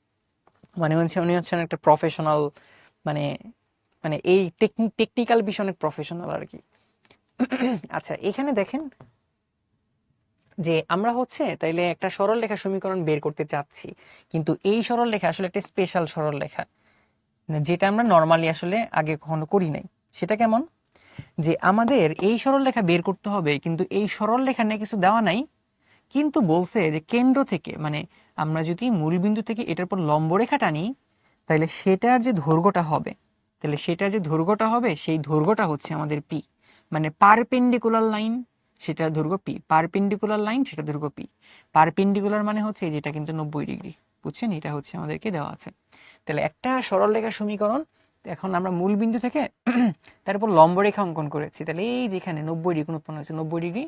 মানে হচ্ছে উনি হচ্ছেন একটা প্রফেশনাল, মানে মানে এই টেকনিক্যাল বিষয়ে অনেক প্রফেশনাল আর কি। আচ্ছা এখানে দেখেন যে আমরা হচ্ছে তাইলে একটা সরলরেখা সমীকরণ বের করতে চাচ্ছি, কিন্তু এই সরলরেখা আসলে একটা স্পেশাল সরলরেখা। যেটা আমরা নর্মালি আসলে আগে কখনো করি নাই। সেটা কেমন, যে আমাদের এই সরলরেখা বের করতে হবে, কিন্তু এই সরলরেখা নিয়ে কিছু দেওয়া নাই, কিন্তু বলছে যে কেন্দ্র থেকে, মানে আমরা যদি মূলবিন্দু থেকে এটার পর লম্বরেখা টানি, তাহলে সেটার যে দৈর্ঘ্যটা হবে, সেই দৈর্ঘ্যটা হচ্ছে আমাদের পি। মানে পারপেন্ডিকুলার লাইন, সেটার দৈর্ঘ্য পি, পারপেন্ডিকুলার লাইন সেটা দৈর্ঘ্য পি। পারপেন্ডিকুলার মানে হচ্ছে যেটা কিন্তু 90 ডিগ্রি, বুঝছেন? এটা হচ্ছে আমাদেরকে দেওয়া আছে। তাহলে একটা সরলরেখার সমীকরণ, এখন আমরা মূল বিন্দু থেকে তারপর লম্বরেখা অঙ্কন করেছি, তাহলে এই যেখানে 90 ডিগ্রি কোণ উৎপন্ন হয়েছে, 90 ডিগ্রি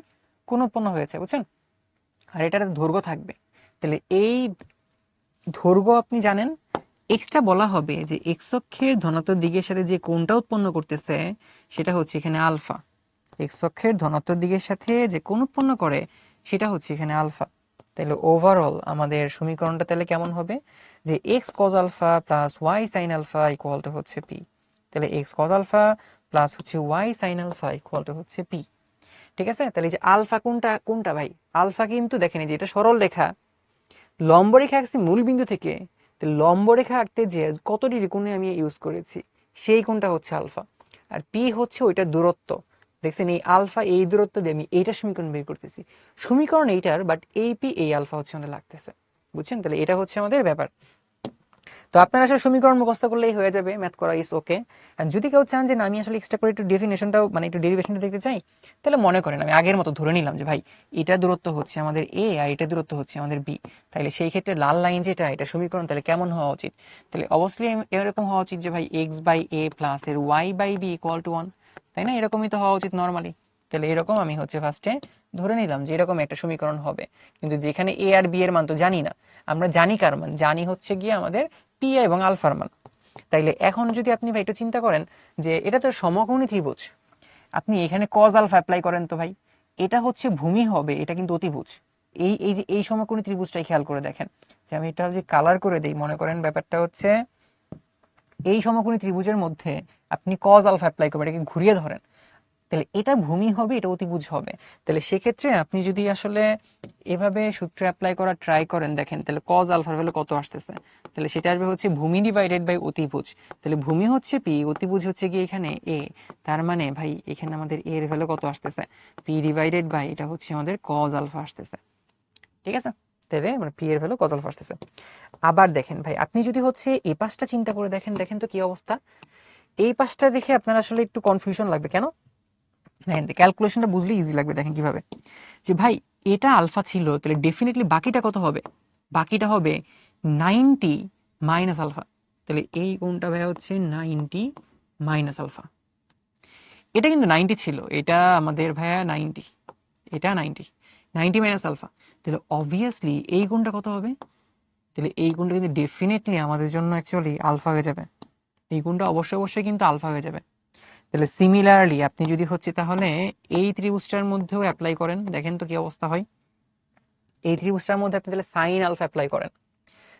কোণ উৎপন্ন হয়েছে, বুঝছেন? আর এটার দৈর্ঘ্য থাকবে। তাহলে এই দৈর্ঘ্য আপনি জানেন, এক্সটা বলা হবে যে এক্স অক্ষের ধনাত্মক দিকের সাথে যে কোণটা উৎপন্ন করতেছে সেটা হচ্ছে এখানে আলফা। এক্স অক্ষের ধনাত্মক দিকের সাথে যে কোণ উৎপন্ন করে সেটা হচ্ছে এখানে আলফা। তাহলে ওভারঅল আমাদের সমীকরণটা তাহলে কেমন হবে, যে x cos alpha plus y sine alpha equal to হচ্ছে পি। তাহলে এক্স কজ আলফা প্লাস হচ্ছে y sine alpha equal to হচ্ছে পি। ঠিক আছে? তাহলে যে আলফা কোনটা কোনটা ভাই, আলফা কিন্তু দেখেন যে এটা সরল রেখা, লম্ব রেখা আঁকছি মূল বিন্দু থেকে, তো লম্ব রেখা আঁকতে যে কত ডিগ্রি কোণে আমি ইউজ করেছি সেই কোণটা হচ্ছে আলফা, আর পি হচ্ছে ওইটার দূরত্ব। দেখছেন এই আলফা, এই দূরত্ব দিয়ে আমি এইটার সমীকরণ বের করতেছি, সমীকরণ এইটার, বাট এই পি এই আলফা হচ্ছে আমাদের লাগতেছে, বুঝছেন? তাহলে এটা হচ্ছে আমাদের ব্যাপার। তো আপনারা আসলে সমীকরণ মুখস্থ করলেই হয়ে যাবে, ম্যাথ করা ইজ ওকে। আর যদি কেউ চান যে না আমি আসলে এক্সট্রা করে একটু ডেফিনেশনটাও, মানে একটু ডেরিভেশনটা দেখতে চাই, তাহলে মনে করেন আমি আগের মতো ধরে নিলাম যে ভাই এটা দূরত্ব হচ্ছে আমাদের এ আর এটা দূরত্ব হচ্ছে আমাদের বি, তাহলে সেই ক্ষেত্রে লাল লাইন যেটা এটা সমীকরণ তাহলে কেমন হওয়া উচিত, তাহলে অবশ্যই এরকম হওয়া উচিত যে ভাই এক্স বাই এ প্লাস এর y by b equal to 1, তাই না? এরকমই তো হওয়া উচিত নর্মালি। তাহলে এরকম আমি হচ্ছে ফার্স্টে ধরে নিলাম যে এরকম একটা সমীকরণ হবে, কিন্তু যেখানে এ আর বি এর মান তো জানি না, আমরা জানি কার মান, জানি হচ্ছে গিয়ে আমাদের পি এবং আলফার মান। তাইলে এখন যদি আপনি ভাই একটু চিন্তা করেন যে এটা তো সমকোণী ত্রিভুজ, আপনি এখানে কজ আলফা অ্যাপ্লাই করেন তো ভাই, এটা হচ্ছে ভূমি হবে, এটা কিন্তু অতিভুজ। এই এই যে এই সমকোণী ত্রিভুজটাই খেয়াল করে দেখেন, যে আমি এটা যে কালার করে দেই, মনে করেন ব্যাপারটা হচ্ছে এই সমকোণী ত্রিভুজের মধ্যে আপনি কজ আলফা অ্যাপ্লাই করবেন, এটাকে ঘুরিয়ে ধরেন, তাহলে এটা ভূমি হবে, এটা অতিভুজ হবে। তাহলে সেক্ষেত্রে আপনি যদি আসলে এভাবে সূত্র অ্যাপ্লাই করা ট্রাই করেন, দেখেন তাহলে কজ আলফার ভ্যালু কত আসতেছে, তাহলে সেটা আসবে হচ্ছে ভূমি ডিভাইডেড বাই অতিভুজ। তাহলে ভূমি হচ্ছে পি, অতিভুজ হচ্ছে কি এখানে এ, তার মানে ভাই এখানে আমাদের এর ভ্যালু কত আসতেছে, পি ডিভাইডেড বাই এটা হচ্ছে আমাদের কজ আলফা আসতেছে। ঠিক আছে? তাহলে মানে পি এর ভ্যালু কজ আলফা আসতেছে। আবার দেখেন ভাই আপনি যদি হচ্ছে এই পাশটা চিন্তা করে দেখেন, দেখেন তো কি অবস্থা। এই পাশটা দেখে আপনার আসলে একটু কনফিউশন লাগবে, কেন? দেখেন ক্যালকুলেশনটা বুঝলে ইজি লাগবে, দেখেন কিভাবে, যে ভাই এটা আলফা ছিল, তাহলে ডেফিনেটলি বাকিটা কত হবে, বাকিটা হবে 90 মাইনাস আলফা। তাহলে এই কোণটা ভাই হচ্ছে 90 মাইনাস আলফা, এটা কিন্তু 90 ছিল, এটা আমাদের ভাইয়া 90, এটা 90, 90 মাইনাস আলফা, তাহলে অবভিয়াসলি এই কোণটা কত হবে, তাহলে এই কোণটা কিন্তু ডেফিনেটলি আমাদের জন্য অ্যাকচুয়ালি আলফা হয়ে যাবে, এই কোণটা অবশ্যই অবশ্যই কিন্তু আলফা হয়ে যাবে। তাহলে সিমিলারলি আপনি যদি হচ্ছে তাহলে এই ত্রিভুজটার মধ্যেও অ্যাপ্লাই করেন, দেখেন তো কি অবস্থা হয়। এই ত্রিভুজটার মধ্যে আপনি তাহলে সাইন আলফা অ্যাপ্লাই করেন,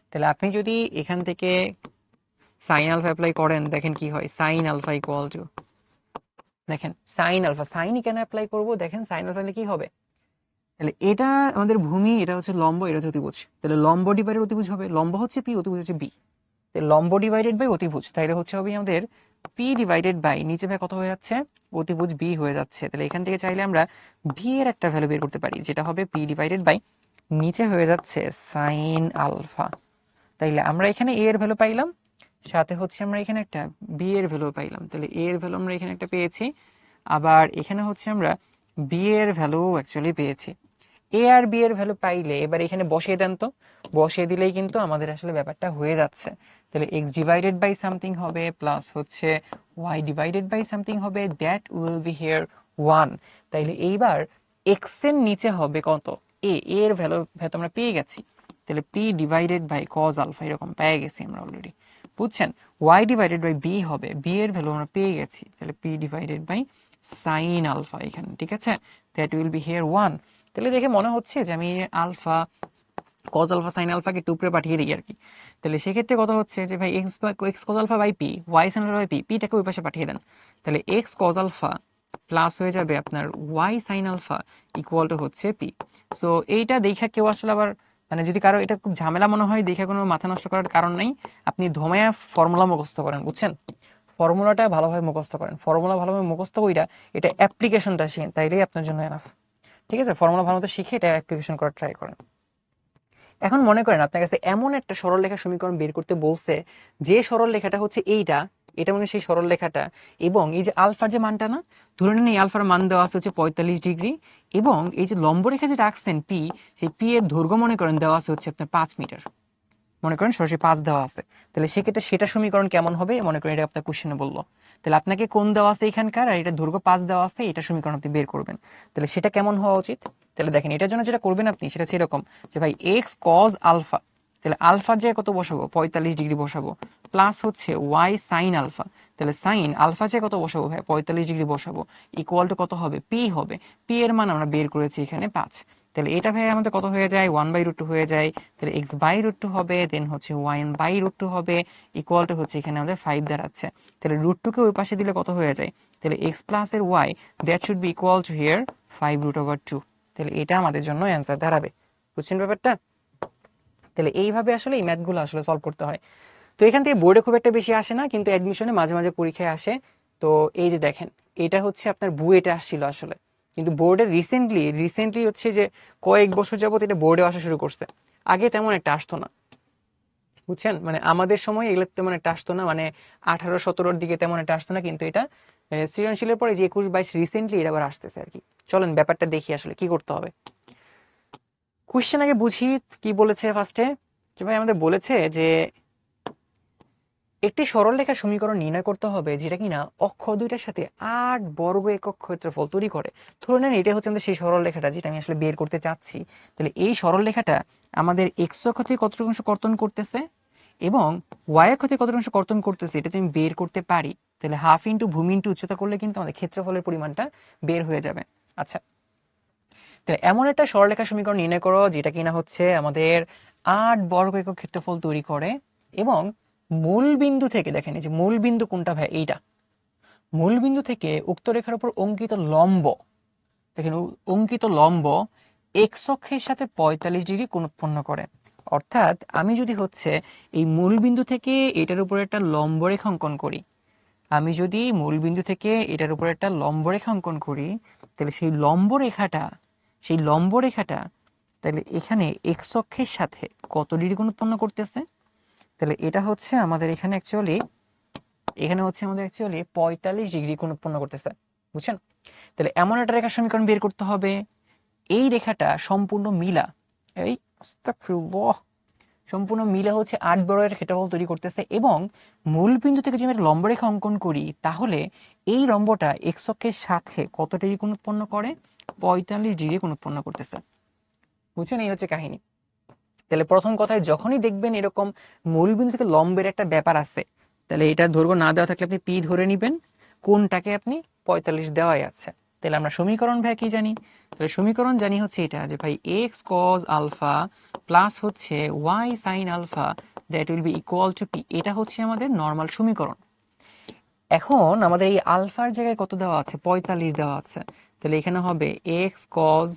তাহলে আপনি যদি এখান থেকে সাইন আলফা অ্যাপ্লাই করেন, দেখেন কি হয়, সাইন আলফা ইকুয়াল টু, দেখেন সাইন আলফা, সাইন কেন অ্যাপ্লাই করব, দেখেন সাইন আলফা কি হবে, তাহলে এটা আমাদের ভূমি, এটা হচ্ছে লম্ব, এটা হচ্ছে অতিভুজ, তাহলে লম্ব ডিভাইডেড অতিভুজ হবে, লম্ব হচ্ছে পি, অতিভুজ হচ্ছে বি, তাহলে লম্ব ডিভাইডেড বাই অতিভুজ, তাহলে হচ্ছে হবে আমাদের পি ডিভাইডেড বাই নিচে ভাই কত হয়ে যাচ্ছে, অতিভুজ বি হয়ে যাচ্ছে। তাহলে এখান থেকে চাইলে আমরা ভি এর একটা ভ্যালু বের করতে পারি, যেটা হবে পি ডিভাইডেড বাই নিচে হয়ে যাচ্ছে সাইন আলফা। তাইলে আমরা এখানে এ এর ভ্যালু পাইলাম, সাথে হচ্ছে আমরা এখানে একটা বি এর ভ্যালু পাইলাম, তাহলে এ এর ভ্যালু আমরা এখানে একটা পেয়েছি, আবার এখানে হচ্ছে আমরা বি এর ভ্যালু অ্যাকচুয়ালি পেয়েছি। এ আর বি এর ভ্যালু পাইলে এবার এখানে বসিয়ে দেন তো, বসিয়ে দিলেই কিন্তু আমাদের আসলে ব্যাপারটা হয়ে যাচ্ছে। তাহলে এক্স ডিভাইডেড বাই সামথিং হবে প্লাস হচ্ছে ওয়াই ডিভাইডেড বাই সামথিং হবে, দ্যাট উইল বি হিয়ার 1। তাইলে এইবার এক্স এর নিচে হবে কত, এ এর ভ্যালু আমরা পেয়ে গেছি, তাহলে p divided by cos alpha এরকম পেয়ে গেছি আমরা অলরেডি, বুঝছেন? ওয়াই ডিভাইডেড বাই বি হবে, বি এর ভ্যালু আমরা পেয়ে গেছি, তাহলে p divided by sine alpha এখানে, ঠিক আছে? That will be here 1। তাহলে দেখে মনে হচ্ছে যে আমি আলফা কজ আলফা সাইন আলফাকে টুকরে পাঠিয়ে দিই আর কি। তাহলে সেক্ষেত্রে কথা হচ্ছে যে ভাই x cos alpha by p, y sine alpha by p, পিটাকে ওই পাশে পাঠিয়ে দেন, তাহলে এক্স কজ আলফা প্লাস হয়ে যাবে আপনার y sine alpha equal to হচ্ছে পি। সো এইটা দেখা কেউ আসলে আবার মানে যদি কারো এটা খুব ঝামেলা মনে হয়, দেখে কোনো মাথা নষ্ট করার কারণ নাই, আপনি ধোমায়া ফর্মুলা মুখস্থ করেন, বুঝছেন? ফর্মুলাটা ভালোভাবে মুখস্থ করেন, ফর্মুলা ভালোভাবে মুখস্থ কইরা এটা অ্যাপ্লিকেশনটা শিখেন, তাইলেই আপনার জন্য এনাফ। ঠিক আছে, ফর্মুলা ভালো মতো শিখে এটা অ্যাপ্লিকেশন করার ট্রাই করেন। এখন মনে করেন আপনার কাছে এমন একটা সরলরেখা সমীকরণ বের করতে বলছে, যে সরলরেখাটা হচ্ছে এইটা, এটা মানে সেই সরলরেখাটা, এবং এই যে আলফার যে মানটা না, ধরে নিন এই আলফার মান দেওয়া আছে হচ্ছে 45 ডিগ্রি, এবং এই যে লম্বরেখা যেটা আঁকছেন পি, সেই পি এর দৈর্ঘ্য মনে করেন দেওয়া আছে হচ্ছে আপনার 5 মিটার, মনে করেন সরাসরি 5 দেওয়া আছে। তাহলে সেক্ষেত্রে সেটা সমীকরণ কেমন হবে, মনে করেন এটা আপনার কোশ্চেনে বললো, তাহলে আপনাকে কোন দেওয়া আছে এখানকার, আর এটা দৈর্ঘ্য 5 দেওয়া আছে, এটা সমীকরণ আপনি বের করবেন। তাহলে সেটা কেমন হওয়া উচিত? তাহলে দেখেন এটার জন্য যেটা করবেন আপনি, সেটা হচ্ছে এরকম যে ভাই এক্স কজ আলফা, তাহলে আলফার জায়গায় কত বসাবো, 45 ডিগ্রি বসাবো, প্লাস হচ্ছে ওয়াই সাইন আলফা, তাহলে সাইন আলফা চেয়ে কত বসাবো ভাই, 45 ডিগ্রি বসাবো, ইকুয়াল টু কত হবে, পি হবে। পি এর মান আমরা বের করেছি এখানে 5। তাহলে এটা ভাই আমাদের কত হয়ে যায়, 1/√2 হয়ে যায়। তাহলে x/√2 হবে, দেন হচ্ছে y/√2 হবে, ইকুয়াল টু হচ্ছে এখানে আমাদের 5 দাঁড়াচ্ছে। তাহলে √2 কে ওই পাশে দিলে কত হয়ে যায়, তাহলে x প্লাস এর y, that should be equal to here 5√2। তাহলে এটা আমাদের জন্য অ্যান্সার দাঁড়াবে। বুঝছেন ব্যাপারটা? তাহলে এইভাবে আসলে এই ম্যাথগুলো আসলে সলভ করতে হয়। তো এখান থেকে বোর্ডে খুব একটা বেশি আসে না, কিন্তু অ্যাডমিশনে মাঝে মাঝে পরীক্ষায় আসে। তো এই যে দেখেন, এটা হচ্ছে আপনার বুয়েটে আসছিল আসলে, কিন্তু বোর্ডে রিসেন্টলি হচ্ছে যে কয়েক বছর যাবত এটা বোর্ডে আসা শুরু করছে, আগে তেমন একটা আসতো না। বুঝছেন, মানে আমাদের সময় এগুলো তেমন একটা আসতো না, মানে 18-17 দিকে তেমন একটা আসতো না, কিন্তু এটা সৃজনশীলের পরে যে 21-22 রিসেন্টলি এটা আবার আসতেছে আর কি। চলেন ব্যাপারটা দেখি আসলে কি করতে হবে। কোশ্চেন আগে বুঝি কি বলেছে ফার্স্টে। ভাই আমাদের বলেছে যে একটি সরলরেখা সমীকরণ নির্ণয় করতে হবে যেটা কিনা অক্ষ দুইটার সাথে 8 বর্গ একক ক্ষেত্রফল তৈরি করে। ধরে নেন এটা হচ্ছে আমাদের সেই সরলরেখাটা যেটা আমি আসলে বের করতে চাচ্ছি। তাহলে এই সরলরেখাটা আমাদের এক্স অক্ষ থেকে কতটুকু অংশ কর্তন করতেছে এবং ওয়াই অক্ষ থেকে কতটুকু অংশ কর্তন করতেছে, এটা তুমি বের করতে পারি। তাহলে হাফ ইন্টু ভূমি ইন্টু উচ্চতা করলে কিন্তু আমাদের ক্ষেত্রফলের পরিমাণটা বের হয়ে যাবে। আচ্ছা, তাহলে এমন একটা সরলরেখা সমীকরণ নির্ণয় করো যেটা কিনা হচ্ছে আমাদের 8 বর্গ একক ক্ষেত্রফল তৈরি করে, এবং মূল বিন্দু থেকে, দেখেন এই যে মূল বিন্দু কোনটা ভাই, এইটা মূল বিন্দু থেকে উক্ত রেখার উপর অঙ্কিত লম্ব, দেখেন অঙ্কিত লম্ব এক্স অক্ষের সাথে 45 ডিগ্রি কোণ উৎপন্ন করে। অর্থাৎ আমি যদি হচ্ছে এই মূল বিন্দু থেকে এটার উপর একটা লম্ব রেখা অঙ্কন করি, আমি যদি মূল বিন্দু থেকে এটার উপর একটা লম্ব রেখা অঙ্কন করি, তাহলে সেই লম্ব রেখাটা তাহলে এখানে এক্স অক্ষের সাথে কত ডিগ্রি কোণ উৎপন্ন করতেছে, তাহলে এটা হচ্ছে আমাদের এখানে হচ্ছে আমাদের অ্যাকচুয়ালি 45 ডিগ্রি কোণ উৎপন্ন করতেছে। বুঝছেন? তাহলে এমন একটা রেখার সমীকরণ বের করতে হবে, এই রেখাটা সম্পূর্ণ মিলা, এই আস্তাগফিরুল্লাহ, সম্পূর্ণ মিলে হচ্ছে 8 বর্গের ক্ষেত্রফল তৈরি করতেছে, এবং মূল বিন্দু থেকে যদি আমি একটা লম্বরেখা অঙ্কন করি, তাহলে এই লম্বটা এক্স অক্ষের সাথে কত ডিগ্রি কোণ উৎপন্ন করে, 45 ডিগ্রি কোণ উৎপন্ন করতেছে। বুঝছেন? এই হচ্ছে কাহিনী। তাহলে প্রথম কথায় যখনই দেখবেন এরকম মূল বিন্দু থেকে লম্বের একটা ব্যাপার আছে, তাহলে এটার দৈর্ঘ্য না দেওয়া থাকলে আপনি পি ধরে নেবেন, কোনটাকে আপনি 45 দেওয়াই আছে। তাহলে আমরা সমীকরণ ভাই কি জানি, তাহলে সমীকরণ জানি হচ্ছে এটা যে ভাই এক্স কজ আলফা প্লাস হচ্ছে y sine alpha that will be equal to p. এটা হচ্ছে আমাদের নর্মাল সমীকরণ। এখন আমাদের এই আলফার জায়গায় কত দেওয়া আছে, 45 দেওয়া আছে, তাহলে এখানে হবে এক্স কজ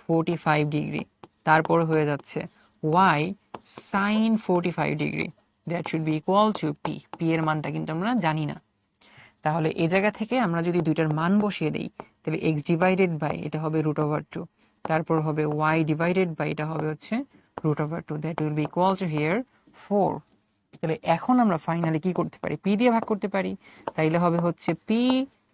45 ডিগ্রি, তারপরে হয়ে যাচ্ছে y sine 45 degree, that should be equal to p. P এর মানটা কিন্তু আমরা জানি না, তাহলে এই জায়গা থেকে আমরা যদি দুইটার মান বসিয়ে দিই, তাহলে এক্স ডিভাইডেড বাই এটা হবে √2, তারপর হবে ওয়াই ডিভাইডেড বাই এটা হবে হচ্ছে √2, that will be equal to here 4। তাহলে এখন আমরা ফাইনালি কি করতে পারি, পি দিয়ে ভাগ করতে পারি, তাইলে হবে হচ্ছে পি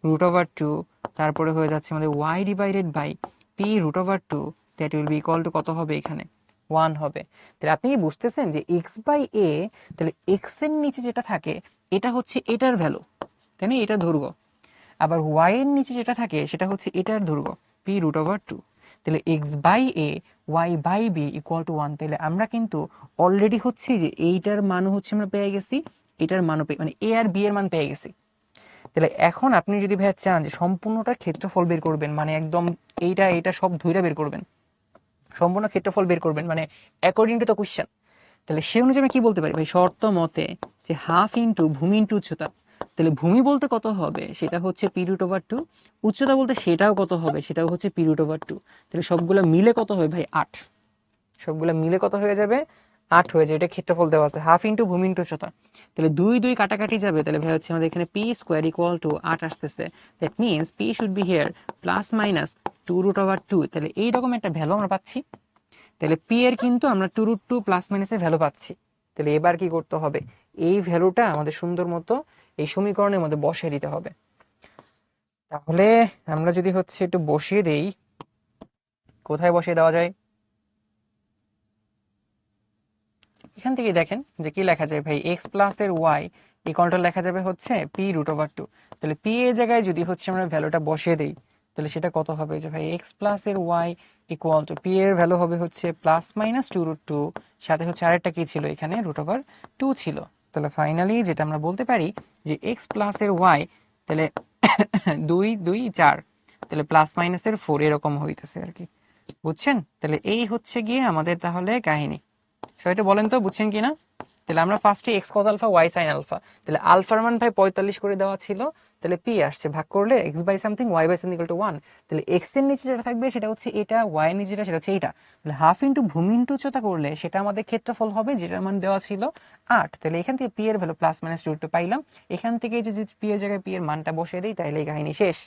√2, তারপরে হয়ে যাচ্ছে আমাদের y divided by p √2, that will be equal to কত হবে এখানে 1 হবে। তাহলে আপনি কি বুঝতেছেন যে এক্স বাই এ, তাহলে এক্স এর নিচে যেটা থাকে এটা হচ্ছে এটার ভ্যালু, তাই না, এটা দৈর্ঘ্য, আবার ওয়াই এর নিচে যেটা থাকে সেটা হচ্ছে এটার দৈর্ঘ্য p√2। তাহলে x by a y by b equal to 1। তাহলে আমরা কিন্তু অলরেডি হচ্ছে যে এইটার মানও হচ্ছে আমরা পেয়ে গেছি, এটার মানও মানে এ আর বি এর মান পেয়ে গেছি। তাহলে এখন আপনি যদি ভাইয়া চান যে সম্পূর্ণটার ক্ষেত্রফল বের করবেন, মানে একদম এইটা সব ধইরা বের করবেন, সম্পূর্ণ ক্ষেত্রফল বের করবেন, মানে অ্যাকর্ডিং টু দ্য কোশ্চেন, তাহলে সে অনুযায়ী আমি কি বলতে পারি ভাই, শর্ত মতে যে হাফ ইন্টু ভূমি ইন্টু উচ্চতা। তাহলে ভূমি বলতে কত হবে, সেটা হচ্ছে p√2, উচ্চতা বলতে সেটাও কত হবে, সেটাও হচ্ছে p√2। তাহলে সবগুলো মিলে কত হবে ভাই 8। সবগুলো মিলে কত হয়ে যাবে? 8 হয়ে যাবে। এটা ক্ষেত্রফল দেওয়া আছে, হাফ ইন্টু ভূমি ইন্টু উচ্চতা। তাহলে 2 2 কাটাকাটি যাবে, তাহলে ভাই হচ্ছে আমাদের এখানে পি স্কোয়ার ইকুয়াল টু 8 আসতেছে। That means P should be here plus minus 2√2। তাহলে এইরকম একটা ভ্যালু আমরা পাচ্ছি। তাহলে পি এর কিন্তু আমরা 2√2 প্লাস মাইনাসের ভ্যালু পাচ্ছি। তাহলে এবার কি করতে হবে? এই ভ্যালুটা আমাদের সুন্দর মতো এই সমীকরণের মধ্যে বসিয়ে দিতে হবে। তাহলে আমরা যদি হচ্ছে একটু বসিয়ে দেই, কোথায় বসিয়ে দেওয়া যায়? এখান থেকে দেখেন যে কি লেখা যায় ভাই, এক্স প্লাস এর ওয়াই ইকুয়ালটা লেখা যাবে হচ্ছে p√2। তাহলে p এর জায়গায় যদি হচ্ছে আমরা ভ্যালুটা বসিয়ে দেই, তাহলে সেটা কত হবে? যে ভাই এক্স প্লাস এর ওয়াই ইকুয়াল টু p এর ভ্যালু হবে হচ্ছে প্লাস মাইনাস 2√2, সাথে হচ্ছে আরেকটা কি ছিল এখানে, √2 ছিল। তাহলে ফাইনালি যেটা আমরা বলতে পারি যে এক্স প্লাস এর ওয়াই, তাহলে 2 2 4, তাহলে প্লাস মাইনাসের 4 এরকম হইতেছে আর কি। বুঝছেন? তাহলে এই হচ্ছে গিয়ে আমাদের তাহলে কাহিনী। সবাই বলেন তো বুঝছেন কিনা? তাহলে আমরা ফার্স্টে x cos alpha y sine alpha, তাহলে আলফার মান ভাই 45 করে দেওয়া ছিল, তাহলে পি আসছে, ভাগ করলে x by something y by something equal to 1। তাহলে এক্স এর নিচে যেটা থাকবে সেটা হচ্ছে এটা, ওয়াই এর নিচে যেটা সেটা হচ্ছে এটা। তাহলে হাফ ইন্টু ভূমি ইন্টু উচ্চতা করলে সেটা আমাদের ক্ষেত্রফল হবে, যেটার মান দেওয়া ছিল 8। তাহলে এখান থেকে পি এর ভ্যালু প্লাস মাইনাস 2 পাইলাম। এখান থেকে যে পি এর জায়গায় পি এর মানটা বসিয়ে দিই, তাহলে এই কাহিনী শেষ।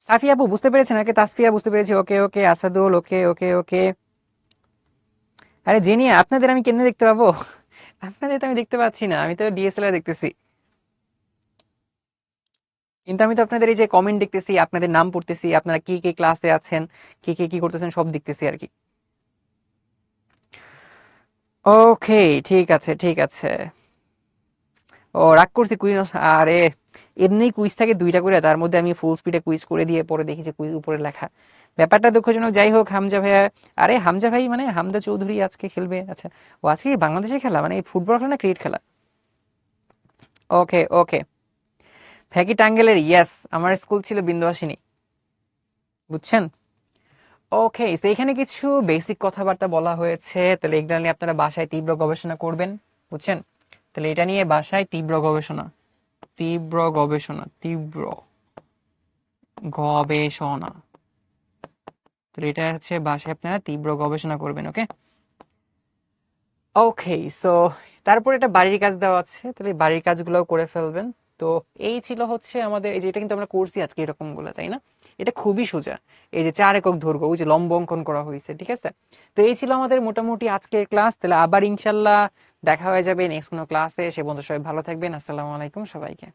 সাফিয়া আপু বুঝতে পেরেছেন? ওকে, তাসফিয়া বুঝতে পেরেছি, ওকে ওকে, আসাদুল ওকে ওকে ওকে। আরে জেনিয়া, আপনাদের আমি কেমনে দেখতে পাবো? আপনাদের তো আমি দেখতে পাচ্ছি না, আমি তো ডিএসএলআর দেখতেছি। কিন্তু আমি তো আপনাদের এই যে কমেন্ট দেখতেছি, আপনাদের নাম পড়তেছি, আপনারা কি কি ক্লাসে আছেন, কি কি কি করতেছেন সব দেখতেছি আর কি। ওকে, ঠিক আছে ঠিক আছে। ও রাগ করছি কুইজ? আরে এমনি কুইজ থাকে 2টা করে, তার মধ্যে আমি ফুল স্পিডে কুইজ করে দিয়ে পরে দেখি যে কুইজ উপরে লেখা। ব্যাপারটা দুঃখজনক। যাই হোক, হামজা ভাইয়া, আরে হামজা ভাই মানে হামজা চৌধুরী আজকে খেলবে? আচ্ছা, ও আজকে কি বাংলাদেশে খেলা, মানে এই ফুটবল খেলা না ক্রিকেট খেলা? ওকে ওকে। ফ্যাকি টাঙ্গেলের, ইয়েস, আমার স্কুল ছিল বিন্দুবাসিনী। বুঝছেন? ওকে, তো এখানে কিছু বেসিক কথাবার্তা বলা হয়েছে, তাহলে এগুলো নিয়ে আপনারা বাসায় তীব্র গবেষণা করবেন। বুঝছেন? তাহলে এটা নিয়ে বাসায় তীব্র গবেষণা, তীব্র গবেষণা, তীব্র গবেষণা, তাহলে এটা হচ্ছে বাসায় আপনারা তীব্র গবেষণা করবেন। ওকে ওকে। সো তারপর এটা বাড়ির কাজ দেওয়া আছে, তাহলে এই বাড়ির কাজগুলোও করে ফেলবেন। তো এই ছিল হচ্ছে আমাদের, এই যে এটা কিন্তু আমরা করছি আজকে এরকম গুলো, তাই না? এটা খুবই সোজা। এই যে 4 একক দৈর্ঘ্য, ওই যে লম্ব অঙ্কন করা হয়েছে, ঠিক আছে? তো এই ছিল আমাদের মোটামুটি আজকের ক্লাস। তাহলে আবার ইনশাল্লাহ দেখা হয়ে যাবে নেক্সট কোনো ক্লাসে। সে পর্যন্ত সবাই ভালো থাকবেন। আসসালামু আলাইকুম সবাইকে।